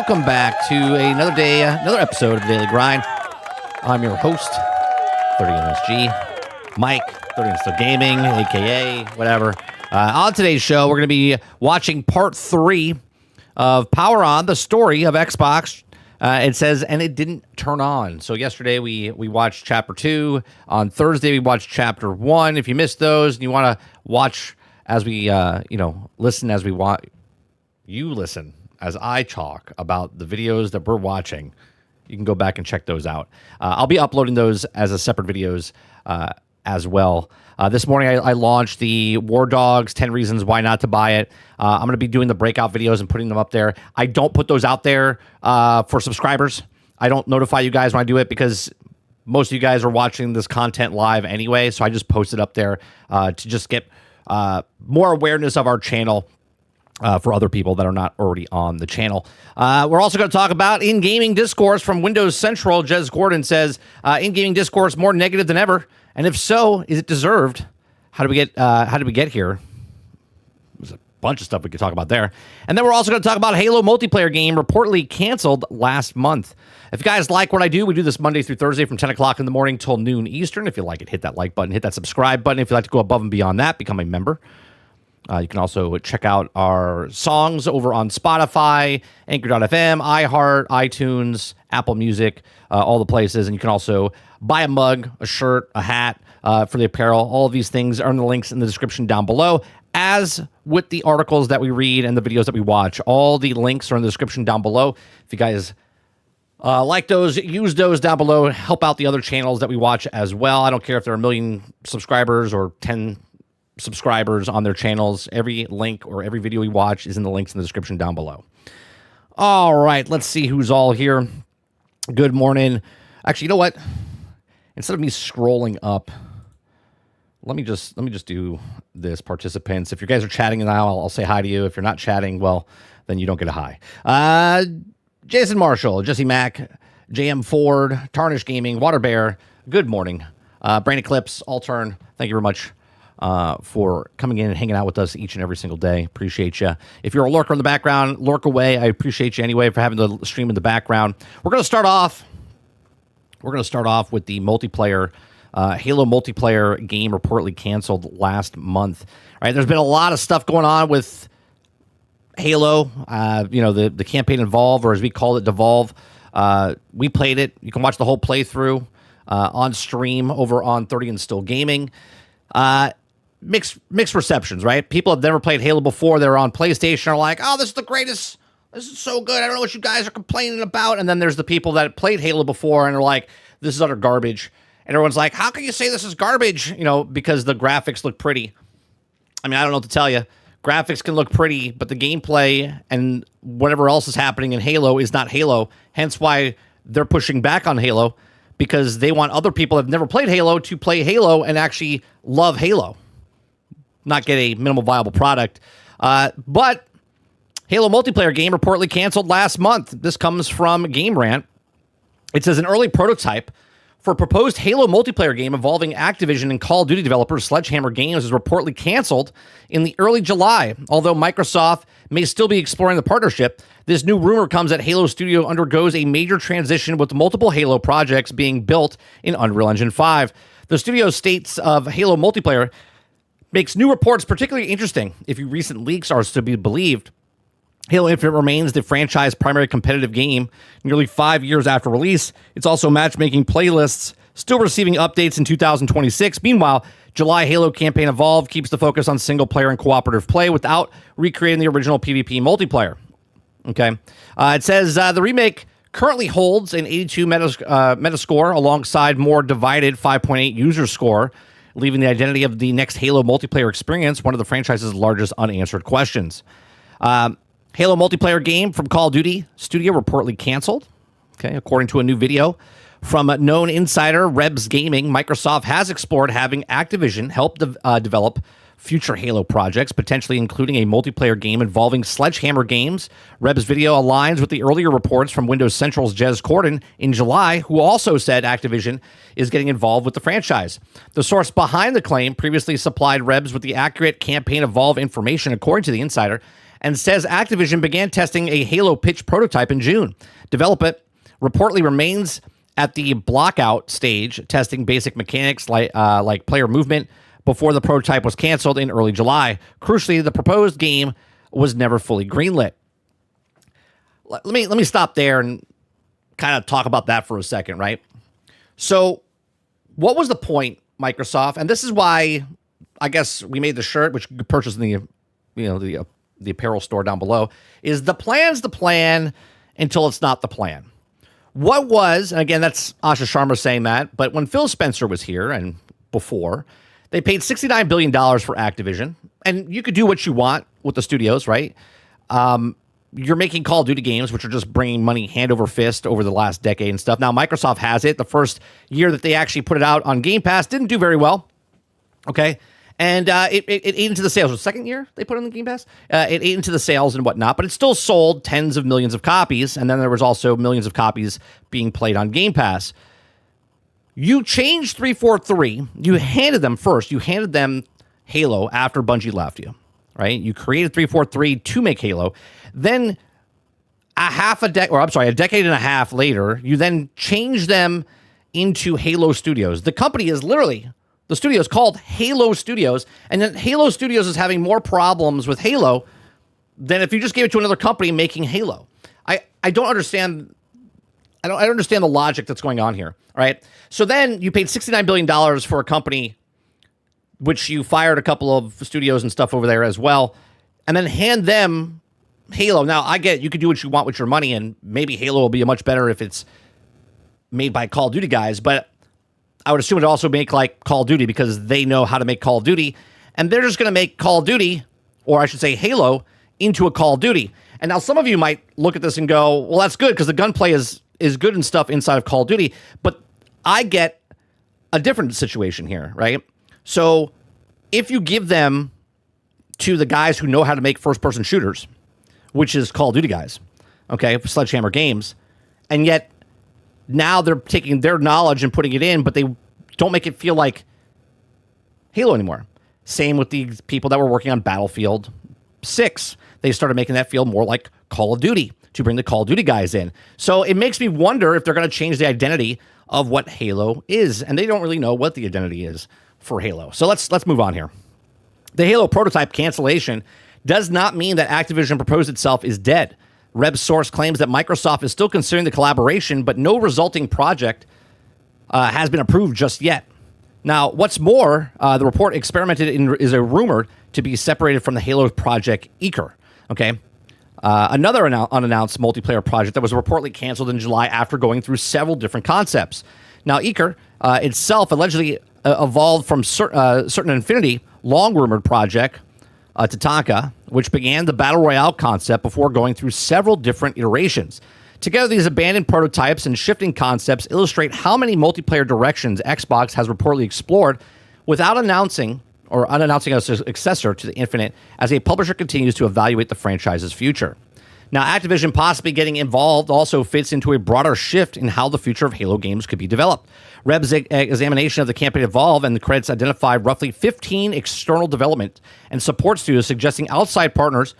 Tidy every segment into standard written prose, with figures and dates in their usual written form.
welcome back to another day, another episode of the Daily Grind. I'm your host, 30MSG, Mike, 30 Still Gaming, aka whatever. On today's show, we're going to be watching part 3 of Power On, the story of Xbox. It says, and it didn't turn on. So yesterday we watched chapter 2. On Thursday we watched chapter 1. If you missed those and you want to watch as we, listen as we want, you listen as I talk about the videos that we're watching, you can go back and check those out. I'll be uploading those as a separate videos as well. This morning I launched the War Dogs 10 Reasons Why Not to Buy It. I'm going to be doing the breakout videos and putting them up there. I don't put those out there for subscribers. I don't notify you guys when I do it because most of you guys are watching this content live anyway, so I just post it up there to just get more awareness of our channel for other people that are not already on the channel. We're also going to talk about in-gaming discourse from Windows Central. Jez Gordon says, in-gaming discourse more negative than ever. And if so, is it deserved? How did we get here? There's a bunch of stuff we could talk about there. And then we're also going to talk about Halo multiplayer game reportedly canceled last month. If you guys like what I do, we do this Monday through Thursday from 10 o'clock in the morning till noon Eastern. If you like it, hit that like button, hit that subscribe button. If you'd like to go above and beyond that, become a member. You can also check out our songs over on Spotify, Anchor.fm, iHeart, iTunes, Apple Music, all the places. And you can also buy a mug, a shirt, a hat for the apparel. All of these things are in the links in the description down below. As with the articles that we read and the videos that we watch, all the links are in the description down below. If you guys like those, use those down below. Help out the other channels that we watch as well. I don't care if there are 1 million subscribers or 10 subscribers on their channels. Every link or every video we watch is in the links in the description down below. All right, let's see who's all here. Good morning. Actually, you know what? Instead of me scrolling up, let me just do this, participants. If you guys are chatting now, I'll say hi to you. If you're not chatting, well, then you don't get a hi. Jason Marshall, Jesse Mack, JM Ford, Tarnish Gaming, Water Bear. Good morning. Brain Eclipse, Allturn. Thank you very much for coming in and hanging out with us each and every single day. Appreciate you. If you're a lurker in the background, lurk away. I appreciate you anyway for having the stream in the background. We're going to start off with the multiplayer, Halo multiplayer game reportedly canceled last month. All right, there's been a lot of stuff going on with Halo, the campaign Evolve, or as we call it, Devolve. We played it. You can watch the whole playthrough on stream over on 30 and Still Gaming. Mixed receptions, right? People have never played Halo before. They're on PlayStation are like, oh, this is the greatest. This is so good. I don't know what you guys are complaining about. And then there's the people that played Halo before and are like, this is utter garbage. And everyone's like, how can you say this is garbage? Because the graphics look pretty. I mean, I don't know what to tell you. Graphics can look pretty, but the gameplay and whatever else is happening in Halo is not Halo. Hence why they're pushing back on Halo, because they want other people that have never played Halo to play Halo and actually love Halo, not get a minimal viable product. But Halo multiplayer game reportedly canceled last month. This comes from Game Rant. It says an early prototype for a proposed Halo multiplayer game involving Activision and Call of Duty developers Sledgehammer Games is reportedly canceled in the early July. Although Microsoft may still be exploring the partnership, this new rumor comes that Halo Studio undergoes a major transition with multiple Halo projects being built in Unreal Engine 5. The studio states of Halo multiplayer makes new reports particularly interesting if recent leaks are to be believed. Halo Infinite remains the franchise's primary competitive game nearly 5 years after release. It's also matchmaking playlists, still receiving updates in 2026. Meanwhile, July Halo campaign Evolve keeps the focus on single-player and cooperative play without recreating the original PvP multiplayer. Okay. It says the remake currently holds an 82 Metascore alongside more divided 5.8 user score, leaving the identity of the next Halo multiplayer experience one of the franchise's largest unanswered questions. Halo multiplayer game from Call of Duty Studio reportedly canceled. Okay, according to a new video from a known insider, Rebs Gaming, Microsoft has explored having Activision help develop future Halo projects, potentially including a multiplayer game involving Sledgehammer Games. Rebs video aligns with the earlier reports from Windows Central's Jez Gordon in July, who also said Activision is getting involved with the franchise. The source behind the claim previously supplied Rebs with the accurate campaign Evolve information, according to the insider, and says Activision began testing a Halo pitch prototype in June. Development reportedly remains at the blockout stage, testing basic mechanics like player movement before the prototype was canceled in early July. Crucially, the proposed game was never fully greenlit. Let me stop there and kind of talk about that for a second, right? So, what was the point, Microsoft? And this is why I guess we made the shirt, which you could purchase in the apparel store down below. Is the plan's the plan until it's not the plan? What was, and again, that's Asha Sharma saying that, but when Phil Spencer was here and before, they paid $69 billion for Activision, and you could do what you want with the studios, right? You're making Call of Duty games, which are just bringing money hand over fist over the last decade and stuff. Now, Microsoft has it. The first year that they actually put it out on Game Pass didn't do very well, okay? And it ate into the sales. The second year they put it on the Game Pass? It ate into the sales and whatnot, but it still sold tens of millions of copies, and then there was also millions of copies being played on Game Pass. You changed 343. You handed them Halo after Bungie left you, right? You created 343 to make Halo. Then a decade and a half later, you then changed them into Halo Studios. The company is literally, the studio is called Halo Studios, and then Halo Studios is having more problems with Halo than if you just gave it to another company making Halo. I don't understand. I don't understand the logic that's going on here. All right. So then you paid $69 billion for a company, which you fired a couple of studios and stuff over there as well, and then hand them Halo. Now, I get you could do what you want with your money, and maybe Halo will be much better if it's made by Call of Duty guys, but I would assume it also make like Call of Duty because they know how to make Call of Duty, and they're just going to make Call of Duty, or I should say Halo, into a Call of Duty. And now some of you might look at this and go, well, that's good because the gunplay is good and stuff inside of Call of Duty, but I get a different situation here, right? So if you give them to the guys who know how to make first-person shooters, which is Call of Duty guys, okay, Sledgehammer Games, and yet now they're taking their knowledge and putting it in, but they don't make it feel like Halo anymore. Same with the people that were working on Battlefield 6. They started making that feel more like Call of Duty to bring the Call of Duty guys in. So it makes me wonder if they're going to change the identity of what Halo is, and they don't really know what the identity is for Halo. So let's move on here. The Halo prototype cancellation does not mean that Activision proposed itself is dead. Reb's source claims that Microsoft is still considering the collaboration, but no resulting project has been approved just yet. Now, what's more, the report experimented in is a rumor to be separated from the Halo project Eaker. Okay, another unannounced multiplayer project that was reportedly canceled in July after going through several different concepts. Now, Eaker itself allegedly evolved from certain Infinity long-rumored project, Tatanka, which began the Battle Royale concept before going through several different iterations. Together, these abandoned prototypes and shifting concepts illustrate how many multiplayer directions Xbox has reportedly explored without announcing a successor to the Infinite as a publisher continues to evaluate the franchise's future. Now, Activision possibly getting involved also fits into a broader shift in how the future of Halo games could be developed. Reb's examination of the campaign Evolve and the credits identified roughly 15 external development and support studios suggesting outside partners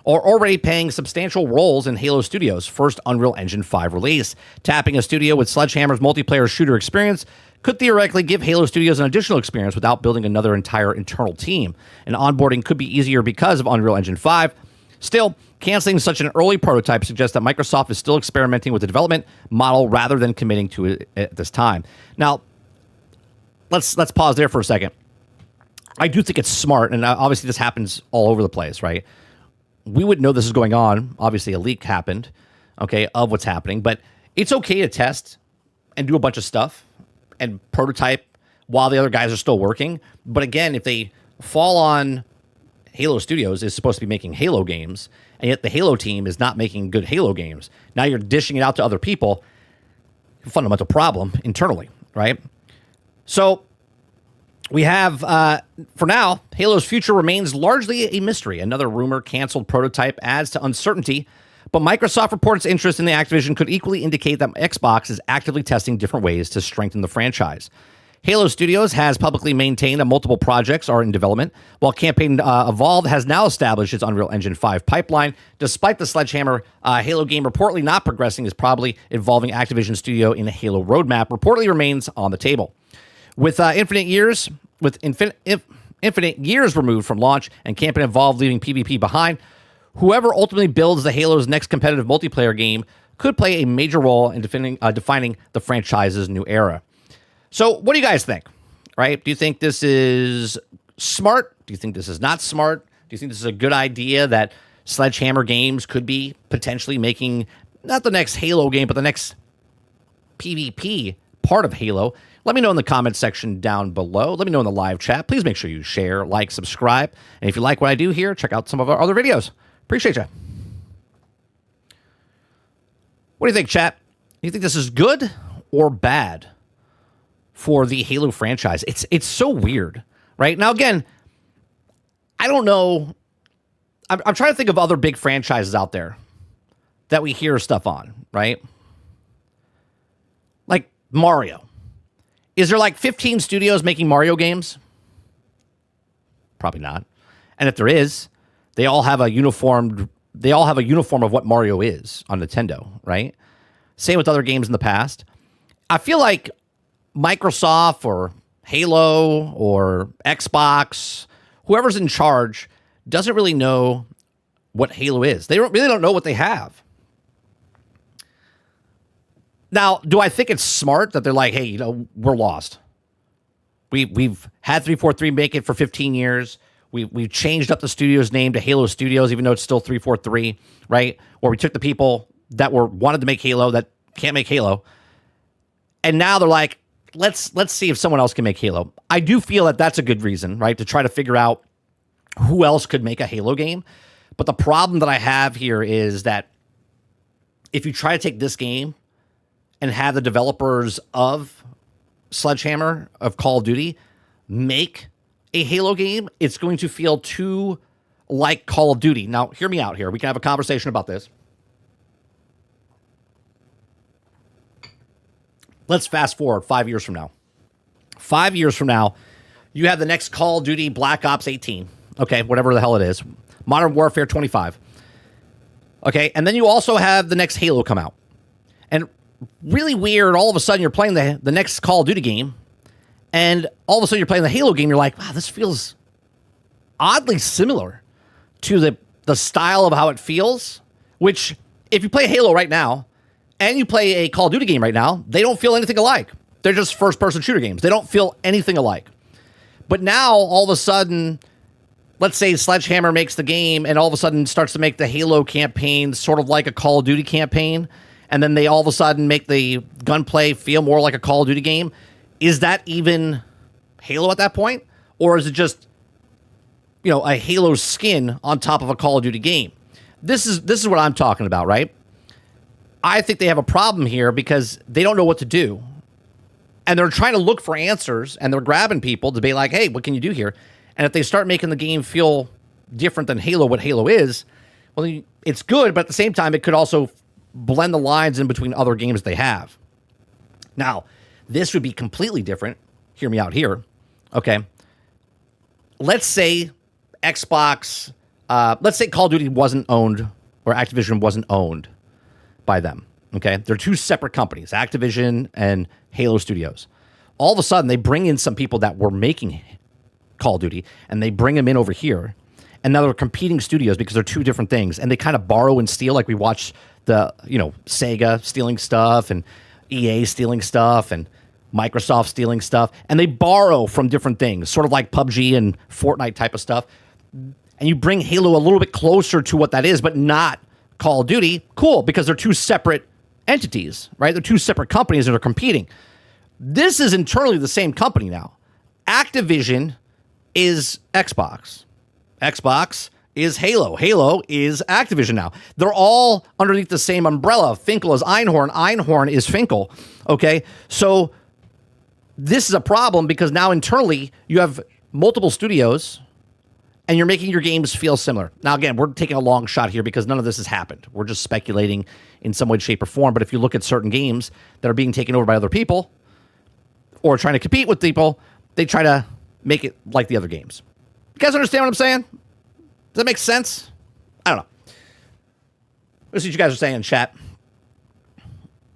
are already paying substantial roles in Halo Studios' first Unreal Engine 5 release. Tapping a studio with Sledgehammer's multiplayer shooter experience could theoretically give Halo Studios an additional experience without building another entire internal team. And onboarding could be easier because of Unreal Engine 5. Still, canceling such an early prototype suggests that Microsoft is still experimenting with the development model rather than committing to it at this time. Now, let's pause there for a second. I do think it's smart, and obviously this happens all over the place, right? We would know this is going on. Obviously, a leak happened, okay, of what's happening, but it's okay to test and do a bunch of stuff and prototype while the other guys are still working. But again, if they fall on Halo Studios is supposed to be making Halo games, and yet the Halo team is not making good Halo games. Now you're dishing it out to other people. Fundamental problem internally, right? So we have, for now, Halo's future remains largely a mystery. Another rumor canceled prototype adds to uncertainty, but Microsoft reports interest in the Activision could equally indicate that Xbox is actively testing different ways to strengthen the franchise. Halo Studios has publicly maintained that multiple projects are in development, while Campaign Evolved has now established its Unreal Engine 5 pipeline. Despite the Sledgehammer Halo game reportedly not progressing, is probably involving Activision Studio in a Halo roadmap reportedly remains on the table. With infinite years removed from launch and Campaign Evolved leaving PvP behind, whoever ultimately builds the Halo's next competitive multiplayer game could play a major role in defining the franchise's new era. So what do you guys think, right? Do you think this is smart? Do you think this is not smart? Do you think this is a good idea that Sledgehammer Games could be potentially making not the next Halo game, but the next PvP part of Halo? Let me know in the comments section down below. Let me know in the live chat. Please make sure you share, like, subscribe. And if you like what I do here, check out some of our other videos. Appreciate you. What do you think, chat? Do you think this is good or bad for the Halo franchise? It's so weird, right? Now, again, I don't know. I'm trying to think of other big franchises out there that we hear stuff on, right? Like Mario. Is there like 15 studios making Mario games? Probably not. And if there is, they all have a uniform of what Mario is on Nintendo, right? Same with other games in the past. I feel like Microsoft or Halo or Xbox, whoever's in charge, doesn't really know what Halo is. They really don't know what they have. Now, do I think it's smart that they're like, hey, we're lost. We've had 343 make it for 15 years. We've changed up the studio's name to Halo Studios, even though it's still 343, right? Or we took the people that wanted to make Halo that can't make Halo, and now they're like, let's see if someone else can make Halo. I do feel that that's a good reason, right, to try to figure out who else could make a Halo game. But the problem that I have here is that if you try to take this game and have the developers of Sledgehammer, of Call of Duty, make a Halo game, it's going to feel too like Call of Duty. Now, hear me out here. We can have a conversation about this. Let's fast forward 5 years from now. 5 years from now, you have the next Call of Duty Black Ops 18. Okay, whatever the hell it is. Modern Warfare 25. Okay, and then you also have the next Halo come out. And really weird, all of a sudden you're playing the next Call of Duty game, and all of a sudden you're playing the Halo game, you're like, wow, this feels oddly similar to the style of how it feels, which if you play Halo right now, and you play a Call of Duty game right now, they don't feel anything alike. They're just first-person shooter games. They don't feel anything alike. But now, all of a sudden, let's say Sledgehammer makes the game and all of a sudden starts to make the Halo campaign sort of like a Call of Duty campaign, and then they all of a sudden make the gunplay feel more like a Call of Duty game. Is that even Halo at that point? Or is it just, a Halo skin on top of a Call of Duty game? This is what I'm talking about, right? I think they have a problem here because they don't know what to do. And they're trying to look for answers, and they're grabbing people to be like, hey, what can you do here? And if they start making the game feel different than Halo, what Halo is, well, it's good, but at the same time, it could also blend the lines in between other games they have. Now, this would be completely different. Hear me out here. Okay. Let's say Xbox, let's say Call of Duty wasn't owned, or Activision wasn't owned by them. Okay. They're two separate companies, Activision and Halo Studios. All of a sudden, they bring in some people that were making Call of Duty, and they bring them in over here. And now they're competing studios because they're two different things. And they kind of borrow and steal, like we watch the, Sega stealing stuff and EA stealing stuff and Microsoft stealing stuff. And they borrow from different things, sort of like PUBG and Fortnite type of stuff. And you bring Halo a little bit closer to what that is, but not Call of Duty. Cool, because they're two separate entities, right? They're two separate companies that are competing. This is internally the same company now. Activision is Xbox. Xbox is Halo. Halo is Activision now. They're all underneath the same umbrella. Finkel is Einhorn. Einhorn is Finkel. Okay? So this is a problem because now internally you have multiple studios and you're making your games feel similar. Now, again, we're taking a long shot here because none of this has happened. We're just speculating in some way, shape, or form. But if you look at certain games that are being taken over by other people, or trying to compete with people, they try to make it like the other games. You guys understand what I'm saying? Does that make sense? I don't know. Let's see what you guys are saying in chat.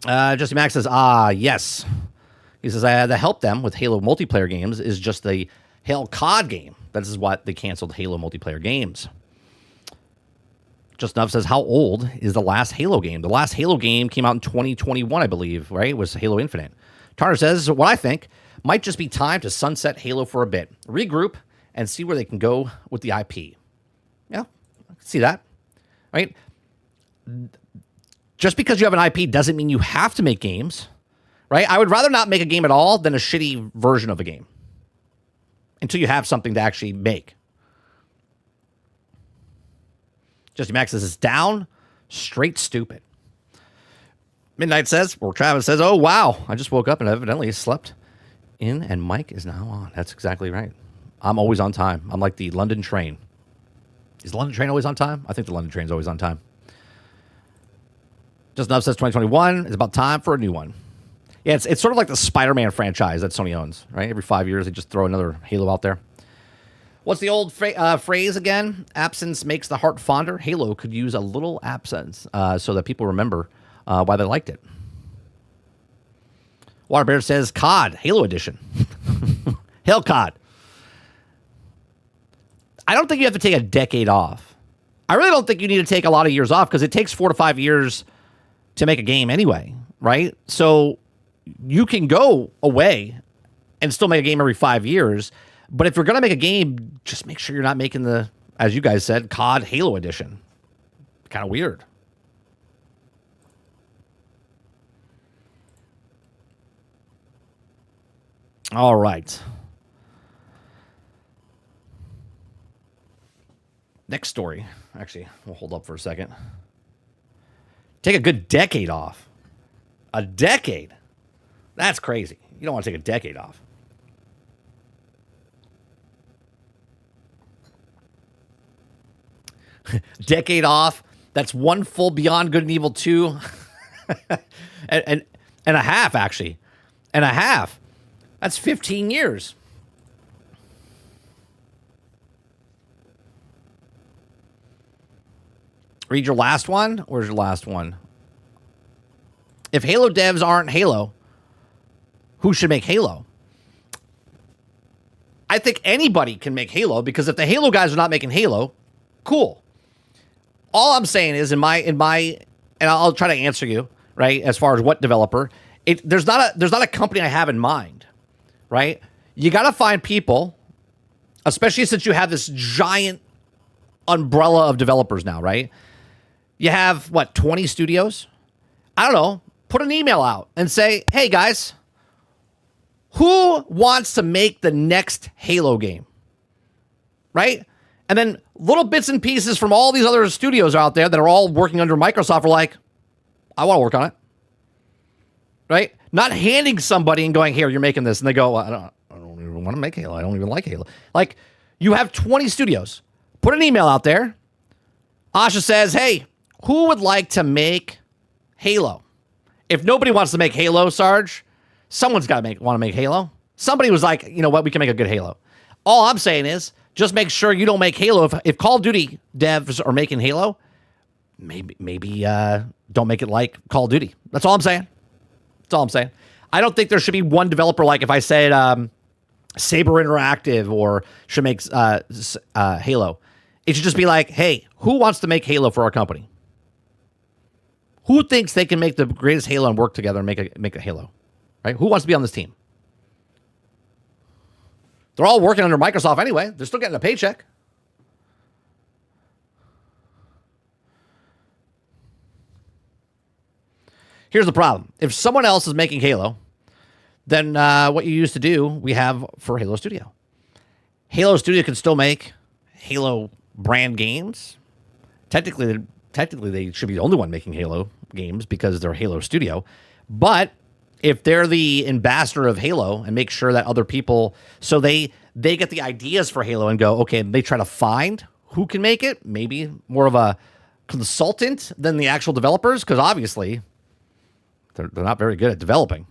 Jesse Max says, yes. He says, I had to help them with Halo multiplayer games is just the Halo COD game. This is what they canceled Halo multiplayer games. Just Enough says, how old is the last Halo game? The last Halo game came out in 2021, I believe, right? It was Halo Infinite. Tarner says, what I think might just be time to sunset Halo for a bit, regroup, and see where they can go with the IP. Yeah, I can see that, right? Just because you have an IP doesn't mean you have to make games, right? I would rather not make a game at all than a shitty version of a game until you have something to actually make. Jesse Max says, it's down, straight stupid. Midnight says, or Travis says, oh, wow, I just woke up and evidently slept in and Mike is now on. That's exactly right. I'm always on time. I'm like the London train. Is the London train always on time? I think the London train's always on time. Just Enough says 2021 is about time for a new one. Yeah, it's sort of like the Spider-Man franchise that Sony owns, right? Every 5 years, they just throw another Halo out there. What's the old phrase again? Absence makes the heart fonder. Halo could use a little absence so that people remember why they liked it. Waterbear says, COD, Halo Edition. Hell COD. I don't think you have to take a decade off. I really don't think you need to take a lot of years off because it takes 4 to 5 years to make a game anyway, right? So you can go away and still make a game every 5 years. But if you're going to make a game, just make sure you're not making the, as you guys said, COD Halo Edition. Kind of weird. All right. Next story. Actually, we'll hold up for a second. Take a good decade off. A decade? That's crazy. You don't want to take a decade off. Decade off. That's one full Beyond Good and Evil 2. and a half, actually. And a half. That's 15 years. Read your last one? Where's your last one? If Halo devs aren't Halo, who should make Halo? I think anybody can make Halo because if the Halo guys are not making Halo, cool. All I'm saying is in my, and I'll try to answer you, right? As far as what developer, there's not a company I have in mind, right? You got to find people, especially since you have this giant umbrella of developers now, right? You have, 20 studios? I don't know. Put an email out and say, hey, guys, who wants to make the next Halo game? Right? And then little bits and pieces from all these other studios out there that are all working under Microsoft are like, I want to work on it. Right? Not handing somebody and going, here, you're making this. And they go, I don't even want to make Halo. I don't even like Halo. Like, you have 20 studios. Put an email out there. Asha says, hey, who would like to make Halo? If nobody wants to make Halo, Sarge, someone's got to want to make Halo. Somebody was like, you know what, we can make a good Halo. All I'm saying is, just make sure you don't make Halo. If Call of Duty devs are making Halo, maybe don't make it like Call of Duty. That's all I'm saying. That's all I'm saying. I don't think there should be one developer like if I said Saber Interactive or should make Halo. It should just be like, hey, who wants to make Halo for our company? Who thinks they can make the greatest Halo and work together and make a Halo? Right? Who wants to be on this team? They're all working under Microsoft anyway. They're still getting a paycheck. Here's the problem. If someone else is making Halo, then what you used to do, we have for Halo Studio. Halo Studio can still make Halo brand games. Technically, they should be the only one making Halo games because they're Halo Studio. But if they're the ambassador of Halo and make sure that other people, so they get the ideas for Halo and go, okay, they try to find who can make it, maybe more of a consultant than the actual developers, because obviously they're not very good at developing.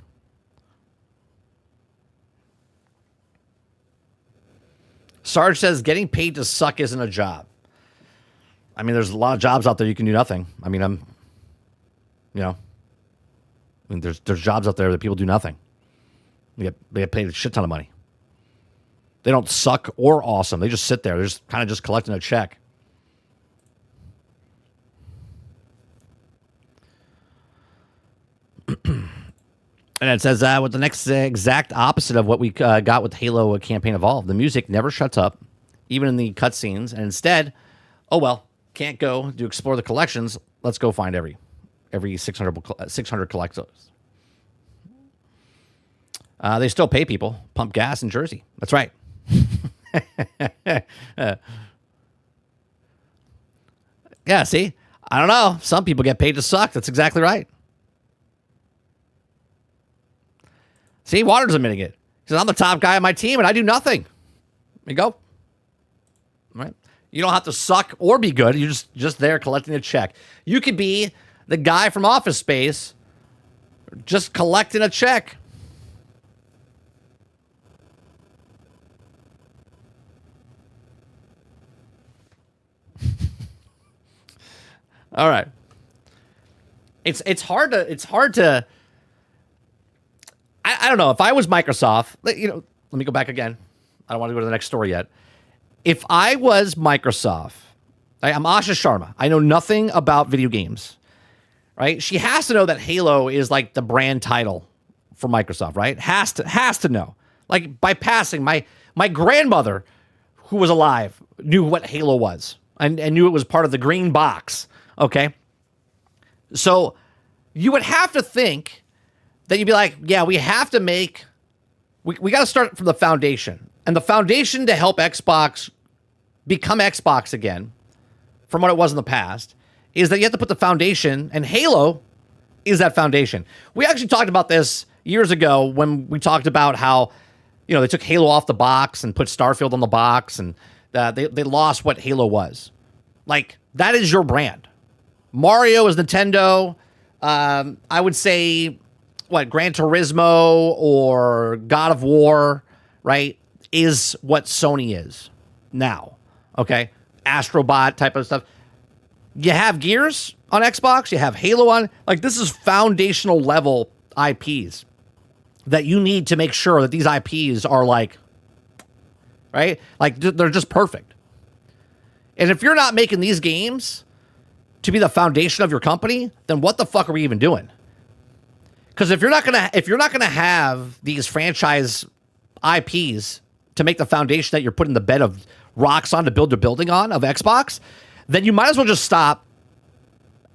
Sarge says getting paid to suck isn't a job. I mean, there's a lot of jobs out there you can do nothing. I mean, there's jobs out there that people do nothing. They get paid a shit ton of money. They don't suck or awesome. They just sit there. They're just kind of just collecting a check. And it says with the next exact opposite of what we got with Halo Campaign Evolved. The music never shuts up, even in the cutscenes. And instead, oh well, can't go to explore the collections. Let's go find every 600 collectors. They still pay people, pump gas in Jersey. That's right. Yeah, see? I don't know. Some people get paid to suck. That's exactly right. See, Water's admitting it. He says, I'm the top guy on my team, and I do nothing. There you go. All right. You don't have to suck or be good. You're just there collecting a check. You could be the guy from Office Space just collecting a check. All right. It's hard to I don't know. If I was Microsoft, let me go back again. I don't want to go to the next story yet. If I was Microsoft, I'm Asha Sharma. I know nothing about video games, right? She has to know that Halo is like the brand title for Microsoft, right? Has to know. Like by passing, my grandmother, who was alive, knew what Halo was and knew it was part of the green box. Okay. So you would have to think that you'd be like, yeah, we have to make, we got to start from the foundation. And the foundation to help Xbox become Xbox again, from what it was in the past, is that you have to put the foundation, and Halo is that foundation. We actually talked about this years ago when we talked about how, they took Halo off the box and put Starfield on the box, and they lost what Halo was. Like, that is your brand. Mario is Nintendo. I would say, Gran Turismo or God of War, right, is what Sony is now. Okay? Astrobot type of stuff. You have Gears on Xbox. You have Halo on. Like, this is foundational level IPs that you need to make sure that these IPs are like, right? Like, they're just perfect. And if you're not making these games to be the foundation of your company, then what the fuck are we even doing? Because if you're not gonna have these franchise IPs to make the foundation that you're putting the bed of rocks on to build your building on of Xbox, then you might as well just stop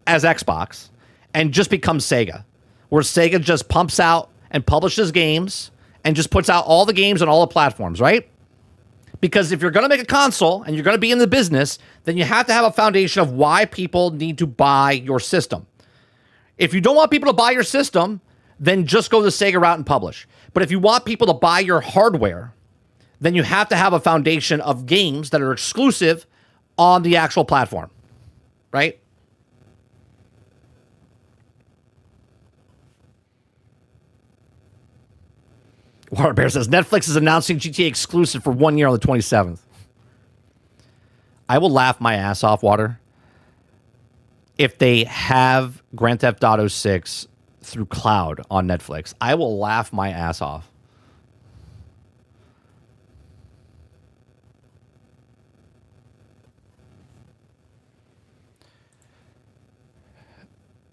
as Xbox and just become Sega, where Sega just pumps out and publishes games and just puts out all the games on all the platforms, right? Because if you're going to make a console and you're going to be in the business, then you have to have a foundation of why people need to buy your system. If you don't want people to buy your system, then just go the Sega route and publish. But if you want people to buy your hardware, then you have to have a foundation of games that are exclusive on the actual platform, right? Water Bear says, Netflix is announcing GTA exclusive for 1 year on the 27th. I will laugh my ass off, Water, if they have Grand Theft Auto 6 through cloud on Netflix. I will laugh my ass off.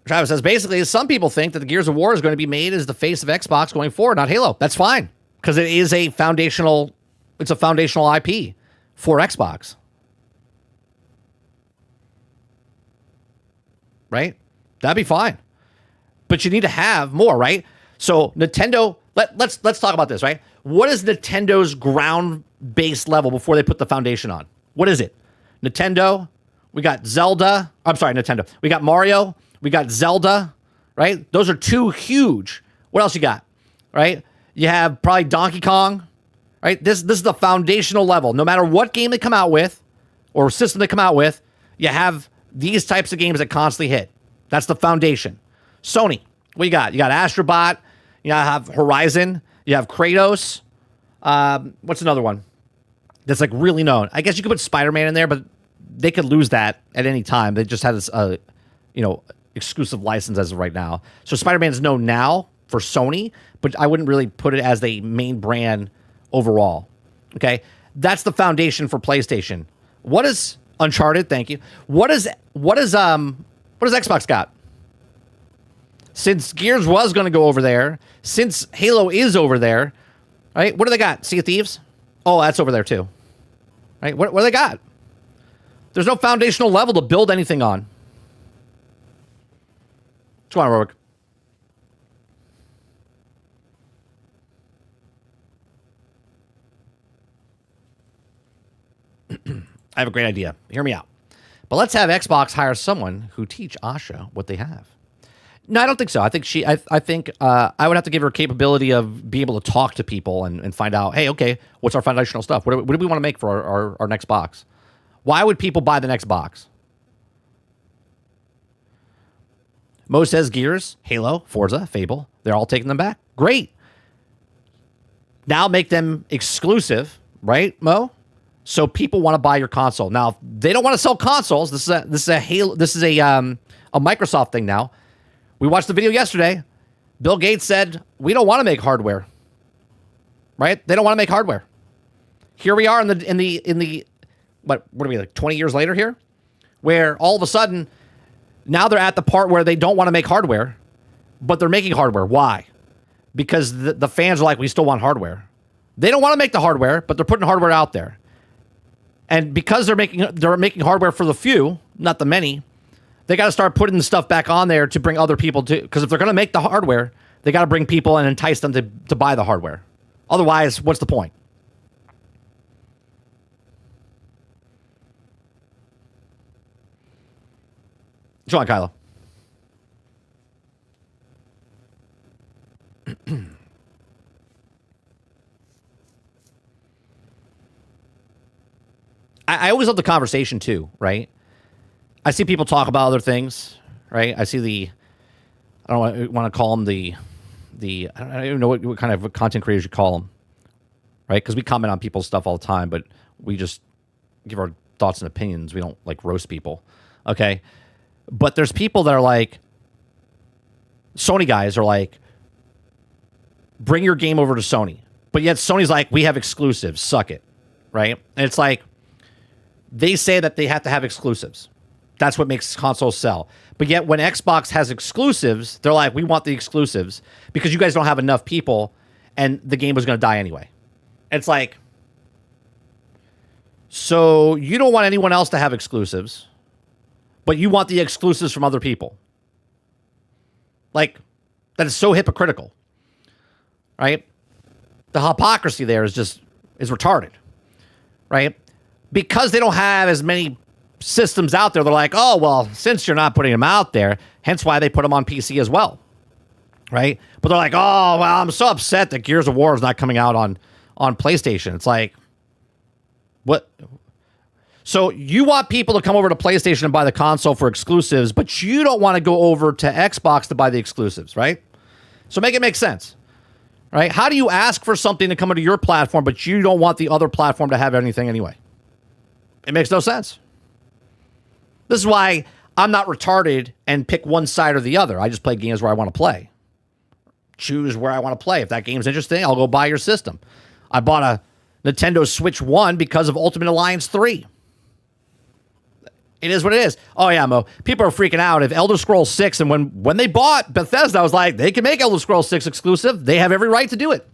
Travis says, basically, some people think that the Gears of War is going to be made as the face of Xbox going forward, not Halo. That's fine, because it is a foundational IP for Xbox. Right? That'd be fine. But you need to have more, right? So Nintendo, let's talk about this, right? What is Nintendo's ground-based level before they put the foundation on? What is it? Nintendo, we got Zelda. I'm sorry, Nintendo. We got Mario. We got Zelda, right? Those are two huge. What else you got, right? You have probably Donkey Kong, right? This is the foundational level. No matter what game they come out with or system they come out with, you have these types of games that constantly hit. That's the foundation. Sony, what you got? You got Astrobot. You have Horizon. You have Kratos. What's another one? that's like really known. I guess you could put Spider-Man in there, but they could lose that at any time. They just had this, exclusive license as of right now. So Spider-Man is known now for Sony, but I wouldn't really put it as the main brand overall. Okay, that's the foundation for PlayStation. What is Uncharted? Thank you. What does Xbox got? Since Gears was going to go over there, since Halo is over there, right? What do they got? Sea of Thieves? Oh, that's over there too. Right? What do they got? There's no foundational level to build anything on. What's going on, Rorik? I have a great idea. Hear me out. But let's have Xbox hire someone who teach Asha what they have. No, I don't think so. I think I think I would have to give her capability of being able to talk to people and find out, hey, okay, what's our foundational stuff? What do we want to make for our next box? Why would people buy the next box? Mo says Gears, Halo, Forza, Fable. They're all taking them back. Great. Now make them exclusive, right, Mo? So people want to buy your console. Now, if they don't want to sell consoles. This is a Microsoft thing now. We watched the video yesterday. Bill Gates said, we don't want to make hardware. Right? They don't want to make hardware. Here we are in the what are we, like 20 years later here? Where all of a sudden, now they're at the part where they don't want to make hardware, but they're making hardware. Why? Because the fans are like, we still want hardware. They don't want to make the hardware, but they're putting hardware out there. And because they're making hardware for the few, not the many, they got to start putting the stuff back on there to bring other people to. Because if they're going to make the hardware, they got to bring people and entice them to buy the hardware. Otherwise, what's the point? Go on, Kylo. I always love the conversation too, right? I see people talk about other things, right? I see I don't want to call them I don't even know what kind of content creators you call them, right? Because we comment on people's stuff all the time, but we just give our thoughts and opinions. We don't like roast people, okay? But there's people that are like, Sony guys are like, bring your game over to Sony. But yet Sony's like, we have exclusives, suck it, right? And it's like, they say that they have to have exclusives. That's what makes consoles sell. But yet when Xbox has exclusives, they're like, we want the exclusives because you guys don't have enough people and the game was going to die anyway. It's like, so you don't want anyone else to have exclusives, but you want the exclusives from other people. Like, that is so hypocritical, right? The hypocrisy there is retarded, right? Because they don't have as many systems out there, they're like, oh, well, since you're not putting them out there, hence why they put them on PC as well, right? But they're like, oh, well, I'm so upset that Gears of War is not coming out on PlayStation. It's like, what? So you want people to come over to PlayStation and buy the console for exclusives, but you don't want to go over to Xbox to buy the exclusives, right? So make it make sense, right? How do you ask for something to come into your platform, but you don't want the other platform to have anything anyway? It makes no sense. This is why I'm not retarded and pick one side or the other. I just play games where I want to play. Choose where I want to play. If that game's interesting, I'll go buy your system. I bought a Nintendo Switch 1 because of Ultimate Alliance 3. It is what it is. Oh, yeah, Mo. People are freaking out. If Elder Scrolls 6, and when they bought Bethesda, I was like, they can make Elder Scrolls 6 exclusive. They have every right to do it.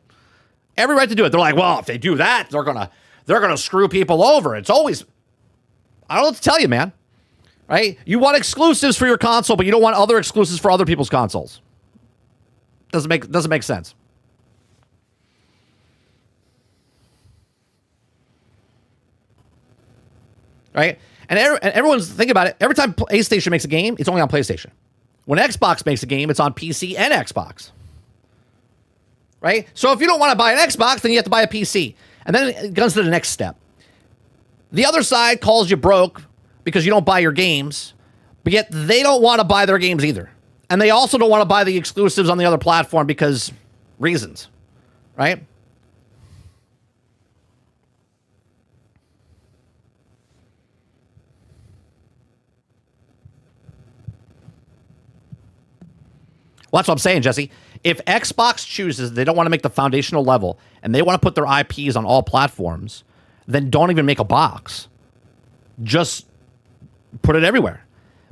Every right to do it. They're like, well, if they do that, they're gonna screw people over. It's always... I don't know what to tell you, man. Right? You want exclusives for your console, but you don't want other exclusives for other people's consoles. Doesn't make sense. Right? And everyone's thinking about it. Every time PlayStation makes a game, it's only on PlayStation. When Xbox makes a game, it's on PC and Xbox. Right? So if you don't want to buy an Xbox, then you have to buy a PC. And then it goes to the next step. The other side calls you broke because you don't buy your games, but yet they don't want to buy their games either. And they also don't want to buy the exclusives on the other platform because reasons, right? Well, that's what I'm saying, Jesse. If Xbox chooses they don't want to make the foundational level and they want to put their IPs on all platforms, then don't even make a box. Just put it everywhere.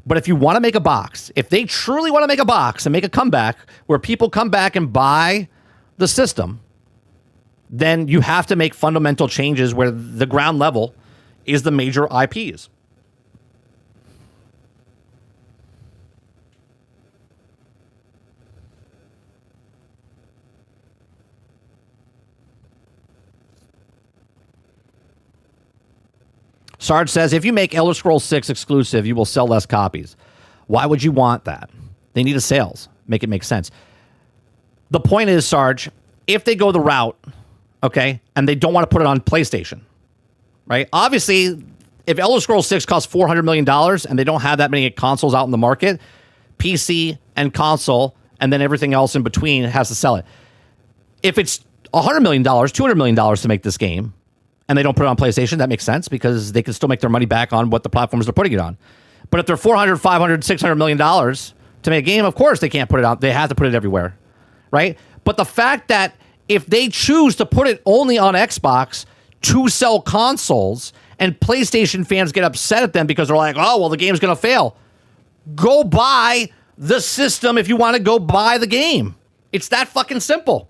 But if you want to make a box, if they truly want to make a box and make a comeback where people come back and buy the system, then you have to make fundamental changes where the ground level is the major IPs. Sarge says, if you make Elder Scrolls 6 exclusive, you will sell less copies. Why would you want that? They need a sales. Make it make sense. The point is, Sarge, if they go the route, okay, and they don't want to put it on PlayStation, right? Obviously, if Elder Scrolls 6 costs $400 million and they don't have that many consoles out in the market, PC and console, and then everything else in between has to sell it. If it's $100 million, $200 million to make this game, and they don't put it on PlayStation, that makes sense because they can still make their money back on what the platforms they're putting it on. But if they're $400, $500, $600 million to make a game, of course they can't put it out. They have to put it everywhere, right? But the fact that if they choose to put it only on Xbox to sell consoles and PlayStation fans get upset at them because they're like, oh, well, the game's going to fail. Go buy the system if you want to go buy the game. It's that fucking simple.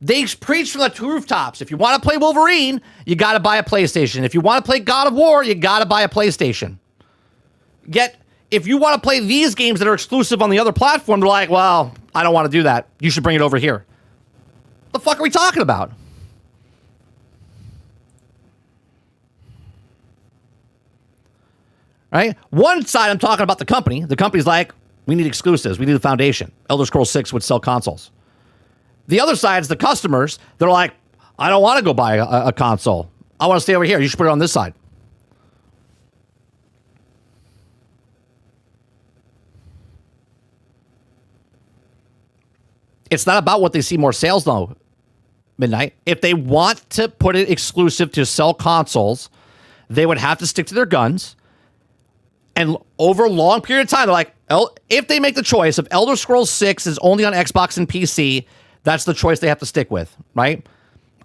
They preach from the rooftops. If you want to play Wolverine, you got to buy a PlayStation. If you want to play God of War, you got to buy a PlayStation. Yet, if you want to play these games that are exclusive on the other platform, they're like, well, I don't want to do that. You should bring it over here. What the fuck are we talking about? Right? One side, I'm talking about the company. The company's like, we need exclusives. We need the foundation. Elder Scrolls 6 would sell consoles. The other side is the customers. They're like, I don't want to go buy a console. I want to stay over here. You should put it on this side. It's not about what they see more sales, though, Midnight. If they want to put it exclusive to sell consoles, they would have to stick to their guns. And over a long period of time, they're like, if they make the choice of Elder Scrolls 6 is only on Xbox and PC, that's the choice they have to stick with, right?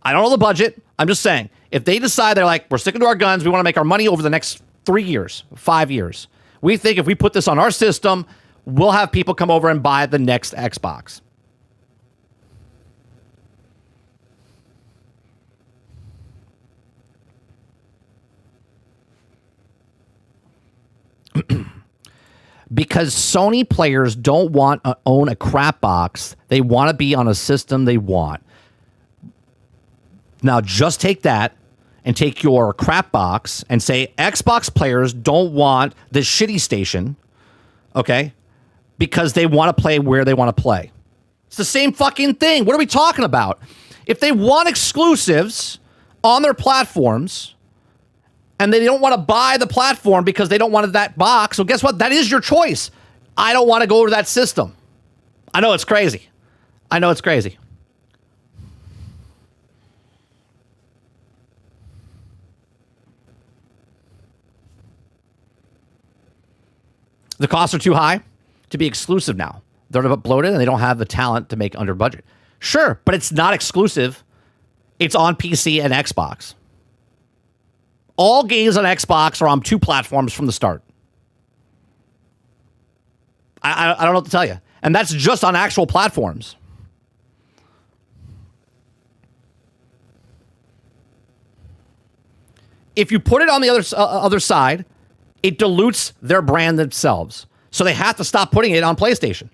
I don't know the budget. I'm just saying, if they decide they're like, we're sticking to our guns, we want to make our money over the next 3 years, 5 years. We think if we put this on our system, we'll have people come over and buy the next Xbox. Because Sony players don't want to own a crap box. They want to be on a system they want. Now, just take that and take your crap box and say Xbox players don't want the shitty station, okay? Because they want to play where they want to play. It's the same fucking thing. What are we talking about? If they want exclusives on their platforms and they don't want to buy the platform because they don't want that box, so guess what? That is your choice. I don't want to go to that system. I know it's crazy. I know it's crazy. The costs are too high to be exclusive now. They're bloated and they don't have the talent to make under budget. Sure, but it's not exclusive. It's on PC and Xbox. All games on Xbox are on 2 platforms from the start. I don't know what to tell you. And that's just on actual platforms. If you put it on the other side, it dilutes their brand themselves. So they have to stop putting it on PlayStation.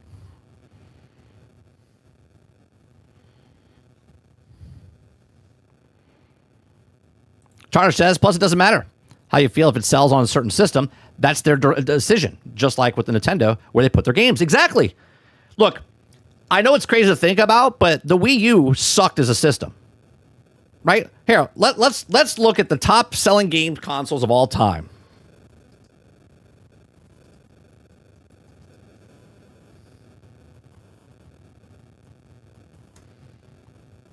Charter says, plus it doesn't matter how you feel if it sells on a certain system. That's their decision, just like with the Nintendo, where they put their games. Exactly. Look, I know it's crazy to think about, but the Wii U sucked as a system. Right? Here, let's look at the top selling game consoles of all time.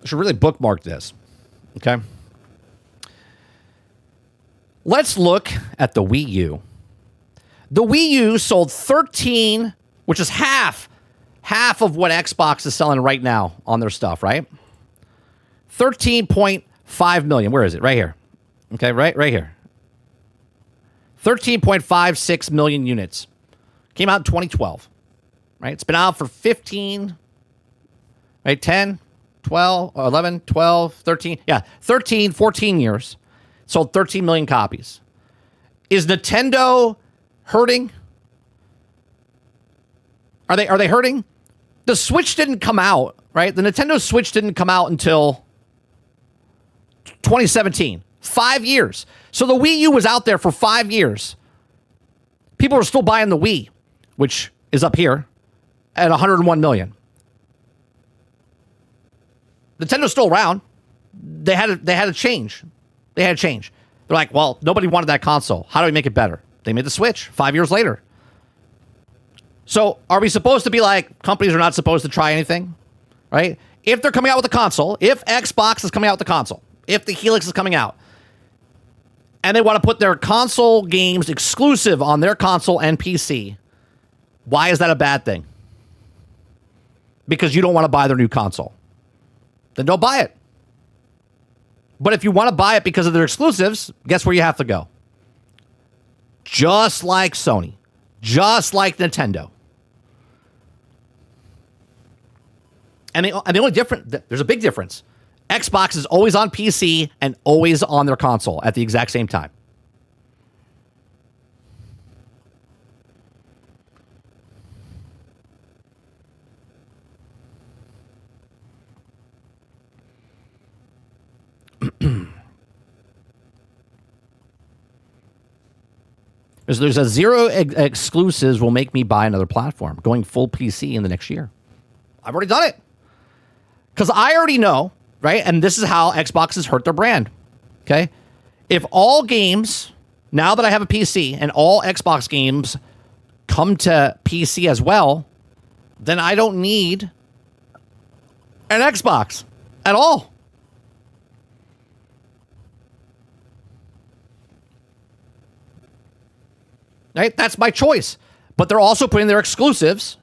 I should really bookmark this. Okay. Let's look at the Wii U. The Wii U sold 13, which is half half of what Xbox is selling right now on their stuff, right? 13.5 million. Where is it? Right here. Okay, right here. 13.56 million units. Came out in 2012. Right? It's been out for 15, right? 10, 12, 11, 12, 13. Yeah, 13, 14 years. Sold 13 million copies. Is Nintendo hurting? Are they hurting? The Switch didn't come out, right? The Nintendo Switch didn't come out until 2017. 5 years. So the Wii U was out there for 5 years. People were still buying the Wii, which is up here at 101 million. Nintendo's still around. They had to change. They had to change. They're like, well, nobody wanted that console. How do we make it better? They made the Switch 5 years later. So are we supposed to be like, companies are not supposed to try anything? Right? If they're coming out with a console, if Xbox is coming out with a console, if the Helix is coming out, and they want to put their console games exclusive on their console and PC, why is that a bad thing? Because you don't want to buy their new console. Then don't buy it. But if you want to buy it because of their exclusives, guess where you have to go? Just like Sony. Just like Nintendo. And the only difference, there's a big difference. Xbox is always on PC and always on their console at the exact same time. There's a zero exclusives will make me buy another platform, going full PC in the next year. I've already done it. Because I already know, right? And this is how Xbox has hurt their brand. Okay? If all games, now that I have a PC, and all Xbox games come to PC as well, then I don't need an Xbox at all. Right? That's my choice. But they're also putting their exclusives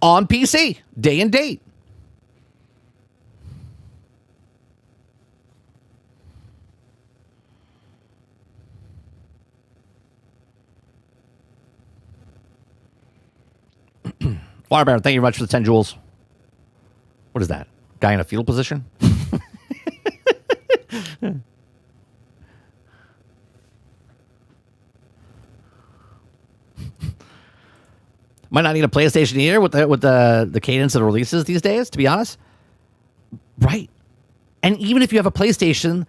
on PC, day and date. Waterbear, thank you very much for the 10 jewels. What is that? Guy in a fetal position? Might not need a PlayStation either with the cadence of the releases these days, to be honest. Right. And even if you have a PlayStation,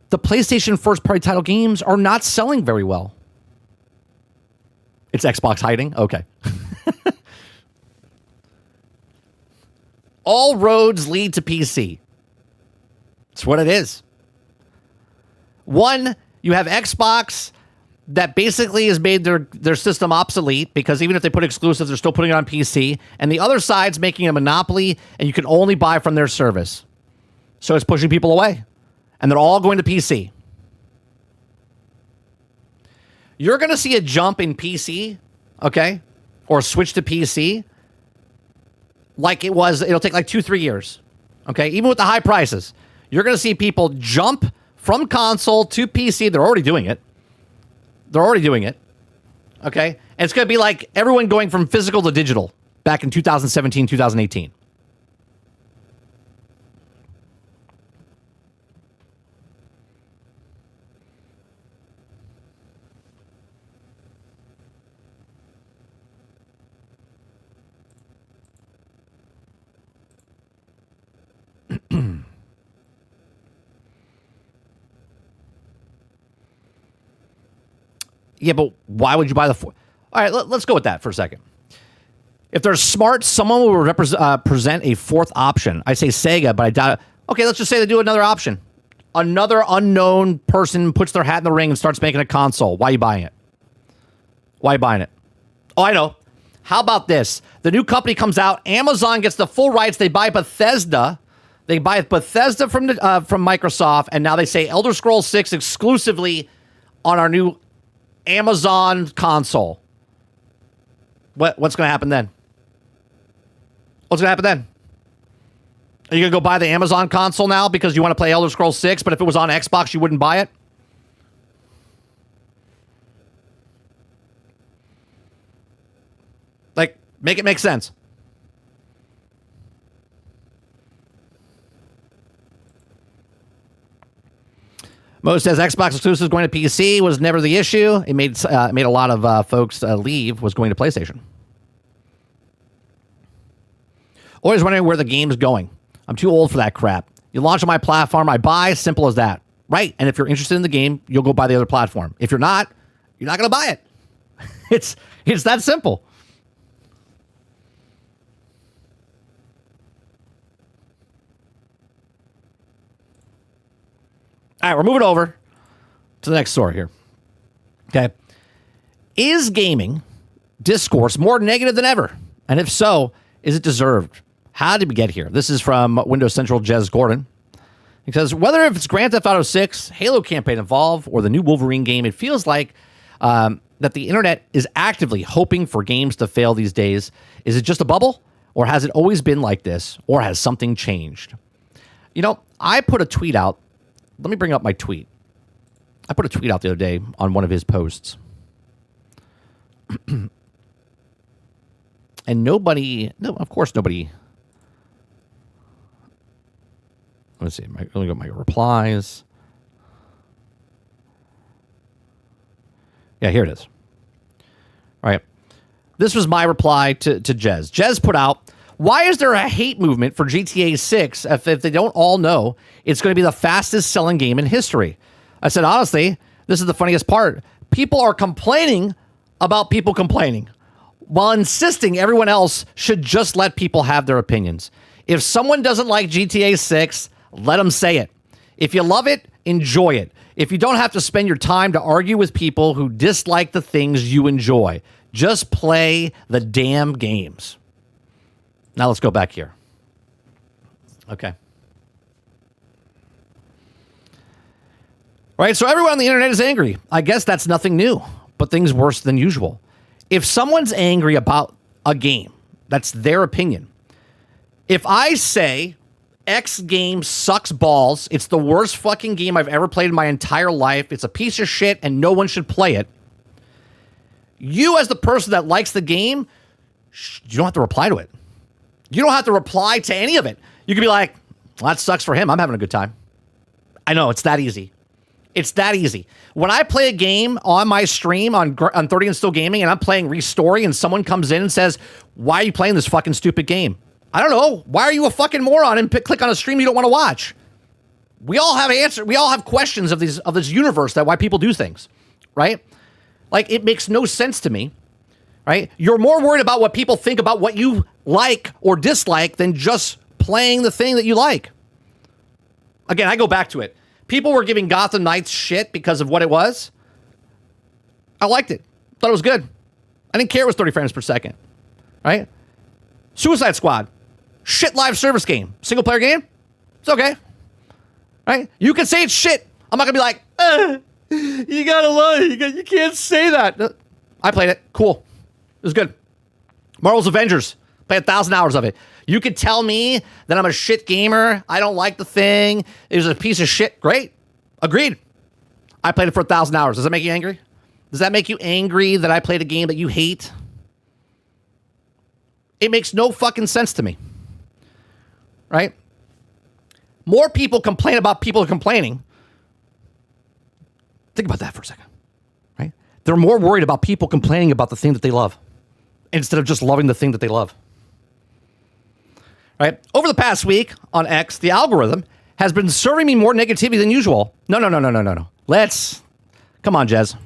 the PlayStation first-party title games are not selling very well. It's Xbox hiding? Okay. All roads lead to PC. That's what it is. One, you have Xbox that basically has made their system obsolete because even if they put exclusives, they're still putting it on PC. And the other side's making a monopoly, and you can only buy from their service. So it's pushing people away. And they're all going to PC. You're going to see a jump in PC, okay? Or switch to PC. Like it'll take like 2-3 years. Okay? Even with the high prices. You're going to see people jump from console to PC. They're already doing it. Okay? And it's going to be like everyone going from physical to digital back in 2017, 2018. Yeah, but why would you buy the... All right, let's go with that for a second. If they're smart, someone will present a fourth option. I say Sega, but I doubt it. Okay, let's just say they do another option. Another unknown person puts their hat in the ring and starts making a console. Why are you buying it? Oh, I know. How about this? The new company comes out. Amazon gets the full rights. They buy Bethesda. They buy Bethesda from Microsoft, and now they say Elder Scrolls 6 exclusively on our new Amazon console. What's going to happen then? What's going to happen then? Are you going to go buy the Amazon console now because you want to play Elder Scrolls 6, but if it was on Xbox, you wouldn't buy it? Like, make it make sense. Mo says Xbox exclusives going to PC was never the issue. It made a lot of folks leave, was going to PlayStation. Always wondering where the game's going. I'm too old for that crap. You launch on my platform, I buy, simple as that. Right? And if you're interested in the game, you'll go buy the other platform. If you're not going to buy it. It's that simple. All right, we're moving over to the next story here. Okay. Is gaming discourse more negative than ever? And if so, is it deserved? How did we get here? This is from Windows Central Jez Gordon. He says, whether if it's Grand Theft Auto 6, Halo campaign involved, or the new Wolverine game, it feels like that the internet is actively hoping for games to fail these days. Is it just a bubble? Or has it always been like this? Or has something changed? You know, I put a tweet out. Let me bring up my tweet. I put a tweet out the other day on one of his posts. And of course nobody. Let's see. Let me go my replies. Yeah, here it is. All right. This was my reply to Jez. Jez put out, why is there a hate movement for GTA 6 if they don't all know it's going to be the fastest selling game in history? I said, honestly, this is the funniest part. People are complaining about people complaining while insisting everyone else should just let people have their opinions. If someone doesn't like GTA 6, let them say it. If you love it, enjoy it. If you don't have to spend your time to argue with people who dislike the things you enjoy, just play the damn games. Now let's go back here. Okay. Right, so everyone on the internet is angry. I guess that's nothing new, but things worse than usual. If someone's angry about a game, that's their opinion. If I say X game sucks balls, it's the worst fucking game I've ever played in my entire life, it's a piece of shit and no one should play it, you as the person that likes the game, you don't have to reply to it. You don't have to reply to any of it. You can be like, well, that sucks for him. I'm having a good time. I know, it's that easy. It's that easy. When I play a game on my stream on 30 and Still Gaming and I'm playing Restory and someone comes in and says, why are you playing this fucking stupid game? I don't know. Why are you a fucking moron and click on a stream you don't want to watch? We all have answers. We all have questions of this universe that why people do things, right? Like, it makes no sense to me, right? You're more worried about what people think about what you like or dislike than just playing the thing that you like. Again, I go back to it. People were giving Gotham Knights shit because of what it was. I liked it. Thought it was good. I didn't care it was 30 frames per second, right? Suicide Squad. Shit live service game. Single player game. It's okay. Right? You can say it's shit. I'm not going to be like, you got to lie. You can't say that. I played it. Cool. It was good. Marvel's Avengers. Played 1,000 hours of it. You could tell me that I'm a shit gamer. I don't like the thing. It was a piece of shit. Great. Agreed. I played it for 1,000 hours. Does that make you angry? Does that make you angry that I played a game that you hate? It makes no fucking sense to me. Right? More people complain about people complaining. Think about that for a second. Right? They're more worried about people complaining about the thing that they love instead of just loving the thing that they love. Right? Over the past week on X, the algorithm has been serving me more negativity than usual. No. Come on, Jez.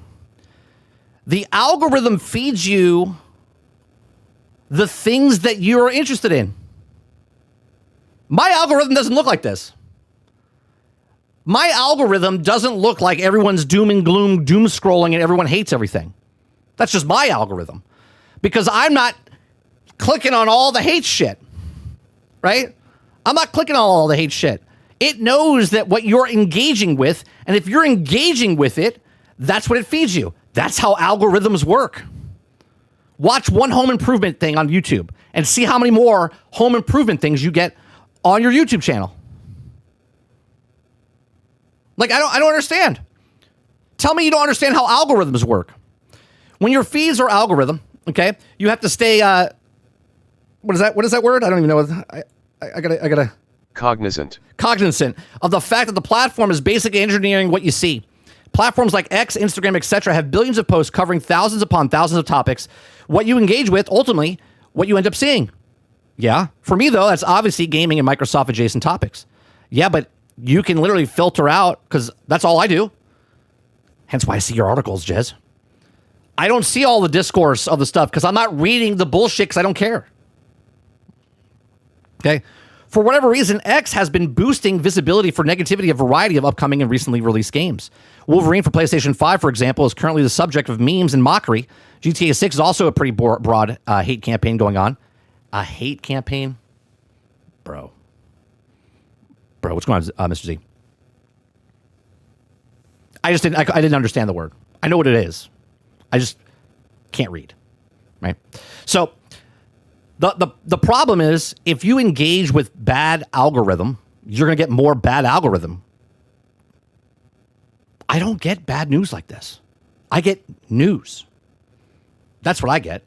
The algorithm feeds you the things that you're interested in. My algorithm doesn't look like this. My algorithm doesn't look like everyone's doom and gloom, doom scrolling, and everyone hates everything. That's just my algorithm. Because I'm not clicking on all the hate shit. Right? I'm not clicking on all the hate shit. It knows that what you're engaging with, and if you're engaging with it, that's what it feeds you. That's how algorithms work. Watch one home improvement thing on YouTube, and see how many more home improvement things you get on your YouTube channel. Like, I don't understand. Tell me you don't understand how algorithms work. When your feeds are algorithm, okay, you have to stay, what is that word? I don't even know. I gotta. Cognizant of the fact that the platform is basically engineering what you see. Platforms like X, Instagram, etc. have billions of posts covering thousands upon thousands of topics. What you engage with, ultimately, what you end up seeing. Yeah. For me, though, that's obviously gaming and Microsoft adjacent topics. Yeah, but you can literally filter out, because that's all I do. Hence why I see your articles, Jez. I don't see all the discourse of the stuff because I'm not reading the bullshit because I don't care. Okay. For whatever reason, X has been boosting visibility for negativity of a variety of upcoming and recently released games. Wolverine for PlayStation 5, for example, is currently the subject of memes and mockery. GTA 6 is also a pretty broad hate campaign going on. A hate campaign? Bro, what's going on, Mr. Z? I didn't understand the word. I know what it is. I just can't read, right? So the problem is if you engage with bad algorithm, you're going to get more bad algorithm. I don't get bad news like this. I get news. That's what I get.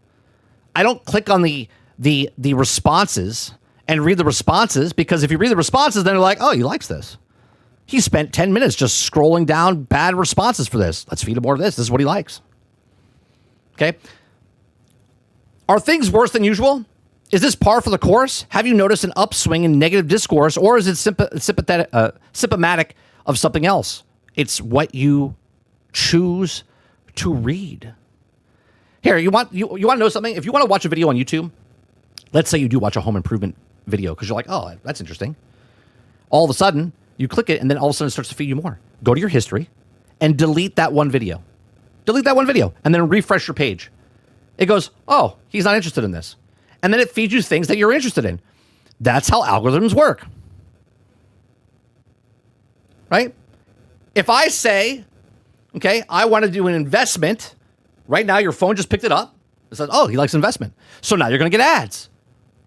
I don't click on the responses and read the responses, because if you read the responses, then they're like, oh, he likes this. He spent 10 minutes just scrolling down bad responses for this. Let's feed him more of this. This is what he likes. Okay. Are things worse than usual? Is this par for the course? Have you noticed an upswing in negative discourse, or is it symptomatic of something else? It's what you choose to read. Here, you want to know something? If you want to watch a video on YouTube, let's say you do watch a home improvement video because you're like, oh, that's interesting. All of a sudden, you click it, and then all of a sudden it starts to feed you more. Go to your history and delete that one video. Delete that one video, and then refresh your page. It goes, oh, he's not interested in this. And then it feeds you things that you're interested in. That's how algorithms work. Right? If I say, okay, I want to do an investment, right now your phone just picked it up. It says, oh, he likes investment. So now you're going to get ads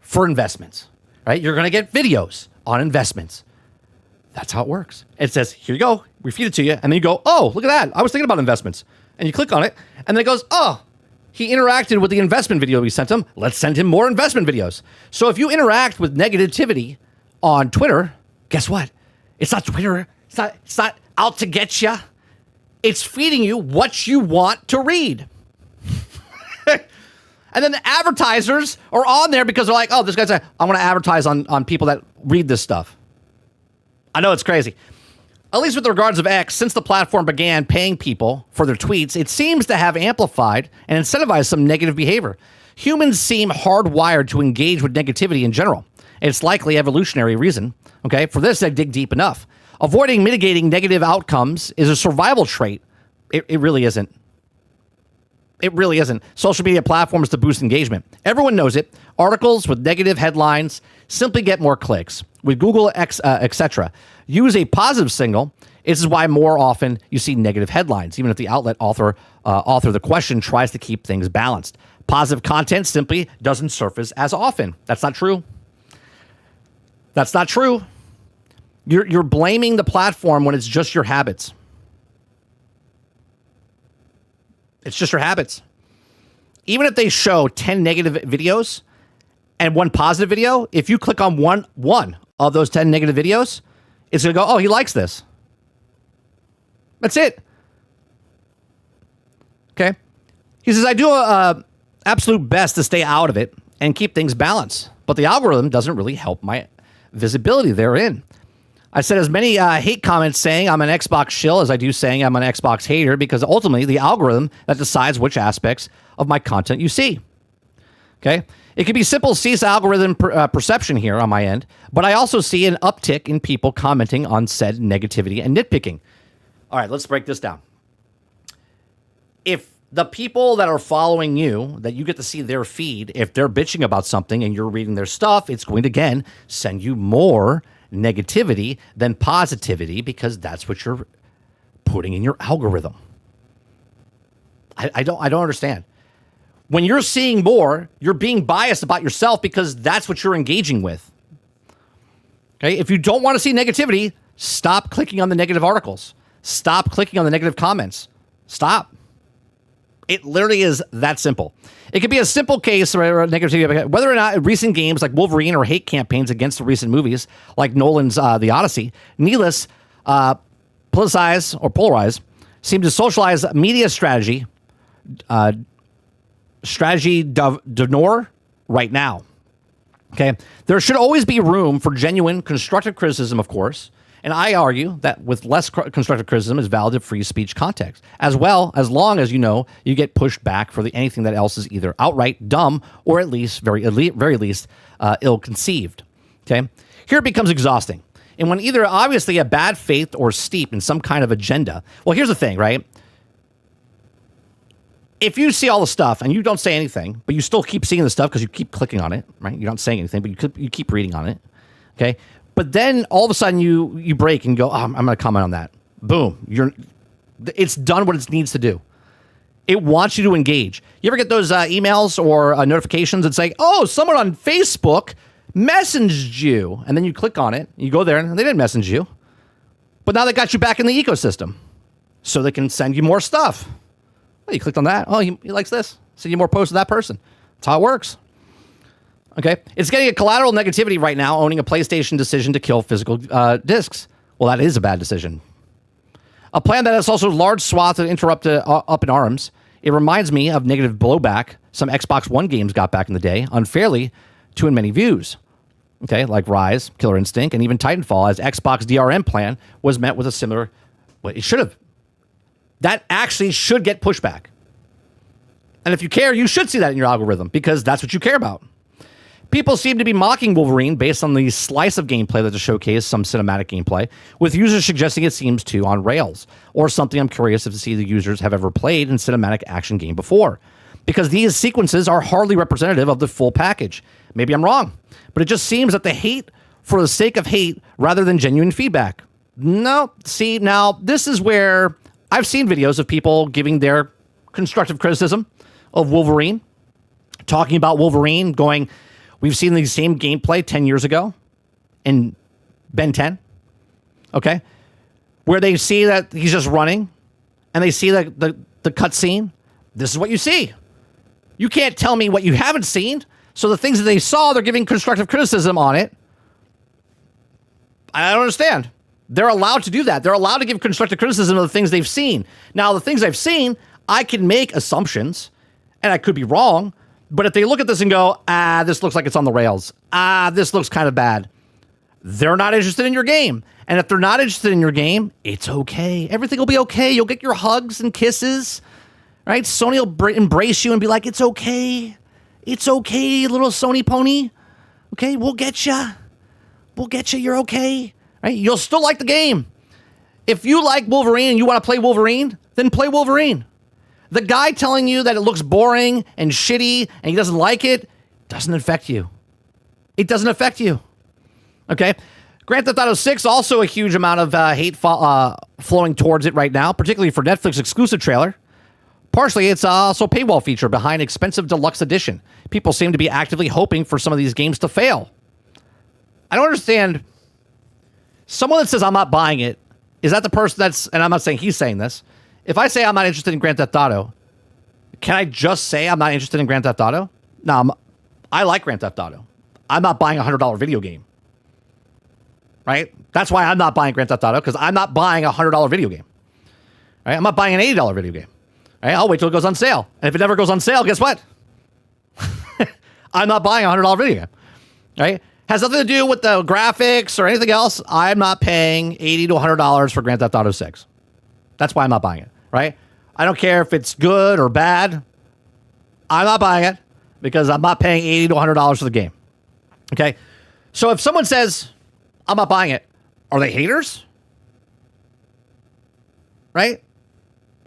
for investments, right? You're going to get videos on investments. That's how it works. It says, here you go. We feed it to you. And then you go, oh, look at that. I was thinking about investments. And you click on it. And then it goes, oh, he interacted with the investment video we sent him. Let's send him more investment videos. So if you interact with negativity on Twitter, guess what? It's not Twitter. It's not out to get you. It's feeding you what you want to read. And then the advertisers are on there because they're like, oh, this guy's I want to advertise on people that read this stuff. I know it's crazy. At least with regards of X, since the platform began paying people for their tweets, it seems to have amplified and incentivized some negative behavior. Humans seem hardwired to engage with negativity in general. It's likely evolutionary reason. Okay, for this, I dig deep enough. Avoiding mitigating negative outcomes is a survival trait. It really isn't. It really isn't. Social media platforms to boost engagement. Everyone knows it. Articles with negative headlines simply get more clicks. With Google, etc. Use a positive signal. This is why more often you see negative headlines, even if the outlet author the question tries to keep things balanced. Positive content simply doesn't surface as often. That's not true. That's not true. You're blaming the platform when it's just your habits. It's just your habits. Even if they show 10 negative videos and one positive video, if you click on one of those 10 negative videos, it's going to go, oh, he likes this. That's it. Okay. He says, I do a absolute best to stay out of it and keep things balanced, but the algorithm doesn't really help my visibility therein. I said as many hate comments saying I'm an Xbox shill as I do saying I'm an Xbox hater, because ultimately the algorithm that decides which aspects of my content you see. Okay? It can be simple cease algorithm perception here on my end, but I also see an uptick in people commenting on said negativity and nitpicking. All right, let's break this down. If the people that are following you, that you get to see their feed, if they're bitching about something and you're reading their stuff, it's going to, again, send you more negativity than positivity, because that's what you're putting in your algorithm. I don't understand. When you're seeing more, you're being biased about yourself because that's what you're engaging with. Okay? If you don't want to see negativity, stop clicking on the negative articles. Stop clicking on the negative comments. Stop. It literally is that simple. It could be a simple case or negativity, whether or not recent games like Wolverine or hate campaigns against the recent movies like Nolan's The Odyssey, needless, politicize or polarize, seem to socialize media strategy d'honneur right now. Okay, there should always be room for genuine constructive criticism, of course, and I argue that with less constructive criticism is valid free speech context, as long as you get pushed back for anything that else is either outright dumb or at least very least ill-conceived. Okay, here it becomes exhausting, and when either obviously a bad faith or steeped in some kind of agenda. Well, here's the thing, right? If you see all the stuff and you don't say anything, but you still keep seeing the stuff because you keep clicking on it, right? You're not saying anything, but you keep reading on it, okay? But then all of a sudden you break and go, oh, I'm going to comment on that. Boom. It's done what it needs to do. It wants you to engage. You ever get those emails or notifications that say, oh, someone on Facebook messaged you, and then you click on it, you go there, and they didn't message you, but now they got you back in the ecosystem so they can send you more stuff. Oh, you clicked on that. Oh, he likes this. Send you more posts of that person. That's how it works. Okay. It's getting a collateral negativity right now, owning a PlayStation decision to kill physical discs. Well, that is a bad decision. A plan that has also large swaths interrupted up in arms. It reminds me of negative blowback some Xbox One games got back in the day, unfairly to in many views. Okay, like Rise, Killer Instinct, and even Titanfall, as Xbox DRM plan was met with a similar. Well, it should have. That actually should get pushback. And if you care, you should see that in your algorithm because that's what you care about. People seem to be mocking Wolverine based on the slice of gameplay that to showcase some cinematic gameplay, with users suggesting it seems to on rails, or something I'm curious if to see the users have ever played in cinematic action game before, because these sequences are hardly representative of the full package. Maybe I'm wrong, but it just seems that the hate for the sake of hate rather than genuine feedback. No, see, now this is where I've seen videos of people giving their constructive criticism of Wolverine, talking about Wolverine, going, we've seen the same gameplay 10 years ago in Ben 10, okay? Where they see that he's just running, and they see the cutscene. This is what you see. You can't tell me what you haven't seen, so the things that they saw, they're giving constructive criticism on it. I don't understand. They're allowed to do that. They're allowed to give constructive criticism of the things they've seen. Now, the things I've seen, I can make assumptions, and I could be wrong, but if they look at this and go, this looks like it's on the rails. This looks kind of bad. They're not interested in your game. And if they're not interested in your game, it's okay. Everything will be okay. You'll get your hugs and kisses, right? Sony will embrace you and be like, it's okay. It's okay, little Sony pony. Okay, we'll get you. We'll get you. You're okay. Right? You'll still like the game. If you like Wolverine and you want to play Wolverine, then play Wolverine. The guy telling you that it looks boring and shitty and he doesn't like it doesn't affect you. It doesn't affect you. Okay? Grand Theft Auto 6, also a huge amount of hate flowing towards it right now, particularly for Netflix exclusive trailer. Partially, it's also a paywall feature behind expensive deluxe edition. People seem to be actively hoping for some of these games to fail. I don't understand. Someone that says, I'm not buying it, is that the person and I'm not saying he's saying this. If I say I'm not interested in Grand Theft Auto, can I just say I'm not interested in Grand Theft Auto? No, I like Grand Theft Auto. I'm not buying a $100 video game. Right? That's why I'm not buying Grand Theft Auto, because I'm not buying a $100 video game. Right? I'm not buying an $80 video game. Right? I'll wait till it goes on sale. And if it never goes on sale, guess what? I'm not buying a $100 video game. Right? Has nothing to do with the graphics or anything else. I'm not paying $80 to $100 for Grand Theft Auto 6. That's why I'm not buying it, right? I don't care if it's good or bad. I'm not buying it because I'm not paying $80 to $100 for the game. Okay? So if someone says, I'm not buying it, are they haters? Right?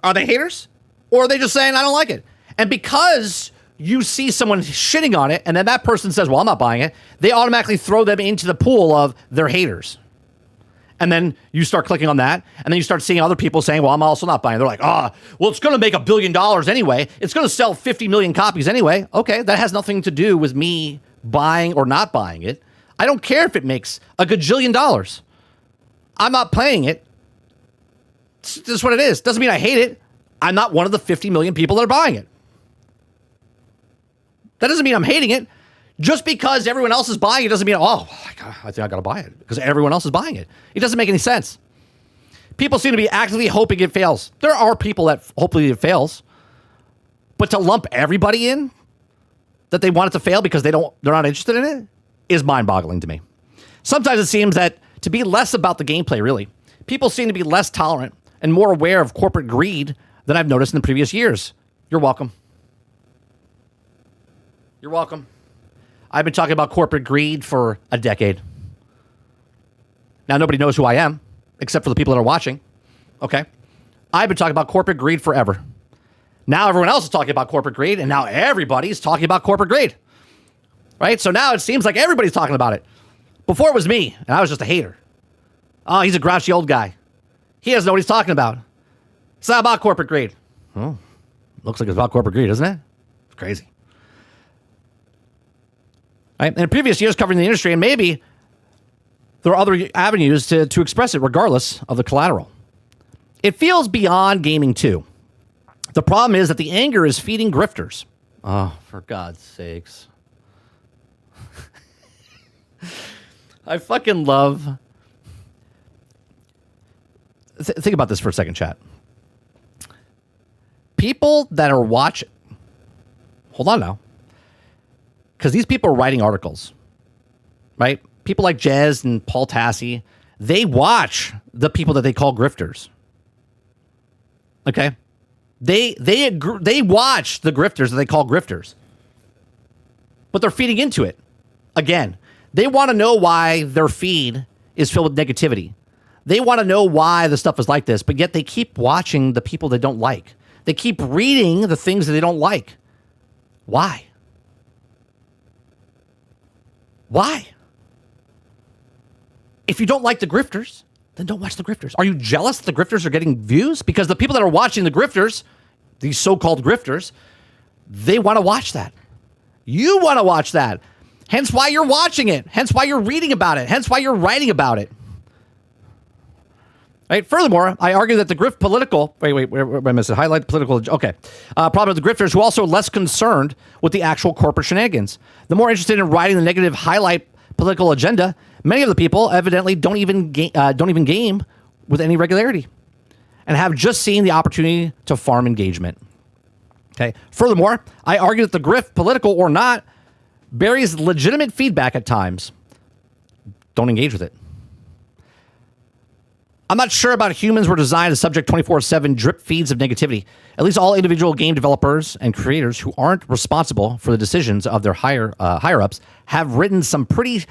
Are they haters? Or are they just saying, I don't like it? And because you see someone shitting on it, and then that person says, well, I'm not buying it, they automatically throw them into the pool of they're haters. And then you start clicking on that, and then you start seeing other people saying, well, I'm also not buying. They're like, well, it's going to make $1 billion anyway. It's going to sell 50 million copies anyway. Okay, that has nothing to do with me buying or not buying it. I don't care if it makes $1 gajillion. I'm not playing it. It's just what it is. Doesn't mean I hate it. I'm not one of the 50 million people that are buying it. That doesn't mean I'm hating it. Just because everyone else is buying it doesn't mean, I think I got to buy it because everyone else is buying it. It doesn't make any sense. People seem to be actively hoping it fails. There are people that hopefully it fails. But to lump everybody in that they want it to fail because they're not interested in it is mind-boggling to me. Sometimes it seems that to be less about the gameplay, really, people seem to be less tolerant and more aware of corporate greed than I've noticed in the previous years. You're welcome. You're welcome. I've been talking about corporate greed for a decade. Now, nobody knows who I am, except for the people that are watching. Okay? I've been talking about corporate greed forever. Now everyone else is talking about corporate greed, and now everybody's talking about corporate greed. Right? So now it seems like everybody's talking about it. Before it was me, and I was just a hater. Oh, he's a grouchy old guy. He doesn't know what he's talking about. It's not about corporate greed. Oh, looks like it's about corporate greed, doesn't it? It's crazy. Right? In previous years covering the industry, and maybe there are other avenues to express it regardless of the collateral. It feels beyond gaming too. The problem is that the anger is feeding grifters. Oh, for God's sakes. I fucking love... Think about this for a second, chat. People that are watching... Hold on now. Because these people are writing articles, right? People like Jez and Paul Tassi, they watch the people that they call grifters. Okay? They watch the grifters that they call grifters. But they're feeding into it. Again, they want to know why their feed is filled with negativity. They want to know why the stuff is like this, but yet they keep watching the people they don't like. They keep reading the things that they don't like. Why? Why? If you don't like the grifters, then don't watch the grifters. Are you jealous that the grifters are getting views? Because the people that are watching the grifters, these so-called grifters, they want to watch that. You want to watch that. Hence why you're watching it. Hence why you're reading about it. Hence why you're writing about it. Right? Furthermore, I argue that the grift political... Wait a minute. Highlight political... Okay. Problem with the grifters who are also less concerned with the actual corporate shenanigans. The more interested in writing the negative highlight political agenda, many of the people evidently don't even game with any regularity and have just seen the opportunity to farm engagement. Okay. Furthermore, I argue that the grift, political or not, buries legitimate feedback at times. Don't engage with it. I'm not sure about humans were designed to subject 24/7 drip feeds of negativity. At least all individual game developers and creators who aren't responsible for the decisions of their higher-ups have written some pretty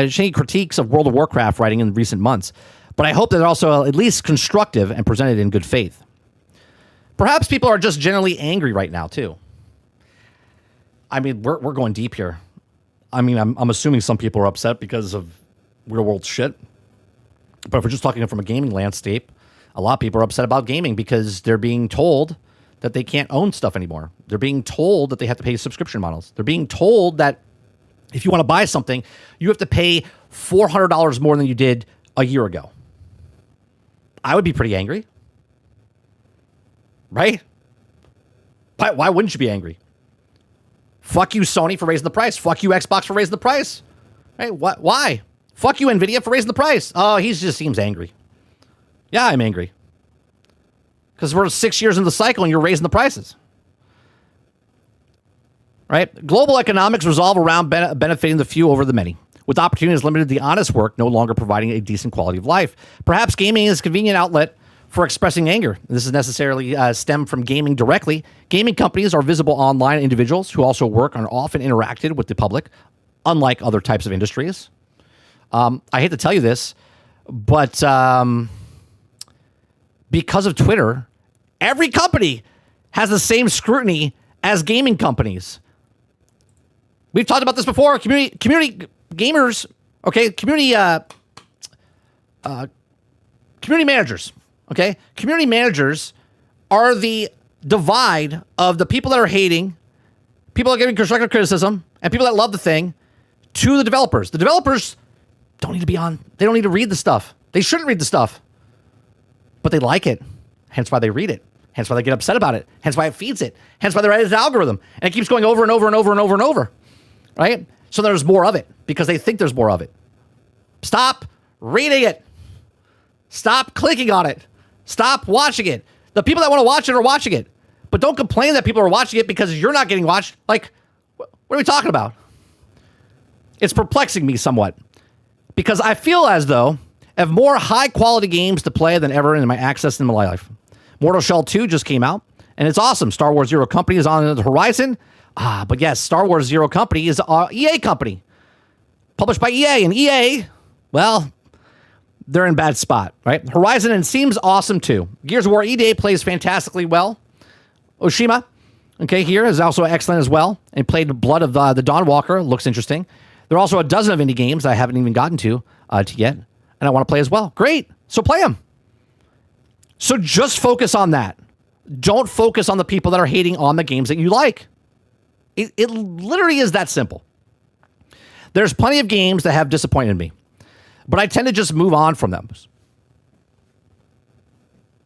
shady critiques of World of Warcraft writing in recent months. But I hope that they're also at least constructive and presented in good faith. Perhaps people are just generally angry right now, too. I mean, we're going deep here. I mean, I'm assuming some people are upset because of real-world shit. But if we're just talking from a gaming landscape, a lot of people are upset about gaming because they're being told that they can't own stuff anymore. They're being told that they have to pay subscription models. They're being told that if you want to buy something, you have to pay $400 more than you did a year ago. I would be pretty angry. Right? Why wouldn't you be angry? Fuck you, Sony, for raising the price. Fuck you, Xbox, for raising the price. Right? What? Why? Fuck you, Nvidia, for raising the price. Oh, he just seems angry. Yeah, I'm angry. Because we're 6 years into the cycle and you're raising the prices. Right? Global economics revolve around benefiting the few over the many, with opportunities limited to the honest work no longer providing a decent quality of life. Perhaps gaming is a convenient outlet for expressing anger. This is necessarily stemmed from gaming directly. Gaming companies are visible online individuals who also work and are often interacted with the public, unlike other types of industries. I hate to tell you this, but because of Twitter, every company has the same scrutiny as gaming companies. We've talked about this before. Community gamers, okay, community Community managers, okay? Community managers are the divide of the people that are hating, people that are giving constructive criticism, and people that love the thing to the developers. The developers don't need to be on. They don't need to read the stuff. They shouldn't read the stuff. But they like it. Hence why they read it. Hence why they get upset about it. Hence why it feeds it. Hence why they write its algorithm. And it keeps going over and over and over and over and over. Right? So there's more of it because they think there's more of it. Stop reading it. Stop clicking on it. Stop watching it. The people that want to watch it are watching it. But don't complain that people are watching it because you're not getting watched. Like, what are we talking about? It's perplexing me somewhat. Because I feel as though I have more high-quality games to play than ever in my access in my life. Mortal Shell 2 just came out, and it's awesome. Star Wars Zero Company is on the horizon. But yes, Star Wars Zero Company is an EA company. Published by EA, and EA, well, they're in a bad spot, right? Horizon and seems awesome too. Gears of War EDA plays fantastically well. Oshima, okay, here is also excellent as well. And played Blood of the Dawn Walker, looks interesting. There are also a dozen of indie games I haven't even gotten to yet, and I want to play as well. Great, so play them. So just focus on that. Don't focus on the people that are hating on the games that you like. It literally is that simple. There's plenty of games that have disappointed me, but I tend to just move on from them.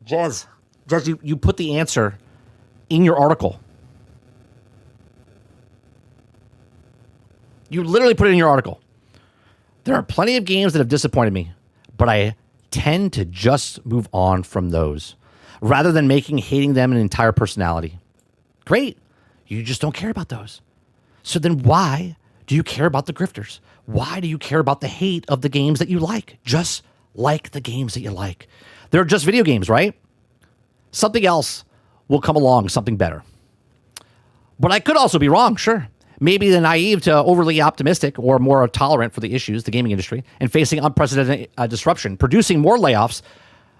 Jez, you put the answer in your article. You literally put it in your article. There are plenty of games that have disappointed me, but I tend to just move on from those rather than making hating them an entire personality. Great. You just don't care about those. So then why do you care about the grifters? Why do you care about the hate of the games that you like? Just like the games that you like. They're just video games, right? Something else will come along, something better. But I could also be wrong, sure. Maybe the naive to overly optimistic or more tolerant for the issues, the gaming industry, and facing unprecedented disruption, producing more layoffs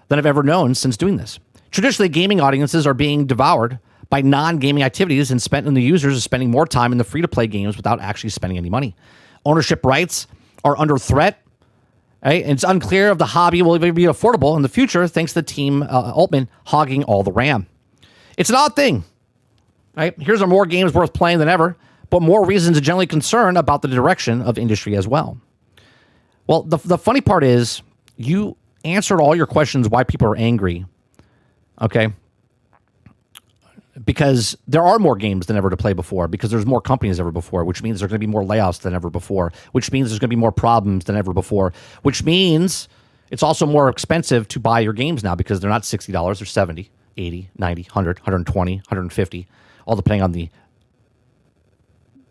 than I've ever known since doing this. Traditionally, gaming audiences are being devoured by non-gaming activities and spent in the users is spending more time in the free-to-play games without actually spending any money. Ownership rights are under threat. Right? And it's unclear if the hobby will even be affordable in the future thanks to Team Altman hogging all the RAM. It's an odd thing. Right? Here's more games worth playing than ever, but more reasons to generally concern about the direction of industry as well. Well, the funny part is you answered all your questions why people are angry. Okay? Because there are more games than ever to play before, because there's more companies than ever before, which means there's going to be more layoffs than ever before, which means there's going to be more problems than ever before, which means it's also more expensive to buy your games now because they're not $60, they're 70, 80, 90, 100, 120, 150, all depending on the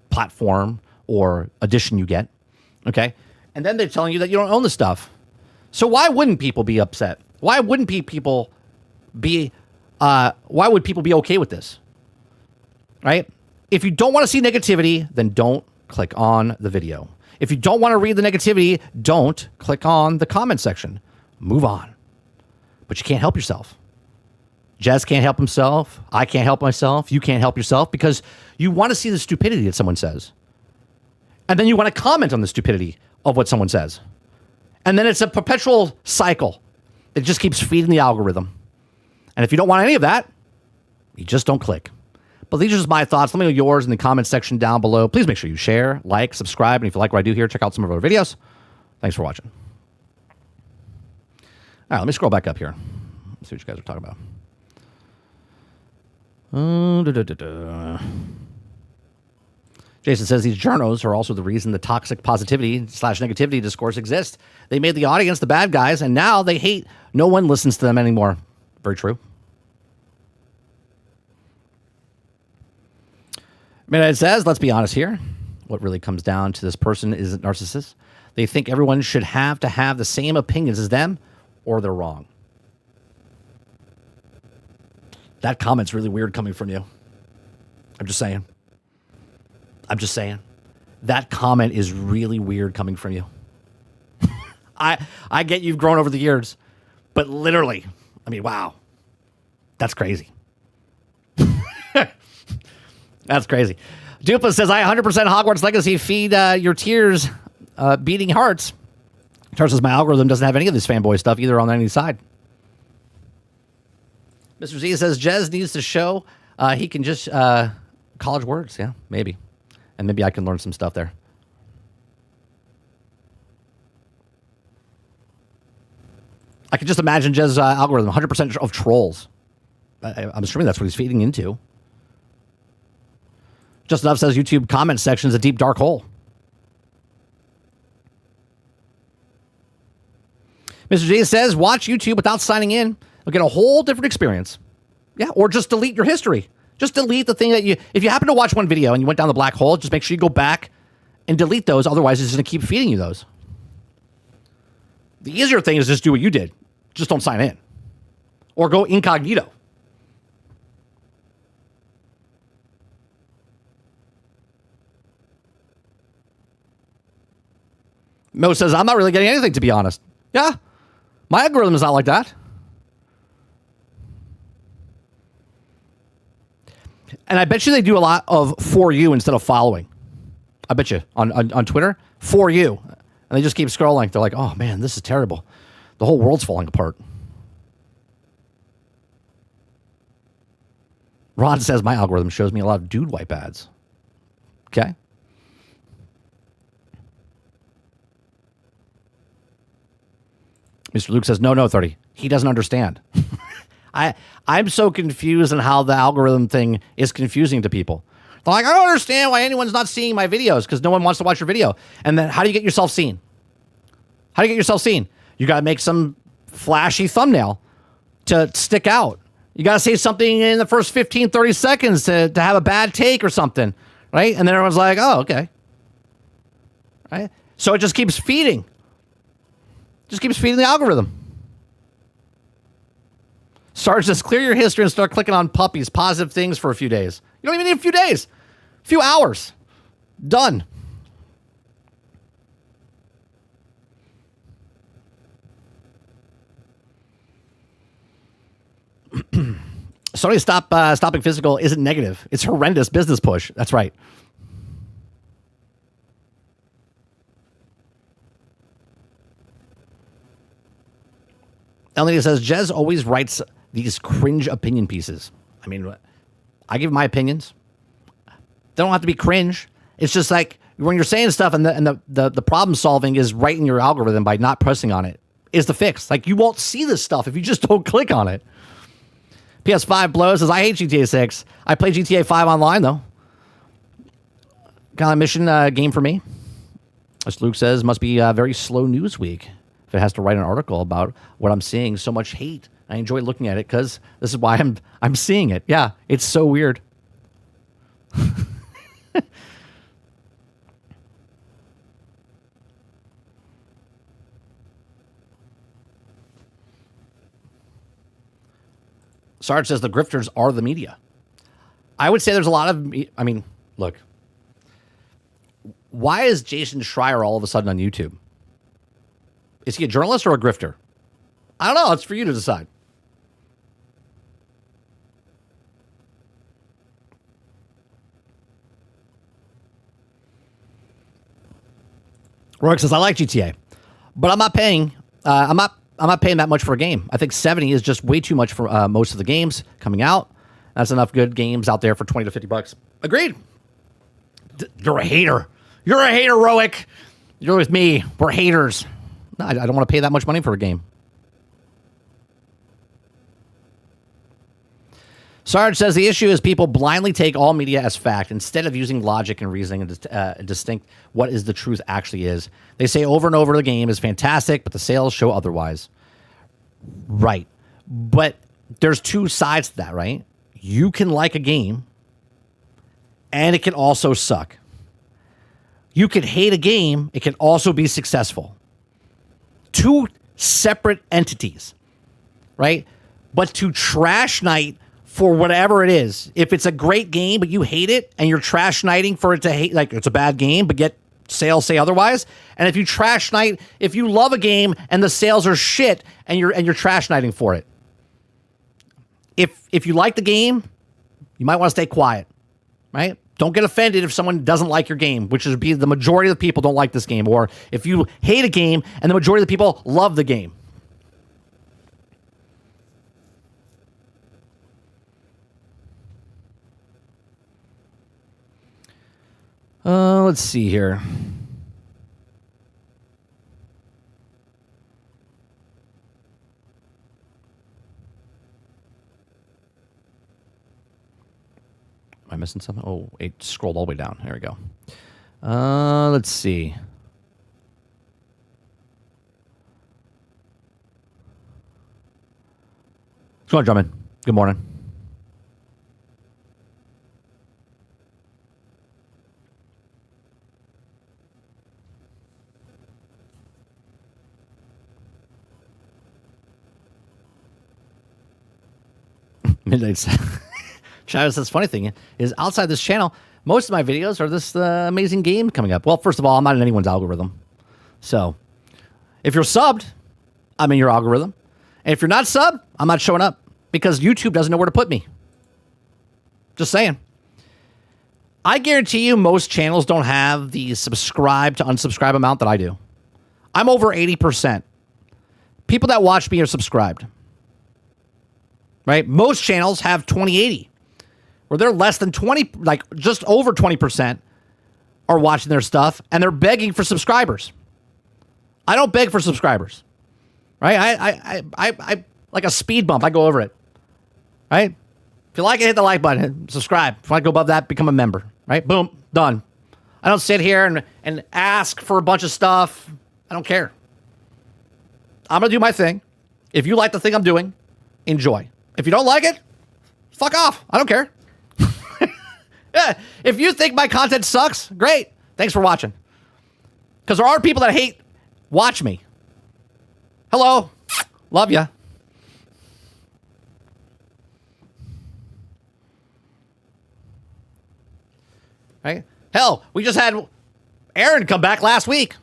platform or edition you get. Okay? And then they're telling you that you don't own the stuff. So why wouldn't people be upset? Why wouldn't people be why would people be okay with this? Right? If you don't want to see negativity, then don't click on the video. If you don't want to read the negativity, don't click on the comment section. Move on. But you can't help yourself. Jez can't help himself. I can't help myself. You can't help yourself because you want to see the stupidity that someone says. And then you want to comment on the stupidity of what someone says. And then it's a perpetual cycle that just keeps feeding the algorithm. And if you don't want any of that, you just don't click. But these are just my thoughts. Let me know yours in the comment section down below. Please make sure you share, like, subscribe. And if you like what I do here, check out some of our videos. Thanks for watching. All right, let me scroll back up here. Let's see what you guys are talking about. Jason says these journos are also the reason the toxic positivity / negativity discourse exists. They made the audience the bad guys, and now they hate. No one listens to them anymore. Very true. It says, let's be honest here. What really comes down to this person is a narcissist. They think everyone should have to have the same opinions as them, or they're wrong. That comment's really weird coming from you. I'm just saying. That comment is really weird coming from you. I get you've grown over the years, but literally, I mean, wow. That's crazy. That's crazy. Dupa says, I 100% Hogwarts Legacy feed your tears, beating hearts. Turns says, my algorithm doesn't have any of this fanboy stuff either on any side. Mr. Z says Jez needs to show he can just college words. Yeah, maybe. And maybe I can learn some stuff there. I can just imagine Jez's algorithm, 100% of trolls. I'm assuming that's what he's feeding into. Just Enough says YouTube comment section is a deep, dark hole. Mr. J says, watch YouTube without signing in. You'll get a whole different experience. Yeah, or just delete your history. Just delete the thing that if you happen to watch one video and you went down the black hole, just make sure you go back and delete those. Otherwise, it's going to keep feeding you those. The easier thing is just do what you did. Just don't sign in. Or go incognito. Mo says, I'm not really getting anything, to be honest. Yeah, my algorithm is not like that. And I bet you they do a lot of for you instead of following. I bet you on Twitter, for you. And they just keep scrolling. They're like, oh man, this is terrible. The whole world's falling apart. Ron says my algorithm shows me a lot of dude wipe ads. Okay. Mr. Luke says, no, 30. He doesn't understand. I'm so confused on how the algorithm thing is confusing to people. They're like, I don't understand why anyone's not seeing my videos because no one wants to watch your video. And then how do you get yourself seen? How do you get yourself seen? You got to make some flashy thumbnail to stick out. You got to say something in the first 15, 30 seconds to have a bad take or something, right? And then everyone's like, oh, okay. Right? So it just keeps feeding. Just keeps feeding the algorithm. Sarge says, clear your history and start clicking on puppies, positive things for a few days. You don't even need a few days. A few hours. Done. Sony stopping physical isn't negative. It's horrendous business push. That's right. Elena says, Jez always writes these cringe opinion pieces. I mean, I give my opinions. They don't have to be cringe. It's just like when you're saying stuff and the problem solving is right in your algorithm by not pressing on it is the fix. Like you won't see this stuff if you just don't click on it. PS5 blows says, I hate GTA 6. I play GTA 5 online though. Kind of mission game for me. As Luke says, must be a very slow news week if it has to write an article about what I'm seeing so much hate. I enjoy looking at it because this is why I'm seeing it. Yeah, it's so weird. Sarge says the grifters are the media. I would say there's a lot of, I mean, look. Why is Jason Schreier all of a sudden on YouTube? Is he a journalist or a grifter? I don't know. It's for you to decide. Rourke says, I like GTA, but I'm not paying. I'm not paying that much for a game. I think 70 is just way too much for most of the games coming out. That's enough good games out there for 20 to 50 bucks. Agreed. You're a hater. You're a hater, Roic. You're with me. We're haters. No, I don't want to pay that much money for a game. Sarge says the issue is people blindly take all media as fact instead of using logic and reasoning and distinct what is the truth actually is. They say over and over the game is fantastic, but the sales show otherwise. Right. But there's two sides to that, right? You can like a game, and it can also suck. You could hate a game, it can also be successful. Two separate entities, right? But to trash night for whatever it is, if it's a great game but you hate it and you're trash nighting for it to hate, like it's a bad game but yet sales say otherwise, and if you trash night, if you love a game and the sales are shit and you're trash nighting for it, if you like the game, you might want to stay quiet, right? Don't get offended if someone doesn't like your game, which would be the majority of the people don't like this game, or if you hate a game and the majority of the people love the game. Let's see here. Am I missing something? Oh, it scrolled all the way down. There we go. Let's see. What's going on, Drummond? Good morning. Midnight. Travis says, funny thing is, outside this channel, most of my videos are this amazing game coming up. Well, first of all, I'm not in anyone's algorithm. So, if you're subbed, I'm in your algorithm. And if you're not subbed, I'm not showing up because YouTube doesn't know where to put me. Just saying. I guarantee you most channels don't have the subscribe to unsubscribe amount that I do. I'm over 80%. People that watch me are subscribed. Right? Most channels have 20/80, where they're less than 20, like just over 20% are watching their stuff, and they're begging for subscribers. I don't beg for subscribers. Right? I like a speed bump. I go over it. Right? If you like it, hit the like button. Subscribe. If you want to go above that, become a member. Right? Boom. Done. I don't sit here and ask for a bunch of stuff. I don't care. I'm going to do my thing. If you like the thing I'm doing, enjoy. If you don't like it, fuck off. I don't care. Yeah, if you think my content sucks, great. Thanks for watching. Because there are people that hate watch me. Hello. Love ya. Right? Hell, we just had Aaron come back last week.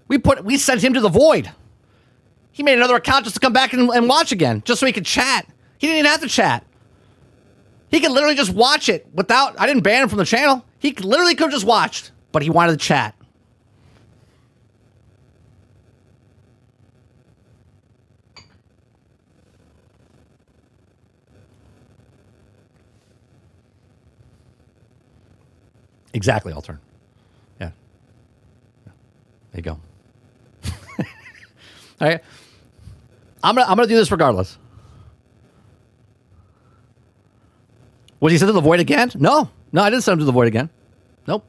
We sent him to the void. He made another account just to come back and watch again, just so he could chat. He didn't even have to chat. He could literally just watch it without... I didn't ban him from the channel. He literally could have just watched, but he wanted to chat. Exactly, I'll turn. Yeah. There you go. All right. I'm gonna do this regardless. Was he sent to the void again? No, I didn't send him to the void again. Nope.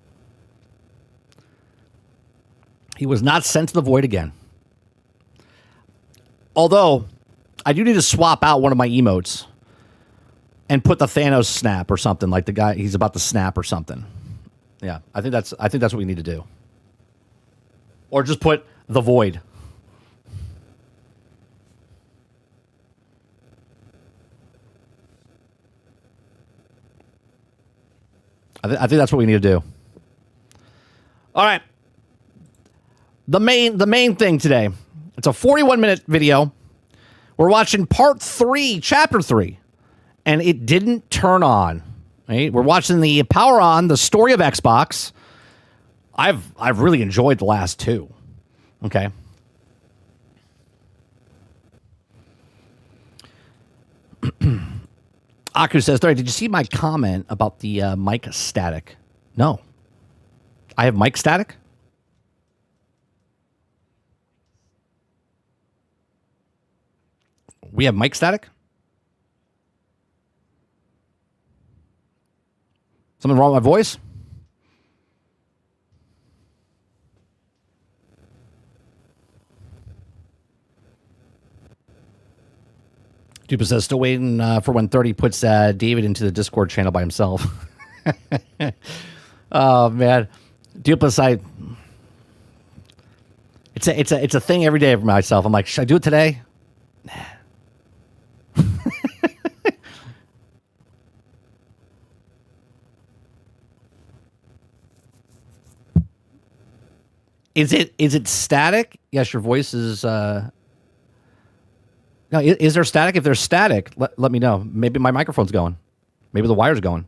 He was not sent to the void again. Although, I do need to swap out one of my emotes and put the Thanos snap or something, like the guy he's about to snap or something. Yeah, I think that's what we need to do. Or just put the void. I think that's what we need to do. All right. The main thing today. It's a 41-minute video. We're watching part 3, chapter 3, and it didn't turn on. Right? We're watching the Power On, the story of Xbox. I've really enjoyed the last 2. Okay. Aku says, "Sorry, did you see my comment about the mic static?" No. I have mic static? We have mic static? Something wrong with my voice? Dupa says, still waiting for when 30 puts David into the Discord channel by himself. Oh, man. Dupa, it's a thing every day for myself. I'm like, should I do it today? Nah. Is it static? Yes, your voice is... No, is there static? If there's static, let me know. Maybe my microphone's going. Maybe the wire's going.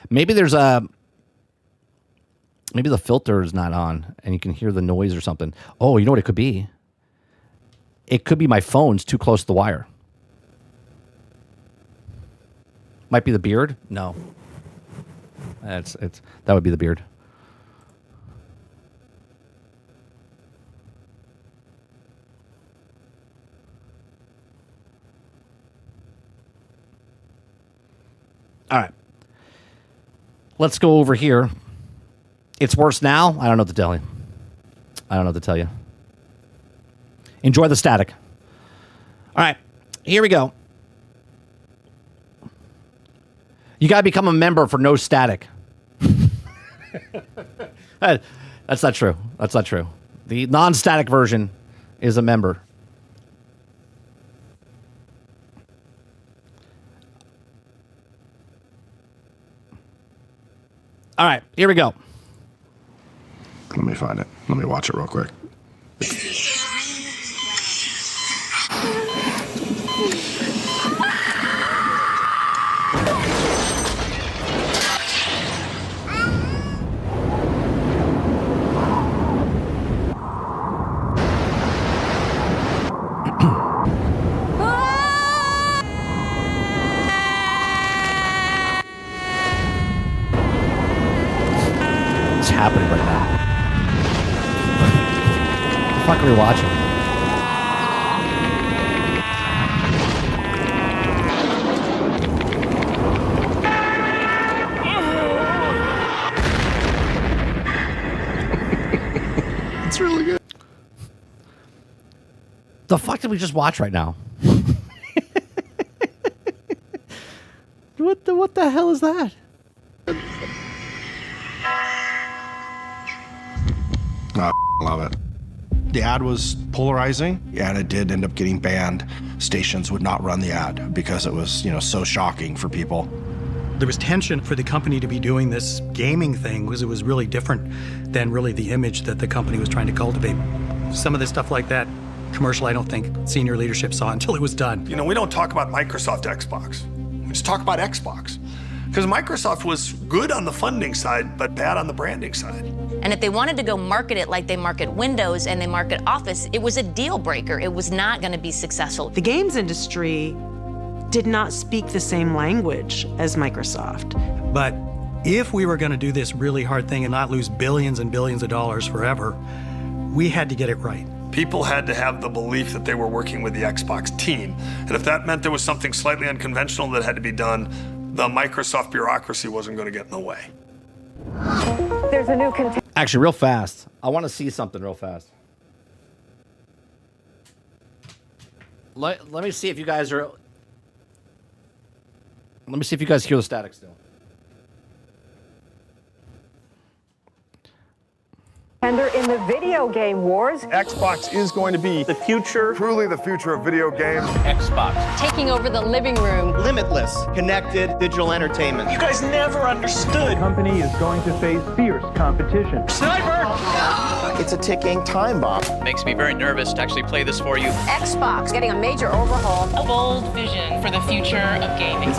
Maybe there's maybe the filter is not on and you can hear the noise or something. Oh, you know what it could be? It could be my phone's too close to the wire. Might be the beard. No, that would be the beard. All right. Let's go over here. It's worse now. I don't know what to tell you. I don't know what to tell you. Enjoy the static. All right. Here we go. You got to become a member for no static. That's not true. That's not true. The non-static version is a member. All right, here we go. Let me find it. Let me watch it real quick. Happening right now. What the fuck are we watching? It's really good. The fuck did we just watch right now? What the hell is that? I love it. The ad was polarizing, and it did end up getting banned. Stations would not run the ad because it was, so shocking for people. There was tension for the company to be doing this gaming thing because it was really different than really the image that the company was trying to cultivate. Some of the stuff like that, commercial, I don't think senior leadership saw until it was done. We don't talk about Microsoft Xbox. We just talk about Xbox. Because Microsoft was good on the funding side, but bad on the branding side. And if they wanted to go market it like they market Windows and they market Office, it was a deal breaker. It was not going to be successful. The games industry did not speak the same language as Microsoft. But if we were going to do this really hard thing and not lose billions and billions of dollars forever, we had to get it right. People had to have the belief that they were working with the Xbox team. And if that meant there was something slightly unconventional that had to be done, the Microsoft bureaucracy wasn't going to get in the way. There's a new Actually, real fast. I want to see something real fast. Let me see if you guys are... Let me see if you guys hear the static still. contender in the video game wars. Xbox is going to be the future. Truly the future of video games. Xbox. Taking over the living room. Limitless, connected digital entertainment. You guys never understood. The company is going to face fierce competition. Sniper! It's a ticking time bomb. Makes me very nervous to actually play this for you. Xbox getting a major overhaul. A bold vision for the future of gaming.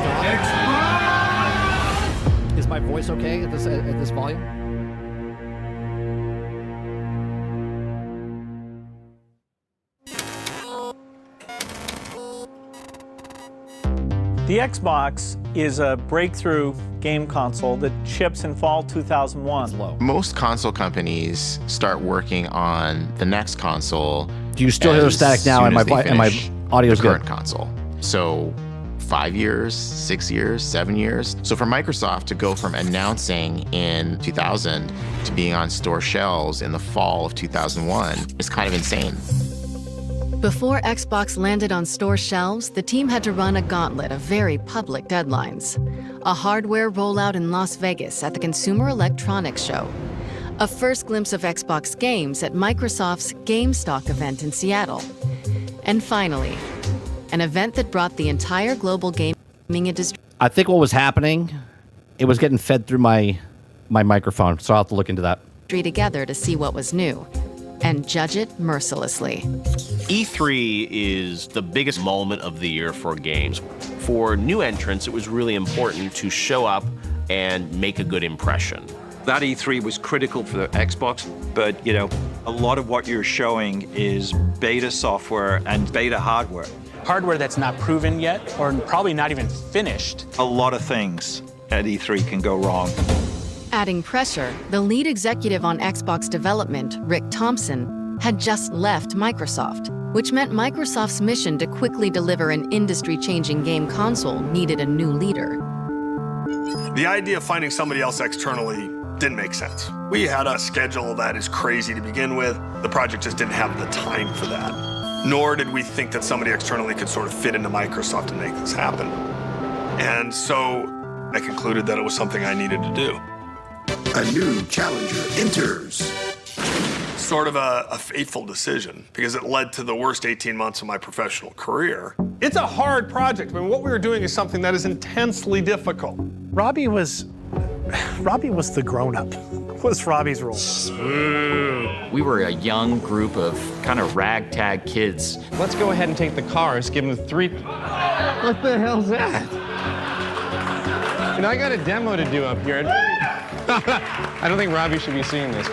Is my voice okay at this volume? The Xbox is a breakthrough game console that ships in fall 2001. Most console companies start working on the next console. Do you still hear the static now? And my audio's good. Current good. console. So 5 years, 6 years, 7 years. So for Microsoft to go from announcing in 2000 to being on store shelves in the fall of 2001 is kind of insane. Before Xbox landed on store shelves, the team had to run a gauntlet of very public deadlines. A hardware rollout in Las Vegas at the Consumer Electronics Show. A first glimpse of Xbox games at Microsoft's GameStock event in Seattle. And finally, an event that brought the entire global gaming industry. I think what was happening, it was getting fed through my microphone, so I'll have to look into that. Together to see what was new and judge it mercilessly. E3 is the biggest moment of the year for games. For new entrants, it was really important to show up and make a good impression. That E3 was critical for the Xbox, but a lot of what you're showing is beta software and beta hardware. Hardware that's not proven yet, or probably not even finished. A lot of things at E3 can go wrong. Adding pressure, the lead executive on Xbox development, Rick Thompson, had just left Microsoft, which meant Microsoft's mission to quickly deliver an industry-changing game console needed a new leader. The idea of finding somebody else externally didn't make sense. We had a schedule that is crazy to begin with. The project just didn't have the time for that. Nor did we think that somebody externally could sort of fit into Microsoft and make this happen. And so I concluded that it was something I needed to do. A new challenger enters. Sort of a fateful decision, because it led to the worst 18 months of my professional career. It's a hard project. I mean, what we were doing is something that is intensely difficult. Robbie was the grown-up. What's Robbie's role? We were a young group of kind of ragtag kids. Let's go ahead and take the cars, give them 3... What the hell's that? I got a demo to do up here. I don't think Robbie should be seeing this.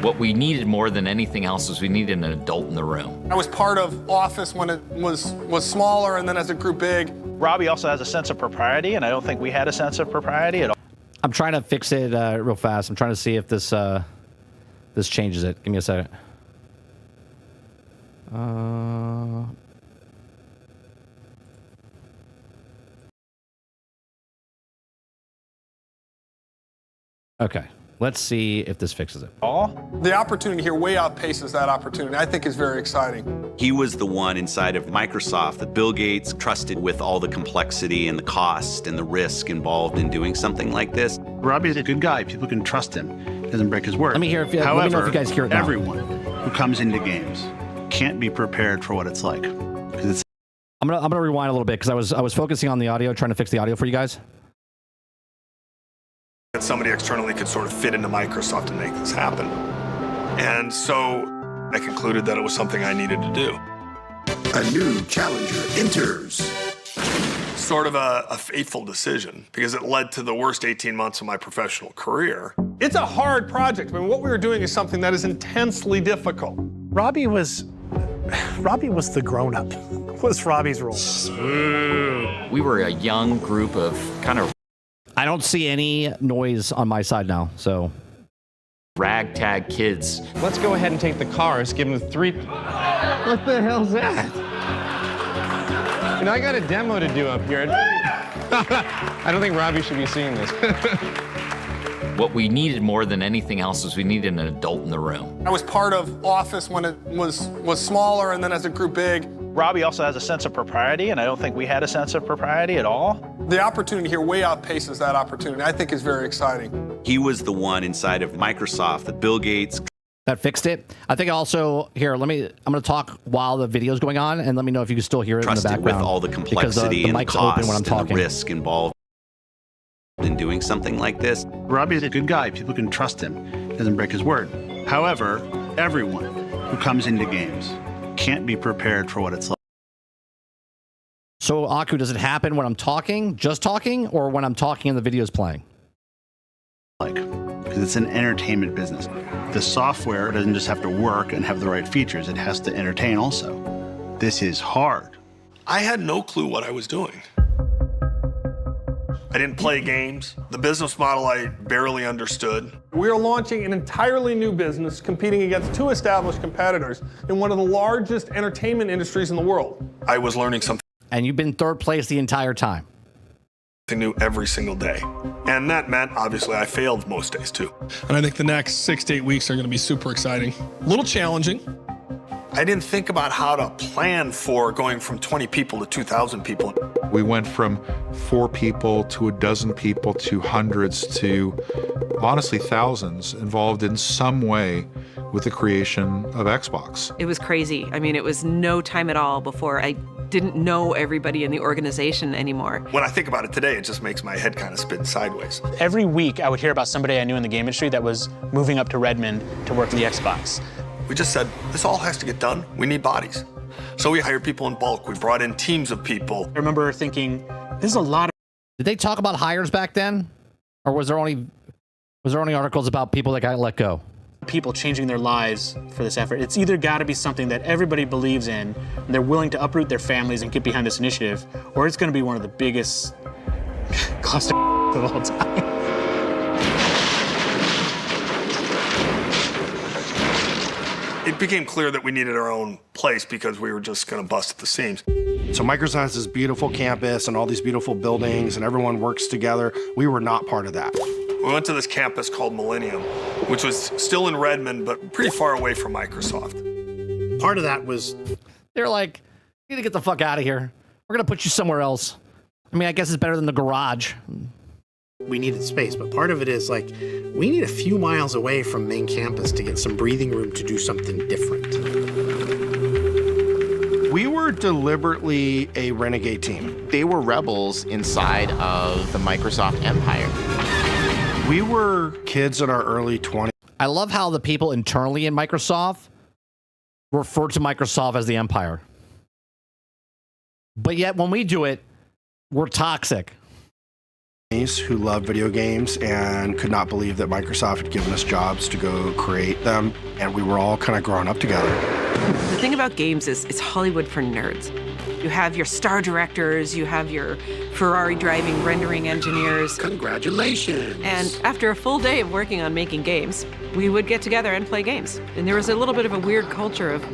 What we needed more than anything else was we needed an adult in the room. I was part of Office when it was smaller, and then as it grew big. Robbie also has a sense of propriety, and I don't think we had a sense of propriety at all. I'm trying to fix it real fast. I'm trying to see if this this changes it. Give me a second. Okay. Let's see if this fixes it. The opportunity here way outpaces that opportunity. I think is very exciting. He was the one inside of Microsoft that Bill Gates trusted with all the complexity and the cost and the risk involved in doing something like this. Robbie's a good guy. People can trust him. He doesn't break his word. Let me hear if you, However, let me know if you guys hear it now. Everyone who comes into games can't be prepared for what it's like. I'm gonna rewind a little bit because I was focusing on the audio, trying to fix the audio for you guys. That somebody externally could sort of fit into Microsoft and make this happen. And so I concluded that it was something I needed to do. A new challenger enters. Sort of a fateful decision, because it led to the worst 18 months of my professional career. It's a hard project. I mean, what we were doing is something that is intensely difficult. Robbie was the grown-up. What's Robbie's role? We were a young group of kind of... I don't see any noise on my side now, so... Ragtag kids. Let's go ahead and take the cars, give them 3... What the hell's that? I got a demo to do up here. I don't think Robbie should be seeing this. What we needed more than anything else was we needed an adult in the room. I was part of Office when it was smaller, and then as it grew big. Robbie also has a sense of propriety, and I don't think we had a sense of propriety at all. The opportunity here way outpaces that opportunity. I think is very exciting. He was the one inside of Microsoft that Bill Gates... That fixed it. I think also, here, I'm going to talk while the video's going on, and let me know if you can still hear it in the background. With all the complexity and the cost and the risk involved in doing something like this. Robbie's a good guy. People can trust him. He doesn't break his word. However, everyone who comes into games can't be prepared for what it's like. So, Aku, does it happen when I'm talking, just talking, or when I'm talking and the video's playing? Because it's an entertainment business. The software doesn't just have to work and have the right features, it has to entertain also. This is hard. I had no clue what I was doing. I didn't play games. The business model I barely understood. We are launching an entirely new business competing against 2 established competitors in one of the largest entertainment industries in the world. I was learning something. And you've been third place the entire time. New every single day. And that meant, obviously, I failed most days too. And I think the next 6 to 8 weeks are going to be super exciting. A little challenging. I didn't think about how to plan for going from 20 people to 2,000 people. We went from 4 people to 12 people to hundreds to, honestly, thousands involved in some way with the creation of Xbox. It was crazy. I mean, it was no time at all before I didn't know everybody in the organization anymore. When I think about it today, it just makes my head kind of spin sideways. Every week, I would hear about somebody I knew in the game industry that was moving up to Redmond to work for the Xbox. We just said, this all has to get done. We need bodies. So we hired people in bulk. We brought in teams of people. I remember thinking, this is a lot of... Did they talk about hires back then? Or was there only articles about people that got let go? people changing their lives for this effort. It's either got to be something that everybody believes in, and they're willing to uproot their families and get behind this initiative, or it's going to be one of the biggest cluster of all time. It became clear that we needed our own place because we were just going to bust at the seams. So Microsoft has this beautiful campus and all these beautiful buildings and everyone works together. We were not part of that. We went to this campus called Millennium, which was still in Redmond, but pretty far away from Microsoft. Part of that was... They're like, you need to get the fuck out of here. We're going to put you somewhere else. I mean, I guess it's better than the garage. We needed space, but part of it is like, we need a few miles away from main campus to get some breathing room to do something different. We were deliberately a renegade team. They were rebels inside of the Microsoft empire. We were kids in our early 20s. I love how the people internally in Microsoft refer to Microsoft as the empire. But yet when we do it, we're toxic. Who loved video games and could not believe that Microsoft had given us jobs to go create them, and we were all kind of growing up together. The thing about games is it's Hollywood for nerds. You have your star directors, you have your Ferrari driving rendering engineers. Congratulations. And after a full day of working on making games, we would get together and play games. And there was a little bit of a weird culture of...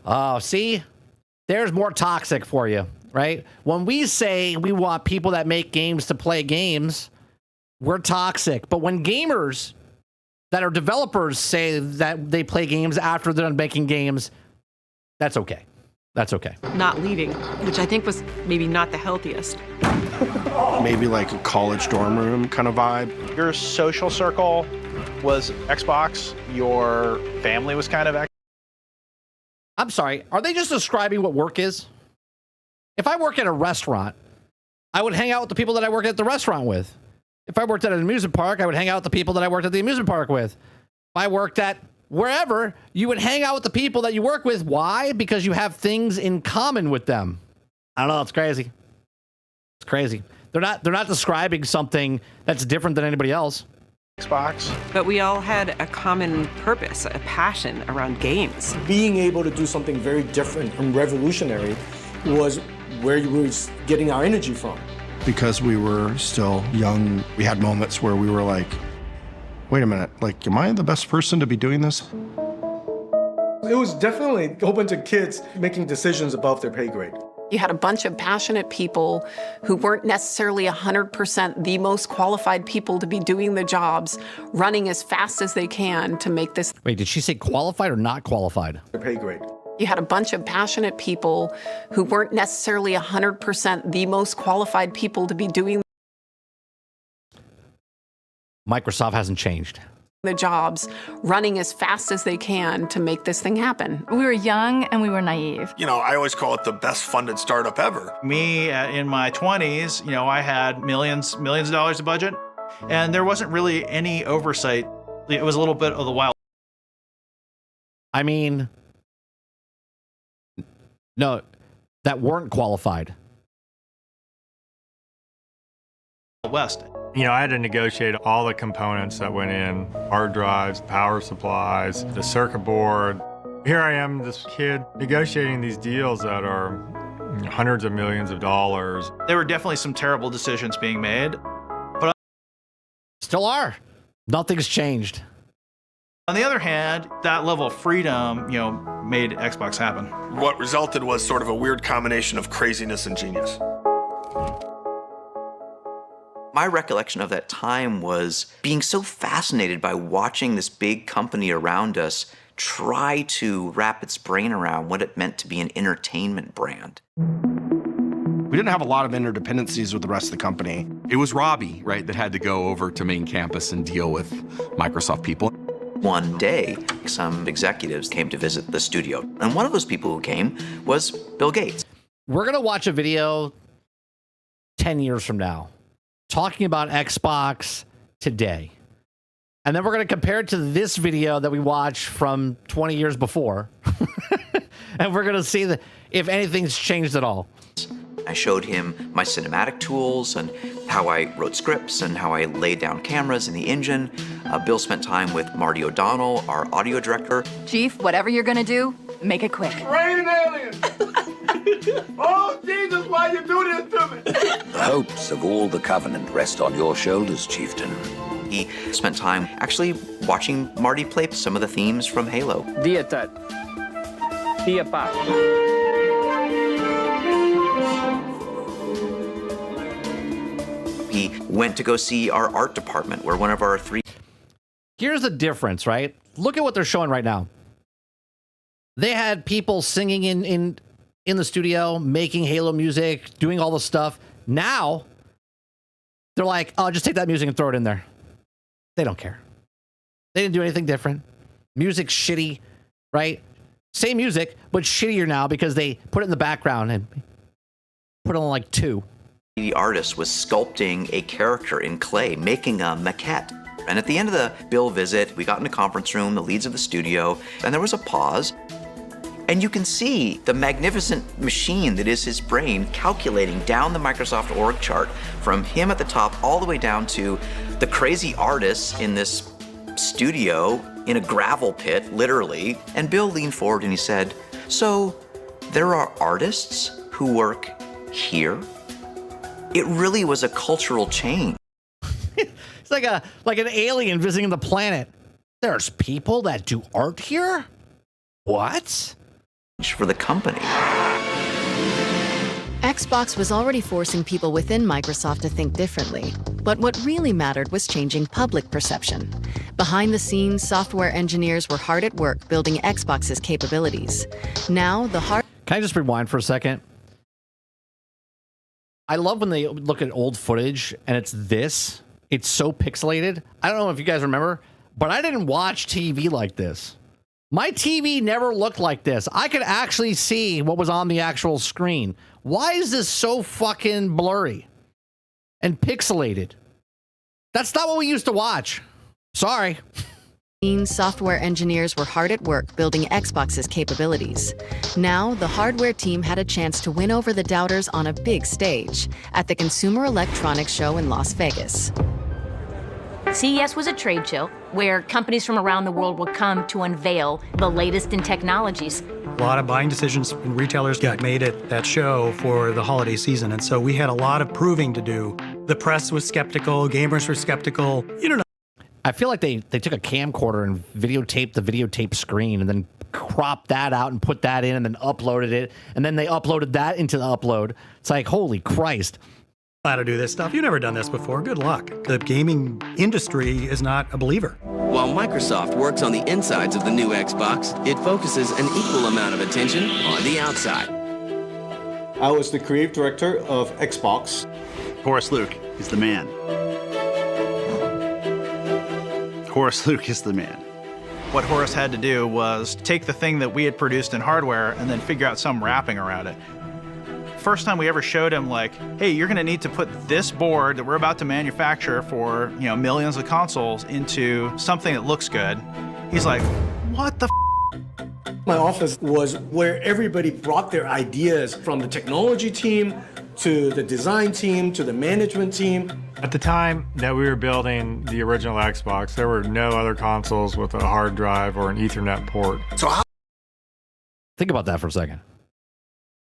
Oh, see? There's more toxic for you. Right? When we say we want people that make games to play games, we're toxic. But when gamers that are developers say that they play games after they're done making games, that's okay. That's okay. Not leaving, which I think was maybe not the healthiest. Maybe like a college dorm room kind of vibe. Your social circle was Xbox. Your family was kind of... I'm sorry. Are they just describing what work is? If I work at a restaurant, I would hang out with the people that I work at the restaurant with. If I worked at an amusement park, I would hang out with the people that I worked at the amusement park with. If I worked at wherever, you would hang out with the people that you work with. Why? Because you have things in common with them. I don't know. It's crazy. It's crazy. They're not describing something that's different than anybody else. Xbox. But we all had a common purpose, a passion around games. Being able to do something very different and revolutionary was where you were getting our energy from. Because we were still young, we had moments where we were like, wait a minute, like, am I the best person to be doing this? It was definitely a whole bunch of kids making decisions above their pay grade. You had a bunch of passionate people who weren't necessarily 100% the most qualified people to be doing the jobs, running as fast as they can to make this. Wait, did she say qualified or not qualified? Their pay grade. You had a bunch of passionate people who weren't necessarily 100% the most qualified people to be doing Microsoft hasn't changed. The jobs, running as fast as they can to make this thing happen. We were young and we were naive. You know, I always call it the best funded startup ever. Me, in my 20s, you know, I had millions of dollars of budget, and there wasn't really any oversight. It was a little bit of the wild. I mean... No, that weren't qualified. West. You know, I had to negotiate all the components that went in, hard drives, power supplies, the circuit board. Here I am, this kid, negotiating these deals that are hundreds of millions of dollars. There were definitely some terrible decisions being made, but still are. Nothing's changed. On the other hand, that level of freedom, you know, made Xbox happen. What resulted was sort of a weird combination of craziness and genius. My recollection of that time was being so fascinated by watching this big company around us try to wrap its brain around what it meant to be an entertainment brand. We didn't have a lot of interdependencies with the rest of the company. It was Robbie, right, that had to go over to main campus and deal with Microsoft people. One day, some executives came to visit the studio, and one of those people who came was Bill Gates. We're going to watch a video 10 years from now talking about Xbox today. And then we're going to compare it to this video that we watched from 20 years before. And we're going to see if anything's changed at all. I showed him my cinematic tools and how I wrote scripts and how I laid down cameras in the engine. Bill spent time with Marty O'Donnell, our audio director. Chief, whatever you're gonna do, make it quick. Raining aliens! Oh, Jesus, why you do this to me? The hopes of all the Covenant rest on your shoulders, Chieftain. He spent time actually watching Marty play some of the themes from Halo. Dietat. Diapa. He went to go see our art department, where one of our 3... Here's the difference, right? Look at what they're showing right now. They had people singing in the studio, making Halo music, doing all the stuff. Now, they're like, oh, just take that music and throw it in there. They don't care. They didn't do anything different. Music's shitty, right? Same music, but shittier now because they put it in the background and put on like 2. The artist was sculpting a character in clay, making a maquette. And at the end of the Bill visit, we got in a conference room, the leads of the studio, and there was a pause. And you can see the magnificent machine that is his brain calculating down the Microsoft org chart from him at the top all the way down to the crazy artists in this studio in a gravel pit, literally. And Bill leaned forward and he said, so there are artists who work here? It really was a cultural change. It's like an alien visiting the planet. There's people that do art here? What? For the company. Xbox was already forcing people within Microsoft to think differently, but what really mattered was changing public perception. Behind the scenes, software engineers were hard at work building Xbox's capabilities. Now, the hard... Can I just rewind for a second? I love when they look at old footage and it's this. It's so pixelated. I don't know if you guys remember, but I didn't watch TV like this. My TV never looked like this. I could actually see what was on the actual screen. Why is this so fucking blurry and pixelated? That's not what we used to watch. Sorry. Software engineers were hard at work building Xbox's capabilities. Now, the hardware team had a chance to win over the doubters on a big stage at the Consumer Electronics Show in Las Vegas. CES was a trade show where companies from around the world would come to unveil the latest in technologies. A lot of buying decisions and retailers got made at that show for the holiday season, and so we had a lot of proving to do. The press was skeptical, gamers were skeptical. You don't know. I feel like they took a camcorder and videotaped the videotape screen and then cropped that out and put that in and then uploaded it. And then they uploaded that into the upload. It's like, holy Christ. How to do this stuff. You've never done this before. Good luck. The gaming industry is not a believer. While Microsoft works on the insides of the new Xbox, it focuses an equal amount of attention on the outside. I was the creative director of Xbox. Horace Luke is the man. Horace Luke is the man. What Horace had to do was take the thing that we had produced in hardware and then figure out some wrapping around it. First time we ever showed him, like, hey, you're gonna need to put this board that we're about to manufacture for, you know, millions of consoles into something that looks good. He's like, what the f? My office was where everybody brought their ideas, from the technology team to the design team to the management team. At the time that we were building the original Xbox, there were no other consoles with a hard drive or an Ethernet port. So how? Think about that for a second.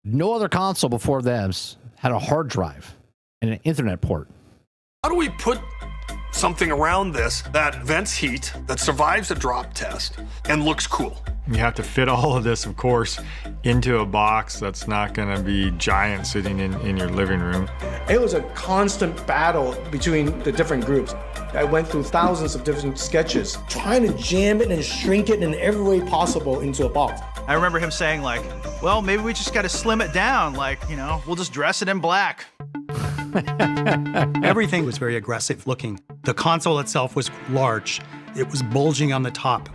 No other console before this had a hard drive and an Ethernet port. How do we put something around this that vents heat, that survives a drop test, and looks cool? You have to fit all of this, of course, into a box that's not going to be giant sitting in your living room. It was a constant battle between the different groups. I went through thousands of different sketches, trying to jam it and shrink it in every way possible into a box. I remember him saying, like, well, maybe we just got to slim it down. Like, you know, we'll just dress it in black. Everything was very aggressive looking. The console itself was large. It was bulging on the top.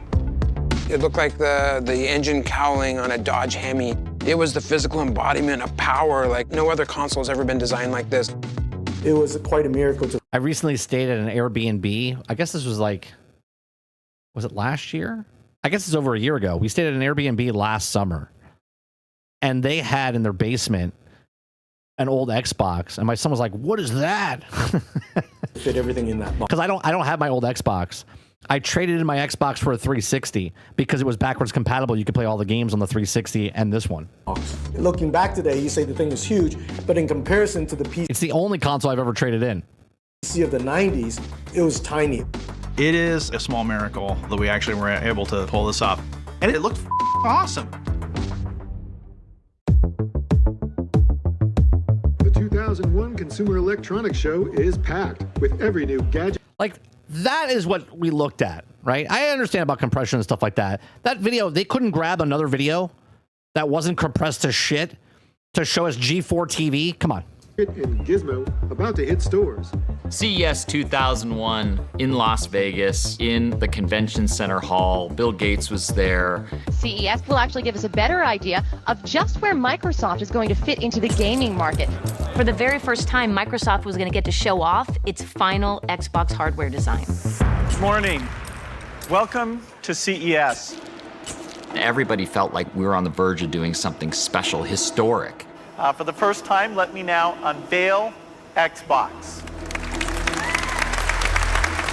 It looked like the engine cowling on a Dodge Hemi. It was the physical embodiment of power. Like, no other console has ever been designed like this. It was quite a miracle. I recently stayed at an Airbnb. I guess this was like, was it last year? I guess it's over a year ago. We stayed at an Airbnb last summer. And they had in their basement an old Xbox, and my son was like, "What is that?" Fit everything in that box. Because I don't have my old Xbox. I traded in my Xbox for a 360 because it was backwards compatible. You could play all the games on the 360 and this one. Looking back today, you say the thing is huge, but in comparison to the PC It's the only console I've ever traded in. of the 90s, it was tiny. It is a small miracle that we actually were able to pull this off. And it looked awesome. The 2001 Consumer Electronics Show is packed with every new gadget. Like, that is what we looked at, right? I understand about compression and stuff like that. That video, they couldn't grab another video that wasn't compressed to shit to show us G4 TV. Come on. And Gizmo about to hit stores. CES 2001 in Las Vegas, in the convention center hall. Bill Gates was there. CES will actually give us a better idea of just where Microsoft is going to fit into the gaming market. For the very first time, Microsoft was going to get to show off its final Xbox hardware design. Good morning. Welcome to CES. Everybody felt like we were on the verge of doing something special, historic. For the first time, let me now unveil Xbox.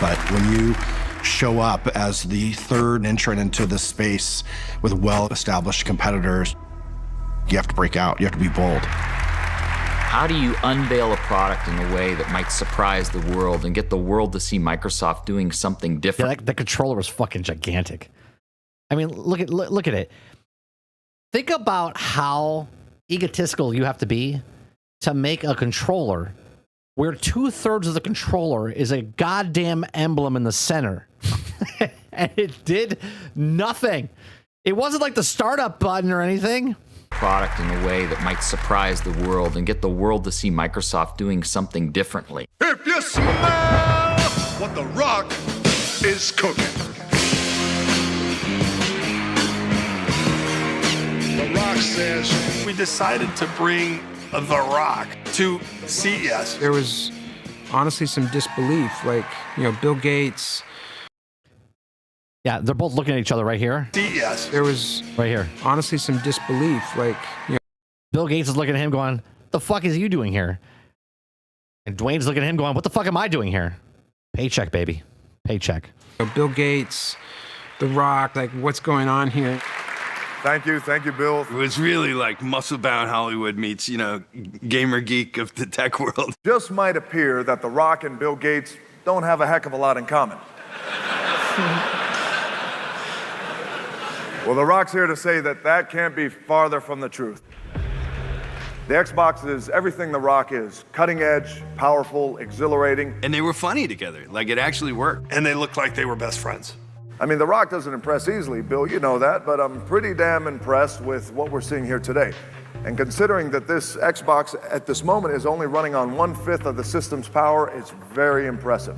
But when you show up as the third entrant into this space with well-established competitors, you have to break out. You have to be bold. How do you unveil a product in a way that might surprise the world and get the world to see Microsoft doing something different? Yeah, the controller was fucking gigantic. I mean, look at it. Think about how egotistical you have to be to make a controller where 2/3 of the controller is a goddamn emblem in the center. And it did nothing. It wasn't like the startup button or anything. Product in a way that might surprise the world and get the world to see Microsoft doing something differently. If you smell what The Rock is cooking. The Rock says, we decided to bring The Rock to CES. There was honestly some disbelief, like, Bill Gates. Yeah, they're both looking at each other right here. CES. There was right here honestly some disbelief, like, Bill Gates is looking at him going, "The fuck is you doing here?" And Dwayne's looking at him going, "What the fuck am I doing here?" Paycheck, baby. Paycheck. Bill Gates, The Rock, like, what's going on here? Thank you, Bill. It was really like muscle-bound Hollywood meets, gamer geek of the tech world. Just might appear that The Rock and Bill Gates don't have a heck of a lot in common. Well, The Rock's here to say that can't be farther from the truth. The Xbox is everything The Rock is. Cutting edge, powerful, exhilarating. And they were funny together. Like, it actually worked. And they looked like they were best friends. I mean, The Rock doesn't impress easily, Bill, you know that, but I'm pretty damn impressed with what we're seeing here today. And considering that this Xbox at this moment is only running on 1/5 of the system's power, it's very impressive.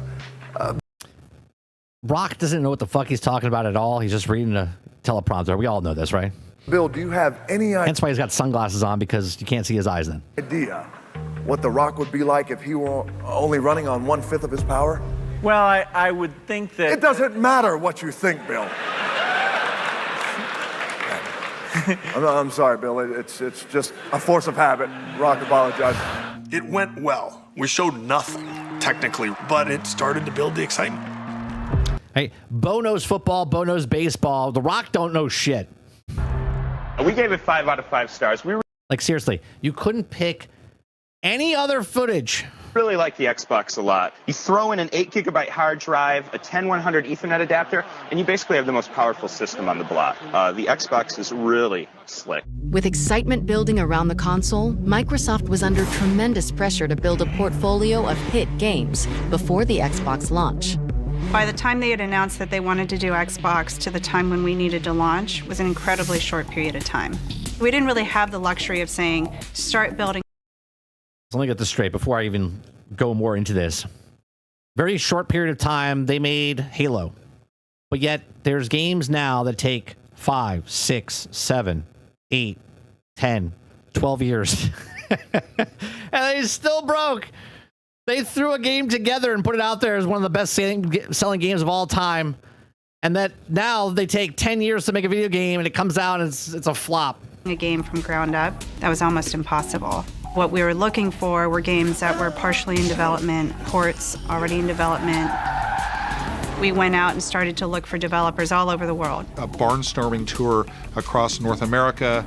Rock doesn't know what the fuck he's talking about at all. He's just reading a teleprompter. We all know this, right? Bill, do you have any That's why he's got sunglasses on, because you can't see his eyes then. idea what The Rock would be like if he were only running on 1/5 of his power? Well, I would think that... It doesn't matter what you think, Bill. I'm sorry, Bill. It's just a force of habit. Rock apologized. It went well. We showed nothing, technically, but it started to build the excitement. Hey, Bo knows football, Bo knows baseball. The Rock don't know shit. We gave it 5 out of 5 stars. We Like, seriously, you couldn't pick any other footage. really like the Xbox a lot. You throw in an 8 GB hard drive, a 10100 Ethernet adapter, and you basically have the most powerful system on the block. The Xbox is really slick. With excitement building around the console, Microsoft was under tremendous pressure to build a portfolio of hit games before the Xbox launch. By the time they had announced that they wanted to do Xbox to the time when we needed to launch was an incredibly short period of time. We didn't really have the luxury of saying, start building. So let me get this straight before I even go more into this. Very short period of time, they made Halo. But yet, there's games now that take 5, 6, 7, 8, 10, 12 years. And they still broke. They threw a game together and put it out there as one of the best selling games of all time. And that now they take 10 years to make a video game and it comes out and it's a flop. A game from ground up, that was almost impossible. What we were looking for were games that were partially in development, ports already in development. We went out and started to look for developers all over the world. A barnstorming tour across North America,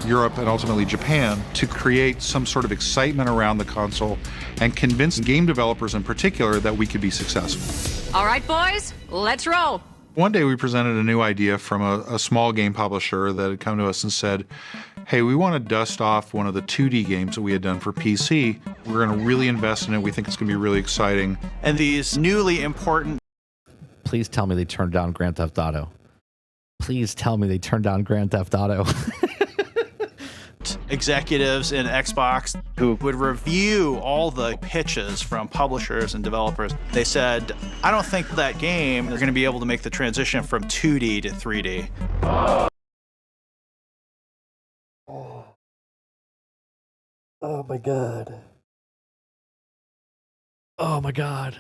Europe, and ultimately Japan to create some sort of excitement around the console and convince game developers in particular that we could be successful. All right, boys, let's roll. One day we presented a new idea from a small game publisher that had come to us and said, hey, we want to dust off one of the 2D games that we had done for PC. We're going to really invest in it. We think it's going to be really exciting. And these newly important... Please tell me they turned down Grand Theft Auto. Please tell me they turned down Grand Theft Auto. executives in Xbox who would review all the pitches from publishers and developers. They said, I don't think that game is going to be able to make the transition from 2D to 3D. Oh my God. Oh my God.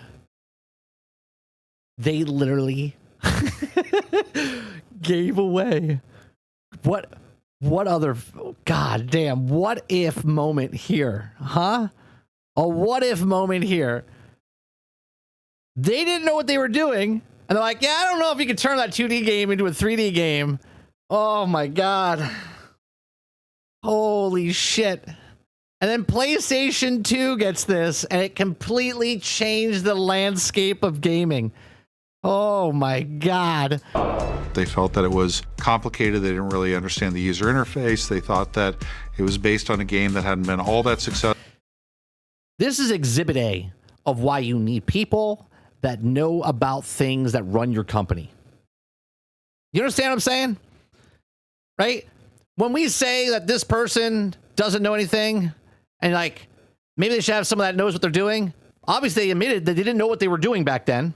They literally gave away what other goddamn what if moment here, huh? A what if moment here. They didn't know what they were doing, and they're like, yeah, I don't know if you could turn that 2D game into a 3D game. Oh my God. Holy shit. And then PlayStation 2 gets this, and it completely changed the landscape of gaming. Oh my God. They felt that it was complicated. They didn't really understand the user interface. They thought that it was based on a game that hadn't been all that successful. This is Exhibit A of why you need people that know about things that run your company. You understand what I'm saying? Right? When we say that this person doesn't know anything, and like, maybe they should have someone that knows what they're doing. Obviously, they admitted that they didn't know what they were doing back then.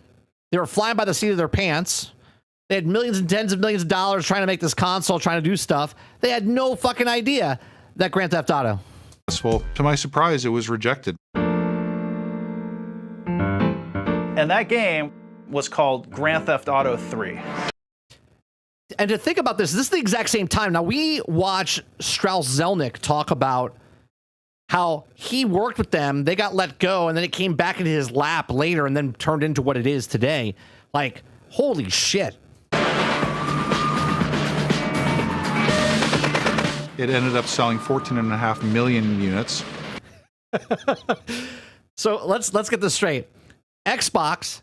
They were flying by the seat of their pants. They had millions and tens of millions of dollars trying to make this console, trying to do stuff. They had no fucking idea that Grand Theft Auto. Well, to my surprise, it was rejected. And that game was called Grand Theft Auto 3. And to think about this is the exact same time. Now, we watch Strauss Zelnick talk about how he worked with them, they got let go, and then it came back into his lap later and then turned into what it is today. Like, holy shit. It ended up selling 14.5 million units. So let's get this straight. Xbox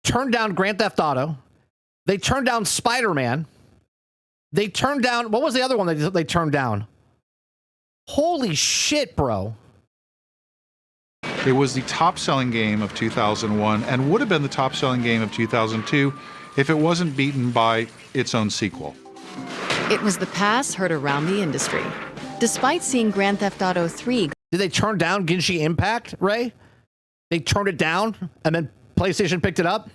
turned down Grand Theft Auto. They turned down Spider-Man. They turned down, what was the other one they turned down? Holy shit, bro. It was the top-selling game of 2001 and would have been the top-selling game of 2002 if it wasn't beaten by its own sequel. It was the pass heard around the industry. Despite seeing Grand Theft Auto 3... Did they turn down Genshin Impact, Ray? They turned it down, and then PlayStation picked it up?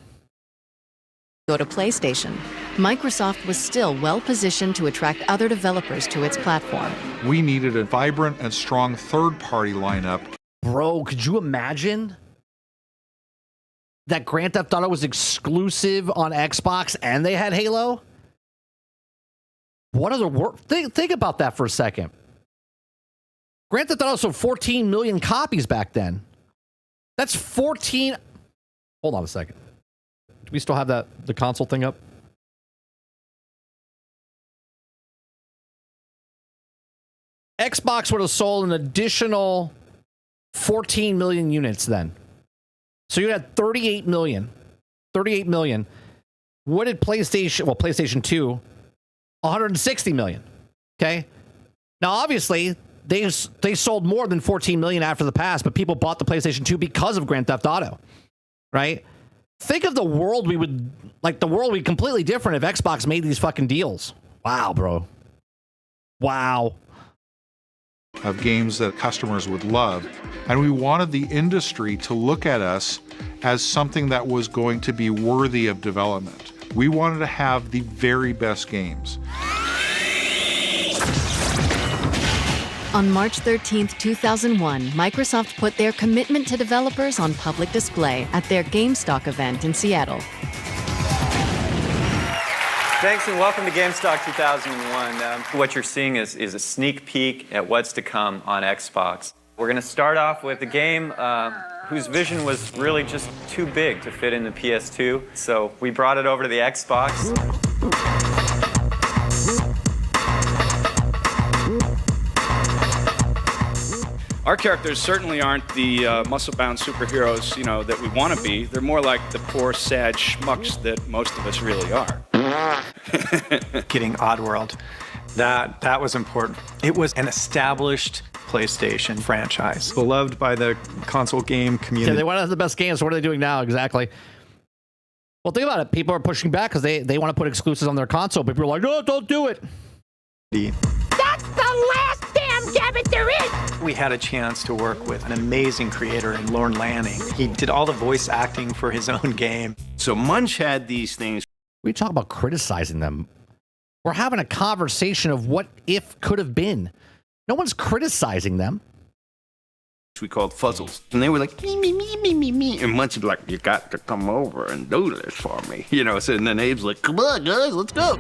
Go to PlayStation. Microsoft was still well-positioned to attract other developers to its platform. We needed a vibrant and strong third-party lineup. Bro, could you imagine that Grand Theft Auto was exclusive on Xbox and they had Halo? What other work? Think about that for a second. Grand Theft Auto sold 14 million copies back then. That's 14... Hold on a second. Do we still have the console thing up? Xbox would have sold an additional 14 million units then. So you had 38 million. 38 million. What did PlayStation... Well, PlayStation 2... 160 million. Okay? Now, obviously, they sold more than 14 million after the pass, but people bought the PlayStation 2 because of Grand Theft Auto. Right? Think of the world we would... Like, the world would be completely different if Xbox made these fucking deals. Wow, bro. Wow. Of games that customers would love. And we wanted the industry to look at us as something that was going to be worthy of development. We wanted to have the very best games. On March 13, 2001, Microsoft put their commitment to developers on public display at their GameStop event in Seattle. Thanks and welcome to GameStalk 2001. What you're seeing is a sneak peek at what's to come on Xbox. We're going to start off with a game whose vision was really just too big to fit in the PS2, so we brought it over to the Xbox. Our characters certainly aren't the muscle-bound superheroes, that we want to be. They're more like the poor, sad schmucks that most of us really are. Getting Oddworld, that was important. It was an established PlayStation franchise, beloved by the console game community. Yeah, they want to have the best games. What are they doing now exactly? Well, think about it. People are pushing back because they want to put exclusives on their console. People are like, no, don't do it. That's the last damn Gabbit there is! We had a chance to work with an amazing creator in Lorne Lanning. He did all the voice acting for his own game. So Munch had these things. We talk about criticizing them. We're having a conversation of what if could have been. No one's criticizing them. We called fuzzles. And they were like, me. And Munch was like, you got to come over and do this for me. So and then Abe's like, come on, guys, let's go.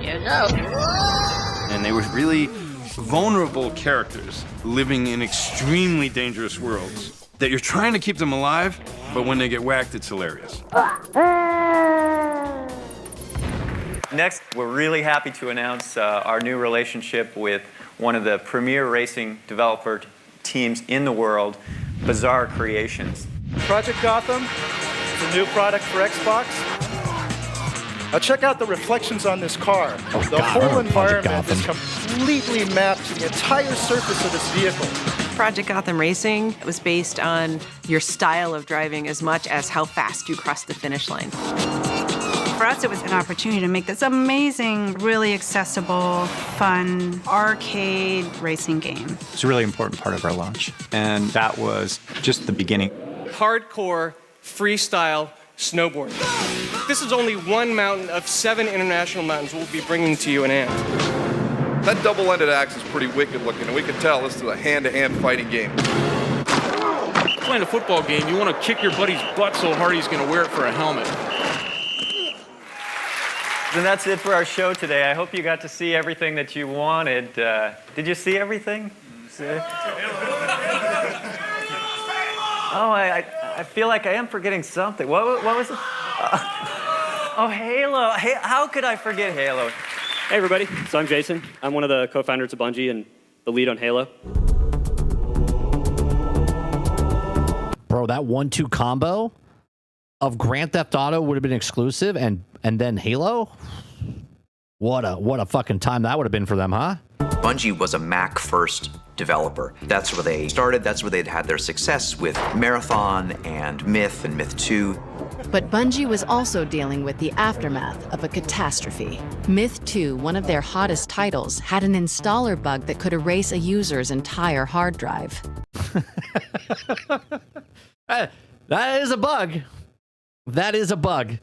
And they were really vulnerable characters living in extremely dangerous worlds that you're trying to keep them alive, but when they get whacked, it's hilarious. Next, we're really happy to announce our new relationship with one of the premier racing developer teams in the world, Bizarre Creations. Project Gotham is a new product for Xbox. Now check out the reflections on this car. The whole environment is completely mapped to the entire surface of this vehicle. Project Gotham Racing was based on your style of driving as much as how fast you cross the finish line. For us, it was an opportunity to make this amazing, really accessible, fun, arcade racing game. It's a really important part of our launch, and that was just the beginning. Hardcore, freestyle, snowboarding. This is only one mountain of 7 international mountains we'll be bringing to you in AMP. That double-ended axe is pretty wicked looking, and we can tell this is a hand-to-hand fighting game. Playing a football game, you want to kick your buddy's butt so hard he's going to wear it for a helmet. And that's it for our show today. I hope you got to see everything that you wanted. Did you see everything? Oh, I feel like I am forgetting something. What was it? Oh, Halo. Hey, how could I forget Halo? Hey, everybody. So I'm Jason. I'm one of the co-founders of Bungie and the lead on Halo. Bro, that 1-2 combo of Grand Theft Auto would have been exclusive and then Halo? What a fucking time that would have been for them, huh? Bungie was a Mac-first developer. That's where they started. That's where they'd had their success with Marathon and Myth and Myth 2. But Bungie was also dealing with the aftermath of a catastrophe. Myth 2, one of their hottest titles, had an installer bug that could erase a user's entire hard drive. That is a bug. That is a bug.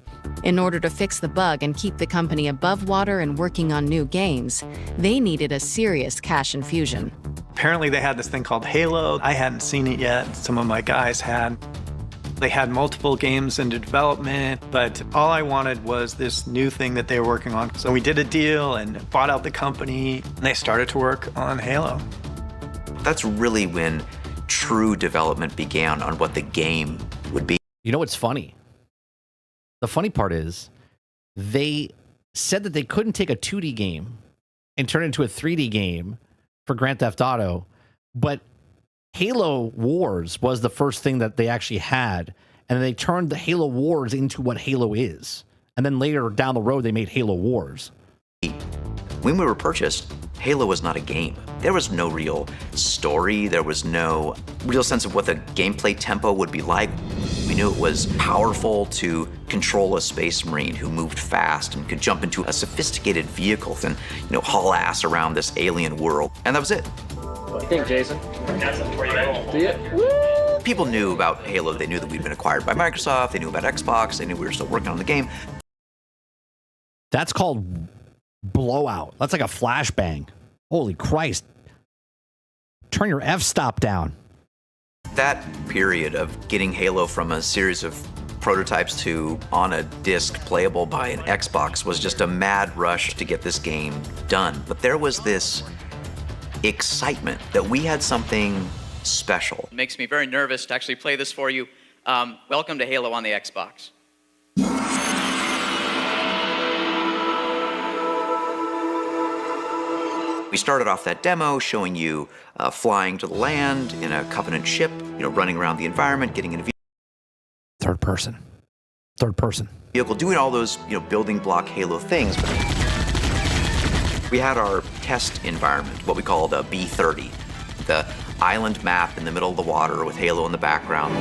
In order to fix the bug and keep the company above water and working on new games, they needed a serious cash infusion. Apparently they had this thing called Halo. I hadn't seen it yet. Some of my guys had. They had multiple games into development, but all I wanted was this new thing that they were working on. So we did a deal and bought out the company, and they started to work on Halo. That's really when true development began on what the game would be. You know what's funny? The funny part is they said that they couldn't take a 2D game and turn it into a 3D game for Grand Theft Auto, but Halo Wars was the first thing that they actually had, and they turned the Halo Wars into what Halo is. And then later down the road, they made Halo Wars. When we were purchased, Halo was not a game. There was no real story. There was no real sense of what the gameplay tempo would be like. We knew it was powerful to control a space marine who moved fast and could jump into a sophisticated vehicle and, haul ass around this alien world. And that was it. What do you think, Jason? See it? People knew about Halo. They knew that we'd been acquired by Microsoft. They knew about Xbox. They knew we were still working on the game. That's called blowout. That's like a flashbang. Holy Christ. Turn your f-stop down. That period of getting Halo from a series of prototypes to on a disc playable by an Xbox was just a mad rush to get this game done. But there was this excitement that we had something special. It makes me very nervous to actually play this for you. Welcome to Halo on the Xbox. We started off that demo showing you flying to the land in a Covenant ship, running around the environment, getting in a Third person, vehicle, doing all those building block Halo things. But we had our test environment, what we called a B30, the island map in the middle of the water with Halo in the background.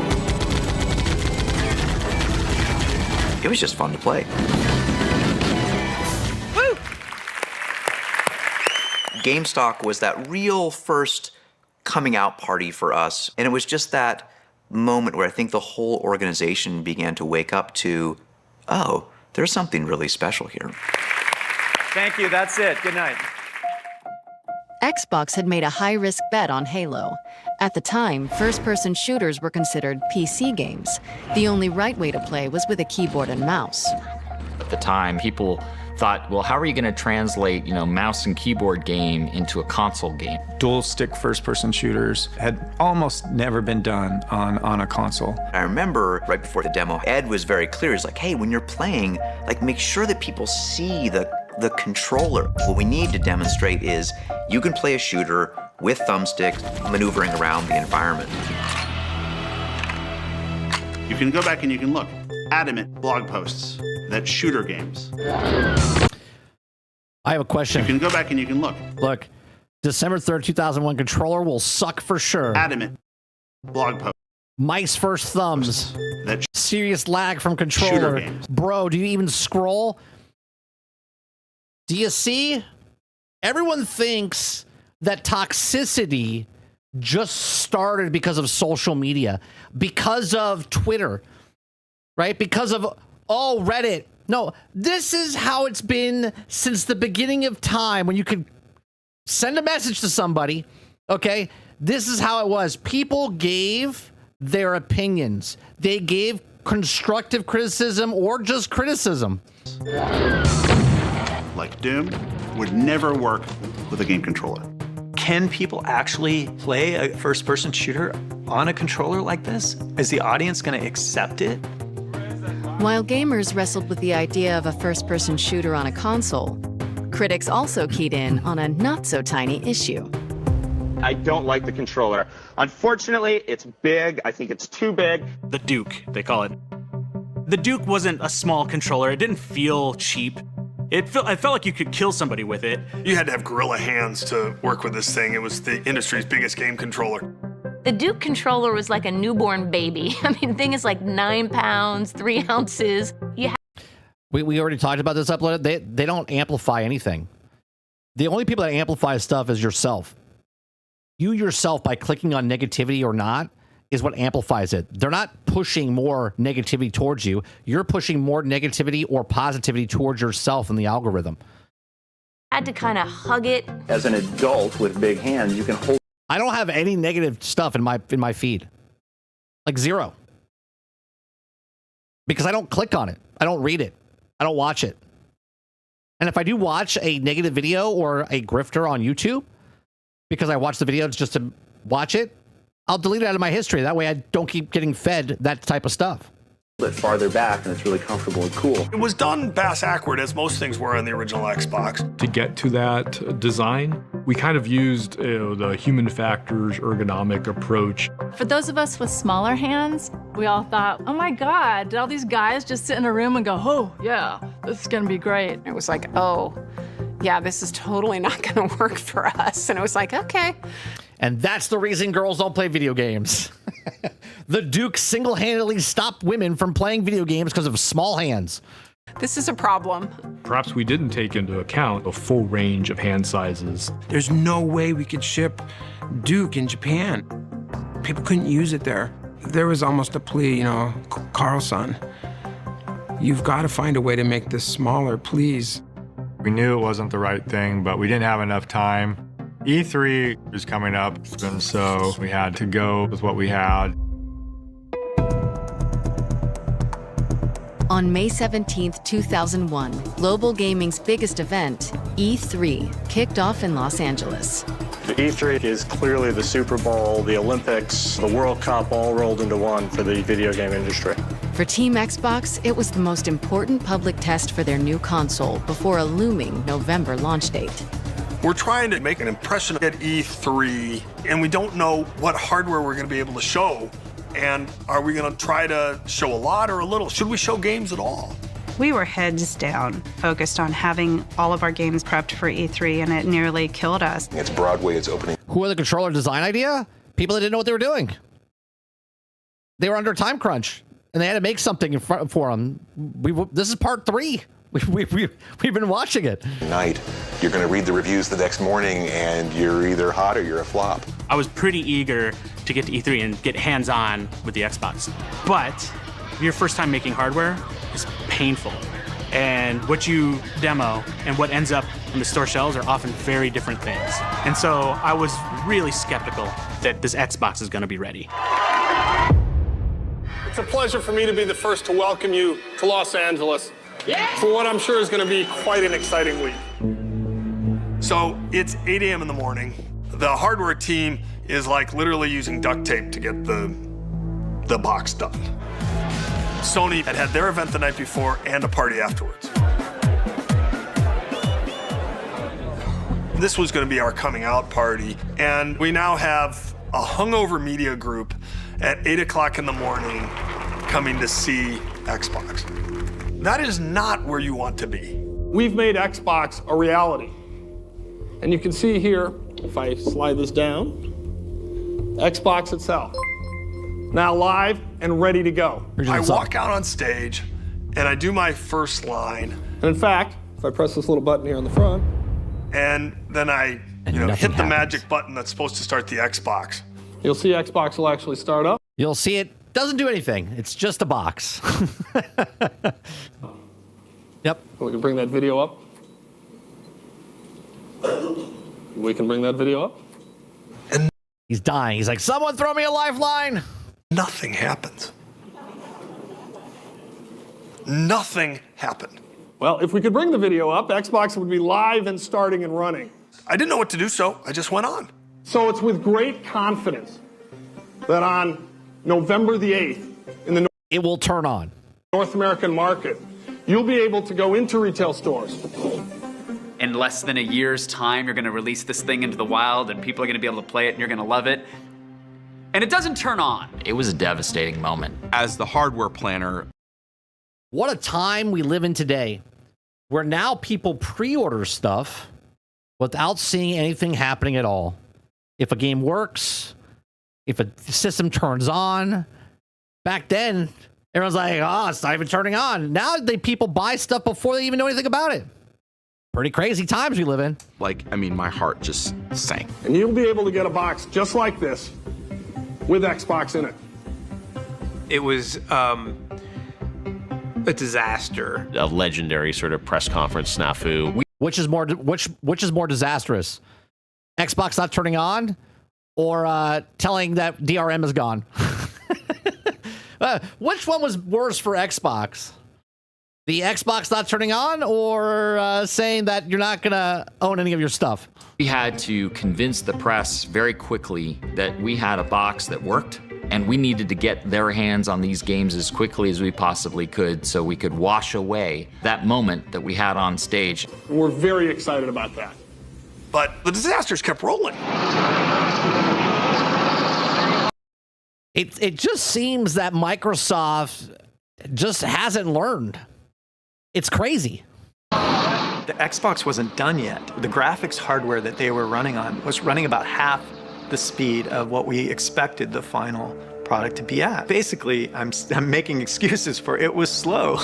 It was just fun to play. GameStock was that real first coming out party for us, and it was just that moment where I think the whole organization began to wake up to, oh, there's something really special here. Thank you, that's it. Good night. Xbox had made a high-risk bet on Halo. At the time, first-person shooters were considered PC games. The only right way to play was with a keyboard and mouse. At the time, people thought, well, how are you going to translate, mouse and keyboard game into a console game? Dual stick first-person shooters had almost never been done on a console. I remember right before the demo, Ed was very clear. He's like, hey, when you're playing, make sure that people see the controller. What we need to demonstrate is you can play a shooter with thumbsticks, maneuvering around the environment. You can go back and you can look. Adamant blog posts that shooter games. I have a question. You can go back and you can look. Look, December 3rd, 2001 controller will suck for sure. Adamant blog post. Mice first thumbs. That serious lag from controller. Bro, do you even scroll? Do you see? Everyone thinks that toxicity just started because of social media, because of Twitter, right? Because of, Reddit. No, this is how it's been since the beginning of time when you could send a message to somebody, okay? This is how it was. People gave their opinions. They gave constructive criticism or just criticism. Like Doom would never work with a game controller. Can people actually play a first-person shooter on a controller like this? Is the audience going to accept it? While gamers wrestled with the idea of a first-person shooter on a console, critics also keyed in on a not-so-tiny issue. I don't like the controller. Unfortunately, it's big. I think it's too big. The Duke, they call it. The Duke wasn't a small controller. It didn't feel cheap. I felt like you could kill somebody with it. You had to have gorilla hands to work with this thing. It was the industry's biggest game controller. The Duke controller was like a newborn baby. I mean, the thing is like 9 pounds, 3 ounces. We already talked about this upload. They don't amplify anything. The only people that amplify stuff is yourself. You yourself, by clicking on negativity or not, is what amplifies it. They're not pushing more negativity towards you. You're pushing more negativity or positivity towards yourself in the algorithm. I had to kind of hug it. As an adult with big hands, you can hold. I don't have any negative stuff in my feed. Like zero. Because I don't click on it. I don't read it. I don't watch it. And if I do watch a negative video or a grifter on YouTube, because I watch the video just to watch it, I'll delete it out of my history. That way I don't keep getting fed that type of stuff. A bit farther back, and it's really comfortable and cool. It was done bass-ackward, as most things were on the original Xbox. To get to that design, we kind of used the human factors ergonomic approach. For those of us with smaller hands, we all thought, oh my God, did all these guys just sit in a room and go, oh yeah, this is gonna be great. It was like, oh, yeah, this is totally not gonna work for us. And it was like, okay. And that's the reason girls don't play video games. The Duke single-handedly stopped women from playing video games because of small hands. This is a problem. Perhaps we didn't take into account a full range of hand sizes. There's no way we could ship Duke in Japan. People couldn't use it there. There was almost a plea, Carlson, you've got to find a way to make this smaller, please. We knew it wasn't the right thing, but we didn't have enough time. E3 was coming up, and so we had to go with what we had. On May 17, 2001, global gaming's biggest event, E3, kicked off in Los Angeles. The E3 is clearly the Super Bowl, the Olympics, the World Cup all rolled into one for the video game industry. For Team Xbox, it was the most important public test for their new console before a looming November launch date. We're trying to make an impression at E3, and we don't know what hardware we're going to be able to show. And are we going to try to show a lot or a little? Should we show games at all? We were heads down, focused on having all of our games prepped for E3, and it nearly killed us. It's Broadway, it's opening. Who are the controller design idea? People that didn't know what they were doing. They were under a time crunch, and they had to make something in front for them. This is part 3. We've been watching it. Night, you're going to read the reviews the next morning, and you're either hot or you're a flop. I was pretty eager to get to E3 and get hands-on with the Xbox. But your first time making hardware is painful. And what you demo and what ends up in the store shelves are often very different things. And so I was really skeptical that this Xbox is going to be ready. It's a pleasure for me to be the first to welcome you to Los Angeles for what I'm sure is going to be quite an exciting week. So it's 8 a.m. in the morning. The hardware team is like literally using duct tape to get the box done. Sony had their event the night before and a party afterwards. This was going to be our coming out party, and we now have a hungover media group at 8 o'clock in the morning coming to see Xbox. That is not where you want to be. We've made Xbox a reality. And you can see here, if I slide this down, Xbox itself. Now live and ready to go. I walk out on stage and I do my first line. And in fact, if I press this little button here on the front, and then I hit the magic button that's supposed to start the Xbox. You'll see Xbox will actually start up. You'll see it doesn't do anything. It's just a box. Yep. We can bring that video up. We can bring that video up. And he's dying. He's like, someone throw me a lifeline. Nothing happens. Nothing happened. Well, if we could bring the video up, Xbox would be live and starting and running. I didn't know what to do, so I just went on. So it's with great confidence that on November the 8th, it will turn on. North American market, you'll be able to go into retail stores. In less than a year's time, you're going to release this thing into the wild, and people are going to be able to play it, and you're going to love it. And it doesn't turn on. It was a devastating moment. As the hardware planner, what a time we live in today, where now people pre-order stuff without seeing anything happening at all. If a game works, if a system turns on, back then, everyone's like, oh, it's not even turning on. Now people buy stuff before they even know anything about it. Pretty crazy times we live in. My heart just sank. And you'll be able to get a box just like this with Xbox in it. It was a disaster. A legendary sort of press conference snafu. Which is more disastrous? Xbox not turning on, or telling that DRM is gone? Which one was worse for Xbox? The Xbox not turning on, or saying that you're not going to own any of your stuff? We had to convince the press very quickly that we had a box that worked, and we needed to get their hands on these games as quickly as we possibly could so we could wash away that moment that we had on stage. We're very excited about that. But the disasters kept rolling. It just seems that Microsoft just hasn't learned. It's crazy. The Xbox wasn't done yet. The graphics hardware that they were running on was running about half the speed of what we expected the final product to be at. Basically, I'm making excuses for it was slow.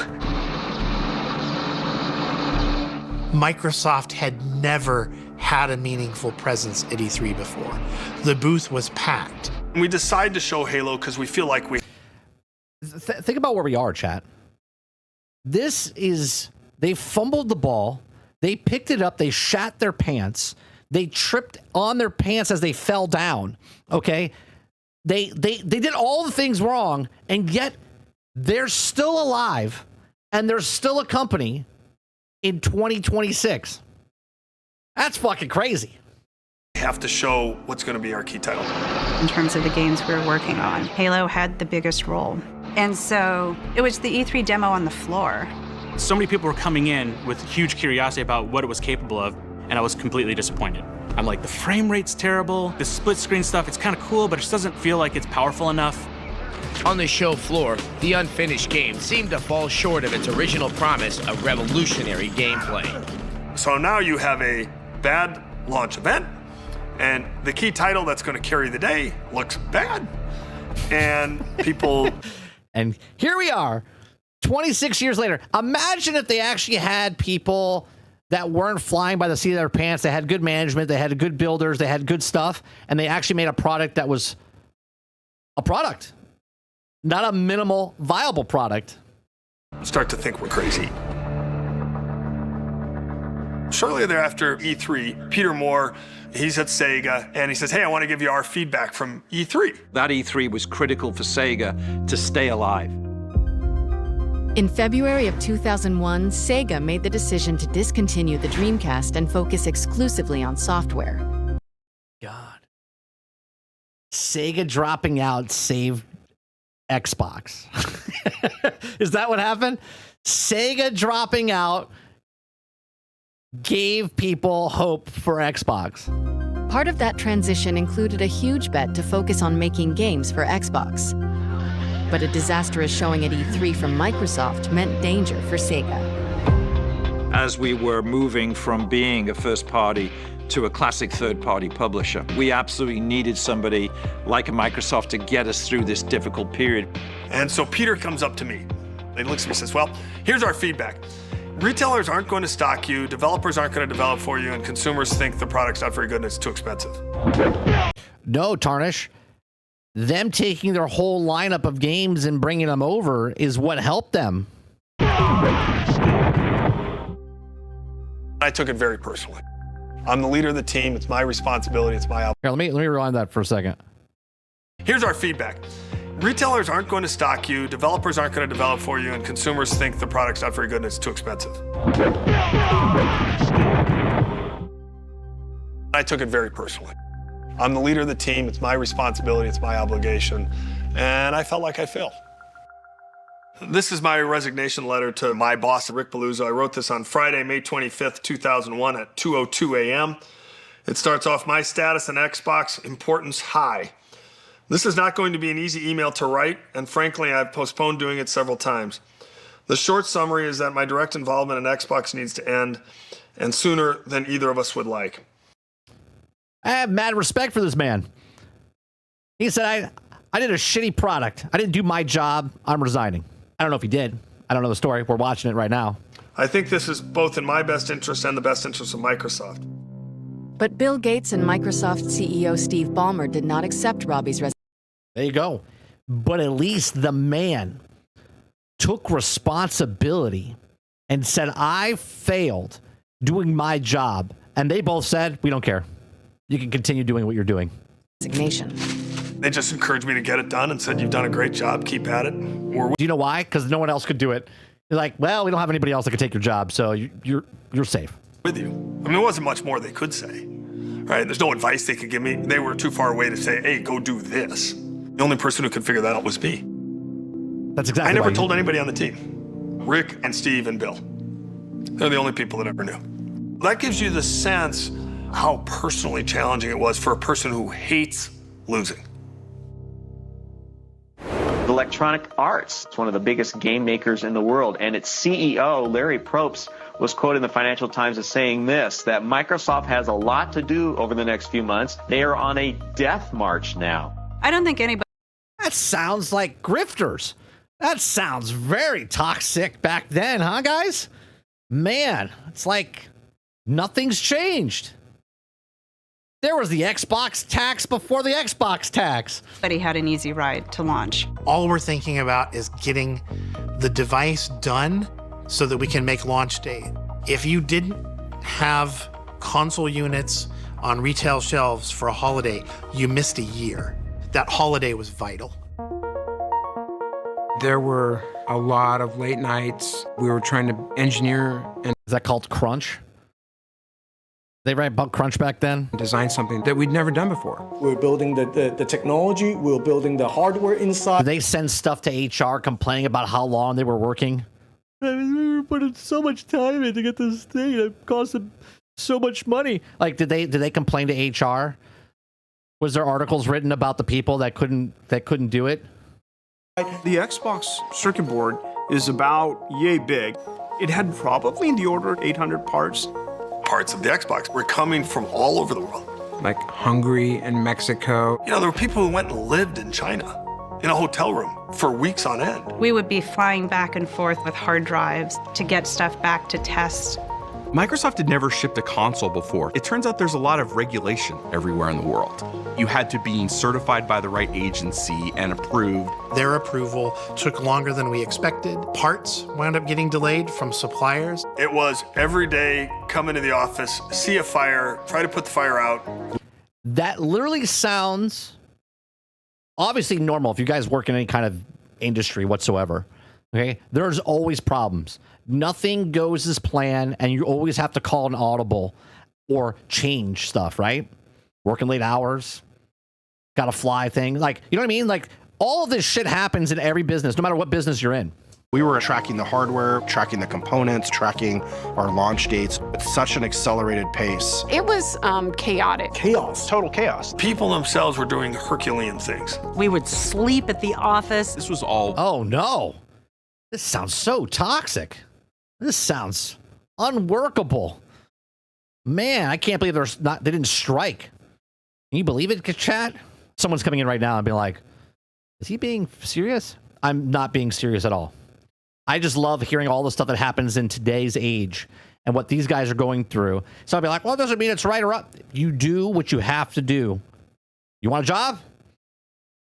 Microsoft had never had a meaningful presence at E3 before. The booth was packed. We decided to show Halo because we feel like we... Think about where we are, chat. They fumbled the ball. They picked it up. They shat their pants. They tripped on their pants as they fell down. Okay? They did all the things wrong, and yet they're still alive And there's still a company in 2026. That's fucking crazy. Have to show what's going to be our key title. In terms of the games we were working on, Halo had the biggest role. And so it was the E3 demo on the floor. So many people were coming in with huge curiosity about what it was capable of, and I was completely disappointed. I'm like, the frame rate's terrible, the split screen stuff, it's kind of cool, but it just doesn't feel like it's powerful enough. On the show floor, the unfinished game seemed to fall short of its original promise of revolutionary gameplay. So now you have a bad launch event, and the key title that's going to carry the day looks bad. And people... And here we are, 26 years later. Imagine if they actually had people that weren't flying by the seat of their pants. They had good management, they had good builders, they had good stuff, and they actually made a product that was a product, not a minimal viable product. Start to think we're crazy. Shortly thereafter, E3, Peter Moore, he's at Sega, and he says, hey, I want to give you our feedback from E3. That E3 was critical for Sega to stay alive. In February of 2001, Sega made the decision to discontinue the Dreamcast and focus exclusively on software. God. Sega dropping out saved Xbox. Is that what happened? Sega dropping out gave people hope for Xbox. Part of that transition included a huge bet to focus on making games for Xbox. But a disastrous showing at E3 from Microsoft meant danger for Sega. As we were moving from being a first party to a classic third-party publisher, we absolutely needed somebody like a Microsoft to get us through this difficult period. And so Peter comes up to me. He looks at me and says, well, here's our feedback. Retailers aren't going to stock you, developers aren't going to develop for you, and consumers think the product's not very good and it's too expensive. No, Tarnish. Them taking their whole lineup of games and bringing them over is what helped them. I took it very personally. I'm the leader of the team. It's my responsibility. It's my Here, let me rewind that for a second. Here's our feedback. Retailers aren't going to stock you, developers aren't going to develop for you, and consumers think the product's not very good and it's too expensive. I took it very personally. I'm the leader of the team. It's my responsibility. It's my obligation. And I felt like I failed. This is my resignation letter to my boss, Rick Paluzzo. I wrote this on Friday, May 25th, 2001 at 2:02 a.m. It starts off, my status in Xbox, importance high. This is not going to be an easy email to write, and frankly, I've postponed doing it several times. The short summary is that my direct involvement in Xbox needs to end, and sooner than either of us would like. I have mad respect for this man. He said, I did a shitty product. I didn't do my job. I'm resigning. I don't know if he did. I don't know the story. We're watching it right now. I think this is both in my best interest and the best interest of Microsoft. But Bill Gates and Microsoft CEO Steve Ballmer did not accept Robbie's resignation. There you go. But at least the man took responsibility and said, I failed doing my job. And they both said, we don't care. You can continue doing what you're doing. Resignation. They just encouraged me to get it done and said, you've done a great job. Keep at it. Do you know why? Because no one else could do it. They're like, well, we don't have anybody else that could take your job, so you're safe. With you. I mean, there wasn't much more they could say. Right? There's no advice they could give me. They were too far away to say, hey, go do this. The only person who could figure that out was me. That's exactly. I never told anybody on the team. Rick and Steve and Bill. They're the only people that ever knew. That gives you the sense how personally challenging it was for a person who hates losing. Electronic Arts, it's one of the biggest game makers in the world, and its CEO, Larry Probst, was quoted in the Financial Times as saying this, that Microsoft has a lot to do over the next few months. They are on a death march now. I don't think anybody... That sounds like grifters. That sounds very toxic back then, huh, guys? Man, it's like nothing's changed. There was the Xbox tax before the Xbox tax. But he had an easy ride to launch. All we're thinking about is getting the device done so that we can make launch date. If you didn't have console units on retail shelves for a holiday, you missed a year. That holiday was vital. There were A lot of late nights. We were trying to engineer and... Is that called crunch? They write about crunch back then? Design something that we'd never done before. We're building the technology, we're building the hardware inside. Did they send stuff to HR complaining about how long they were working? We were putting so much time in to get this thing. It cost them so much money. Like, did they complain to HR? Was there articles written about the people that couldn't do it? The Xbox circuit board is about yay big. It had probably in the order of 800 parts. Parts of the Xbox were coming from all over the world. Like Hungary and Mexico. You know, there were people who went and lived in China in a hotel room for weeks on end. We would be flying back and forth with hard drives to get stuff back to test. Microsoft had never shipped a console before. It turns out there's a lot of regulation everywhere in the world. You had to be certified by the right agency and approved. Their approval took longer than we expected. Parts wound up getting delayed from suppliers. It was every day, come into the office, see a fire, try to put the fire out. That literally sounds obviously normal if you guys work in any kind of industry whatsoever. Okay, there's always problems. Nothing goes as planned, and you always have to call an audible or change stuff, right? Working late hours, got to fly thing. Like, you know what I mean? Like, all of this shit happens in every business, no matter what business you're in. We were tracking the hardware, tracking the components, tracking our launch dates at such an accelerated pace. It was chaotic. Chaos, total chaos. People themselves were doing Herculean things. We would sleep at the office. This was all... Oh, no. This sounds so toxic. This sounds unworkable. Man, I can't believe they didn't strike. Can you believe it, chat? Someone's coming in right now and being like, is he being serious? I'm not being serious at all. I just love hearing all the stuff that happens in today's age and what these guys are going through. So I'll be like, well, it doesn't mean it's right or wrong. You do what you have to do. You want a job?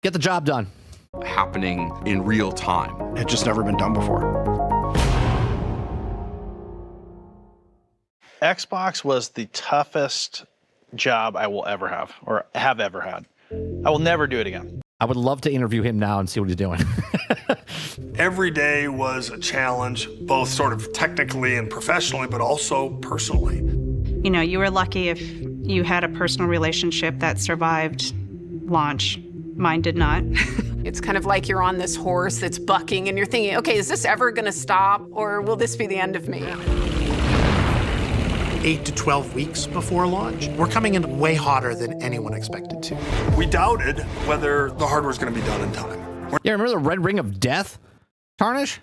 Get the job done. Happening in real time. It had just never been done before. Xbox was the toughest job I will ever have, or have ever had. I will never do it again. I would love to interview him now and see what he's doing. Every day was a challenge, both sort of technically and professionally, but also personally. You know, you were lucky if you had a personal relationship that survived launch. Mine did not. It's kind of like you're on this horse that's bucking and you're thinking, okay, is this ever going to stop or will this be the end of me? 8 to 12 weeks before launch. We're coming in way hotter than anyone expected to. We doubted whether the hardware was going to be done in time. Yeah, remember the Red Ring of Death, Tarnish?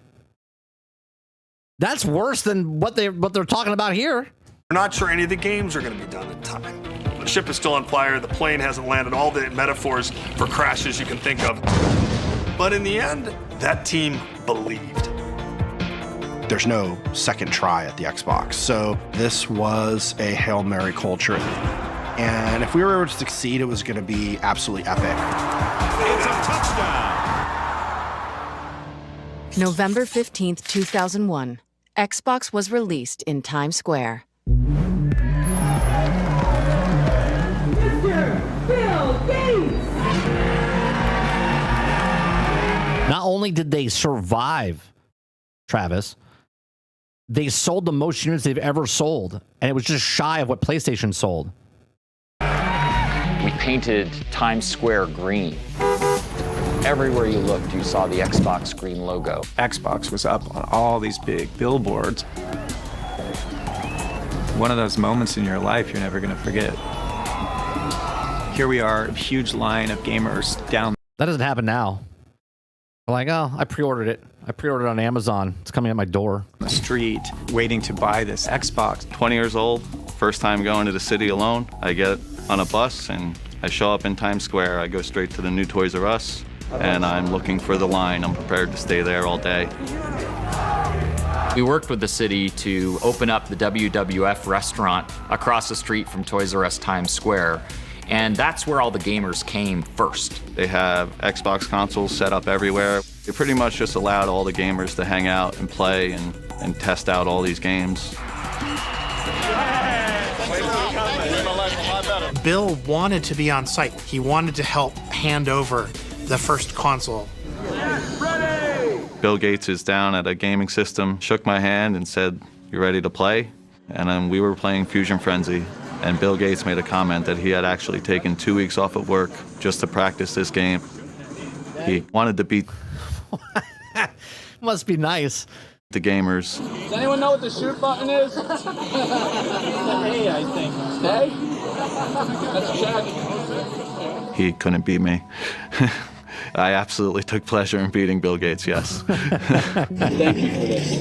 That's worse than what they're talking about here. We're not sure any of the games are going to be done in time. The ship is still on fire, the plane hasn't landed, all the metaphors for crashes you can think of. But in the end, that team believed. There's no second try at the Xbox. So this was a Hail Mary culture. And if we were able to succeed, it was going to be absolutely epic. It's a touchdown. November 15th, 2001. Xbox was released in Times Square. Not only did they survive, Travis, they sold the most units they've ever sold, and it was just shy of what PlayStation sold. We painted Times Square green. Everywhere you looked, you saw the Xbox green logo. Xbox was up on all these big billboards. One of those moments in your life you're never going to forget. Here we are, a huge line of gamers down. That doesn't happen now. We're like, oh, I pre-ordered it. I pre-ordered it on Amazon. It's coming at my door. The street, waiting to buy this Xbox. 20 years old, first time going to the city alone. I get on a bus and I show up in Times Square. I go straight to the new Toys R Us and I'm looking for the line. I'm prepared to stay there all day. We worked with the city to open up the WWF restaurant across the street from Toys R Us Times Square. And that's where all the gamers came first. They have Xbox consoles set up everywhere. It pretty much just allowed all the gamers to hang out and play and test out all these games. Bill wanted to be on site. He wanted to help hand over the first console. Ready! Bill Gates is down at a gaming system, shook my hand and said, "You ready to play?" And then we were playing Fusion Frenzy. And Bill Gates made a comment that he had actually taken 2 weeks off of work just to practice this game. He wanted to beat Must be nice. the gamers. Does anyone know what the shoot button is? A, I think. Stay? Let's check. He couldn't beat me. I absolutely took pleasure in beating Bill Gates, yes. Thank you for this.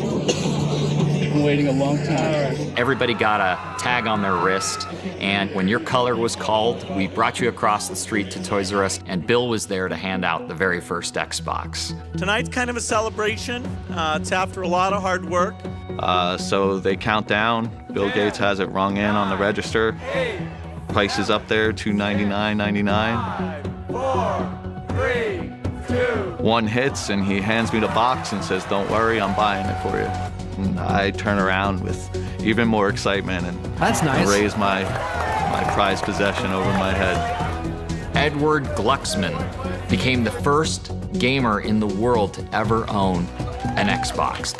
Been waiting a long time. Everybody got a tag on their wrist, and when your color was called, we brought you across the street to Toys R Us, and Bill was there to hand out the very first Xbox. Tonight's kind of a celebration. It's after a lot of hard work. So they count down. Bill Gates has it rung in on the register. Price is up there, $299.99. 5, 4, 3, 2. One hits, and he hands me the box and says, "Don't worry, I'm buying it for you." And I turn around with even more excitement and That's nice. raise my prized possession over my head. Edward Glucksman became the first gamer in the world to ever own an Xbox.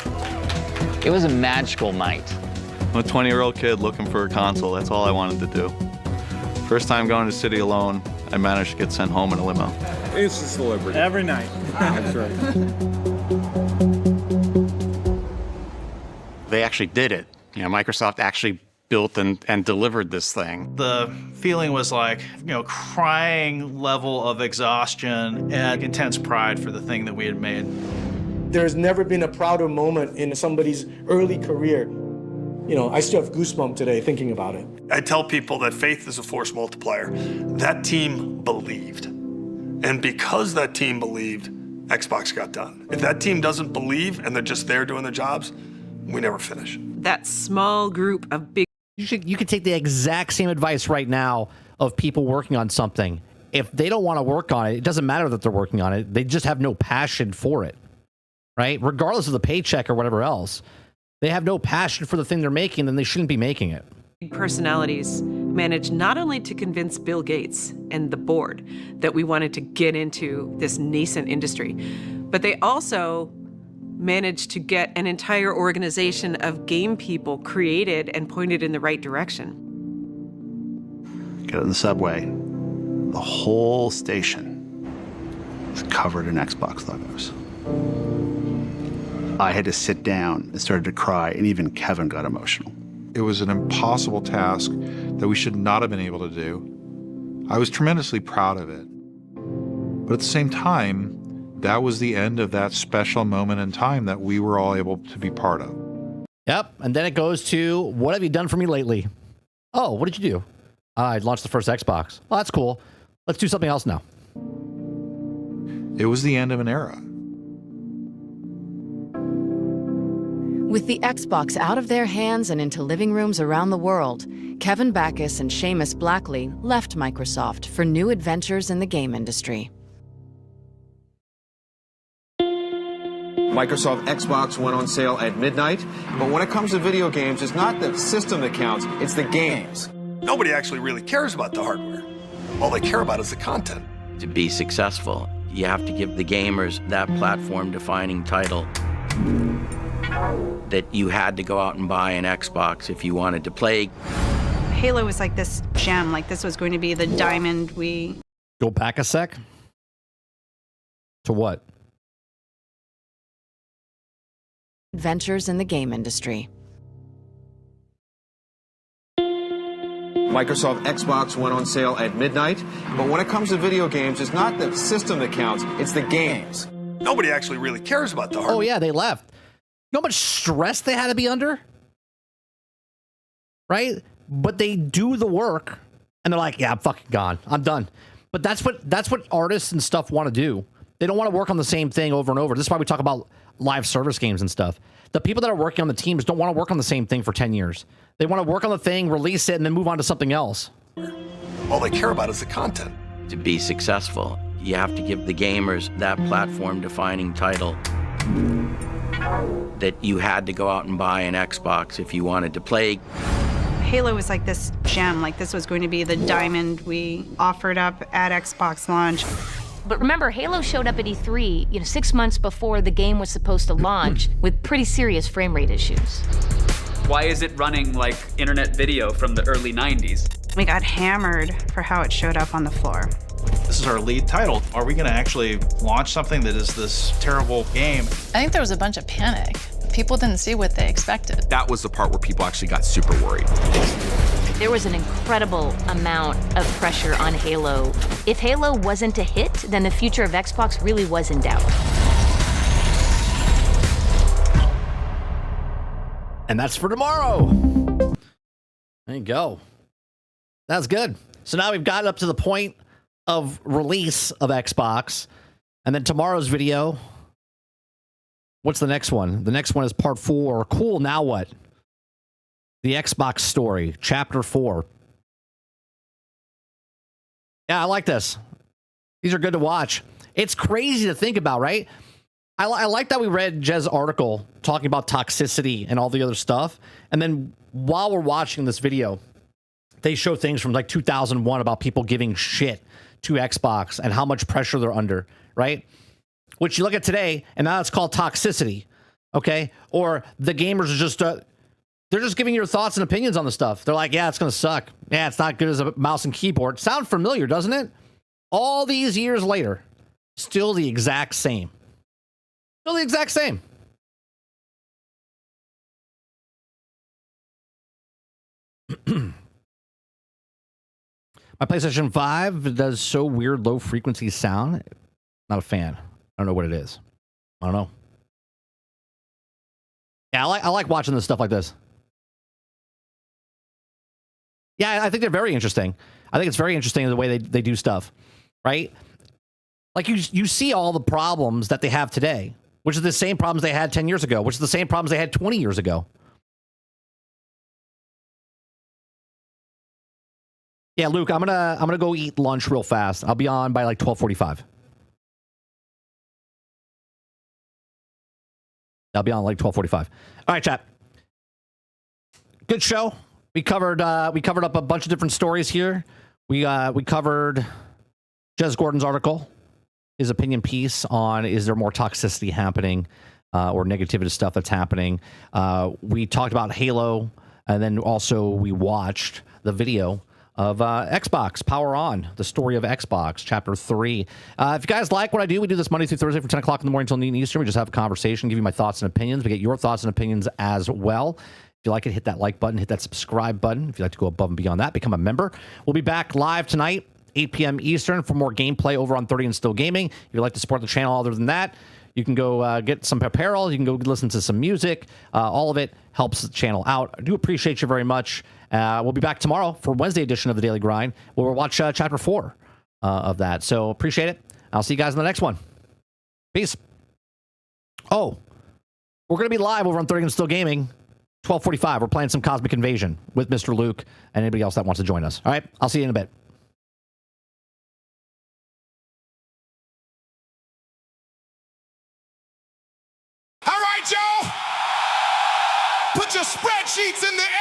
It was a magical night. I'm a 20-year-old kid looking for a console. That's all I wanted to do. First time going to the city alone, I managed to get sent home in a limo. It's a celebrity. Every night. That's right. They actually did it. You know, Microsoft actually built and delivered this thing. The feeling was like, crying level of exhaustion and intense pride for the thing that we had made. There's never been a prouder moment in somebody's early career. I still have goosebumps today thinking about it. I tell people that faith is a force multiplier. That team believed. And because that team believed, Xbox got done. If that team doesn't believe and they're just there doing their jobs, we never finish. That small group of big... You could take the exact same advice right now of people working on something. If they don't want to work on it, it doesn't matter that they're working on it. They just have no passion for it, right? Regardless of the paycheck or whatever else. They have no passion for the thing they're making, then they shouldn't be making it. personalities managed not only to convince Bill Gates and the board that we wanted to get into this nascent industry, but they also managed to get an entire organization of game people created and pointed in the right direction. Get in the subway, the whole station is covered in Xbox logos. I had to sit down and started to cry, and even Kevin got emotional. It was an impossible task that we should not have been able to do. I was tremendously proud of it. But at the same time, that was the end of that special moment in time that we were all able to be part of. Yep, and then it goes to, what have you done for me lately? Oh, what did you do? I launched the first Xbox. Oh, that's cool. Let's do something else now. It was the end of an era. With the Xbox out of their hands and into living rooms around the world, Kevin Backus and Seamus Blackley left Microsoft for new adventures in the game industry. Microsoft Xbox went on sale at midnight, but when it comes to video games, it's not the system that counts, it's the games. Nobody actually really cares about the hardware. All they care about is the content. To be successful, you have to give the gamers that platform-defining title that you had to go out and buy an Xbox if you wanted to play. Halo was like this gem, like this was going to be the diamond we... Go back a sec. To what? Adventures in the game industry. Microsoft Xbox went on sale at midnight, but when it comes to video games, it's not the system that counts, it's the games. Nobody actually really cares about the hardware. Oh, yeah, they left. You know how much stress they had to be under? Right? But they do the work, and they're like, yeah, I'm fucking gone. I'm done. But that's what artists and stuff want to do. They don't want to work on the same thing over and over. This is why we talk about live service games and stuff. The people that are working on the teams don't want to work on the same thing for 10 years. They want to work on the thing, release it, and then move on to something else. All they care about is the content. To be successful, you have to give the gamers that platform-defining title that you had to go out and buy an Xbox if you wanted to play. Halo was like this gem, like this was going to be the diamond we offered up at Xbox launch. But remember, Halo showed up at E3, 6 months before the game was supposed to launch with pretty serious frame rate issues. Why is it running like internet video from the early 90s? We got hammered for how it showed up on the floor. This is our lead title. Are we going to actually launch something that is this terrible game? I think there was a bunch of panic. People didn't see what they expected. That was the part where people actually got super worried. There was an incredible amount of pressure on Halo. If Halo wasn't a hit, then the future of Xbox really was in doubt. And that's for tomorrow. There you go. That's good. So now we've gotten up to the point of release of Xbox. And then tomorrow's video. What's the next one? The next one is part 4. Cool, now what? The Xbox story, chapter 4. Yeah, I like this. These are good to watch. It's crazy to think about, right? I like that we read Jez's article talking about toxicity and all the other stuff. And then while we're watching this video, they show things from like 2001 about people giving shit to Xbox and how much pressure they're under, right? Which you look at today, and now it's called toxicity, okay? Or the gamers are just, they're just giving your thoughts and opinions on the stuff. They're like, yeah, it's going to suck. Yeah, it's not good as a mouse and keyboard. Sound familiar, doesn't it? All these years later, still the exact same. Still the exact same. My PlayStation 5 does so weird low frequency sound. Not a fan. I don't know what it is. I don't know. Yeah, I like watching this stuff like this. Yeah, I think they're very interesting. I think it's very interesting the way they do stuff, right? Like you see all the problems that they have today, which is the same problems they had 10 years ago, which is the same problems they had 20 years ago. Yeah, Luke, I'm gonna go eat lunch real fast. I'll be on by like 12:45. I'll be on like 12:45. All right, chat. Good show. We covered up a bunch of different stories here. We covered Jez Gordon's article, his opinion piece on is there more toxicity happening or negativity stuff that's happening. We talked about Halo, and then also we watched the video of Xbox Power On, the story of Xbox, chapter 3. If you guys like what I do, we do this Monday through Thursday from 10 o'clock in the morning until noon Eastern. We just have a conversation, give you my thoughts and opinions. We get your thoughts and opinions as well. If you like it, hit that like button, hit that subscribe button. If you'd like to go above and beyond that, become a member. We'll be back live tonight, 8 p.m. Eastern, for more gameplay over on 30 and Still Gaming. If you'd like to support the channel other than that, you can go get some apparel. You can go listen to some music. All of it helps the channel out. I do appreciate you very much. We'll be back tomorrow for Wednesday edition of the Daily Grind, where we'll watch chapter 4 of that. So appreciate it. I'll see you guys in the next one. Peace. Oh, we're going to be live over on 30 and Still Gaming, 12:45. We're playing some Cosmic Invasion with Mr. Luke and anybody else that wants to join us. All right, I'll see you in a bit. All right, y'all. Put your spreadsheets in the air.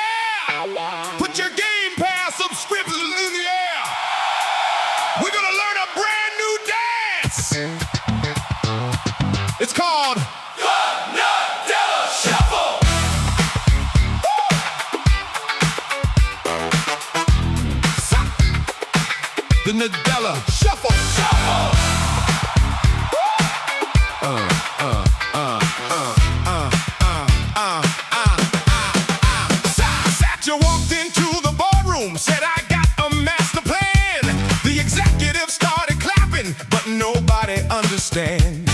Put your Game Pass subscriptions in the air. We're going to learn a brand new dance. It's called Nutella Shuffle. The Nutella Shuffle. Shuffle. You walked into the boardroom, said I got a master plan. The executive started clapping, but nobody understands.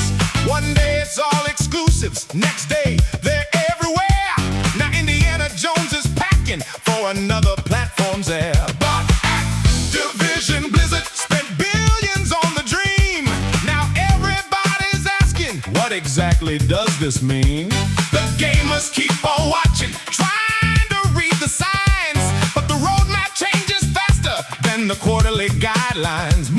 One day it's all exclusives, next day they're everywhere. Now Indiana Jones is packing for another platform's air. But Activision Blizzard spent billions on the dream. Now everybody's asking, what exactly does this mean? The gamers keep on watching, trying the signs, but the roadmap changes faster than the quarterly guidelines.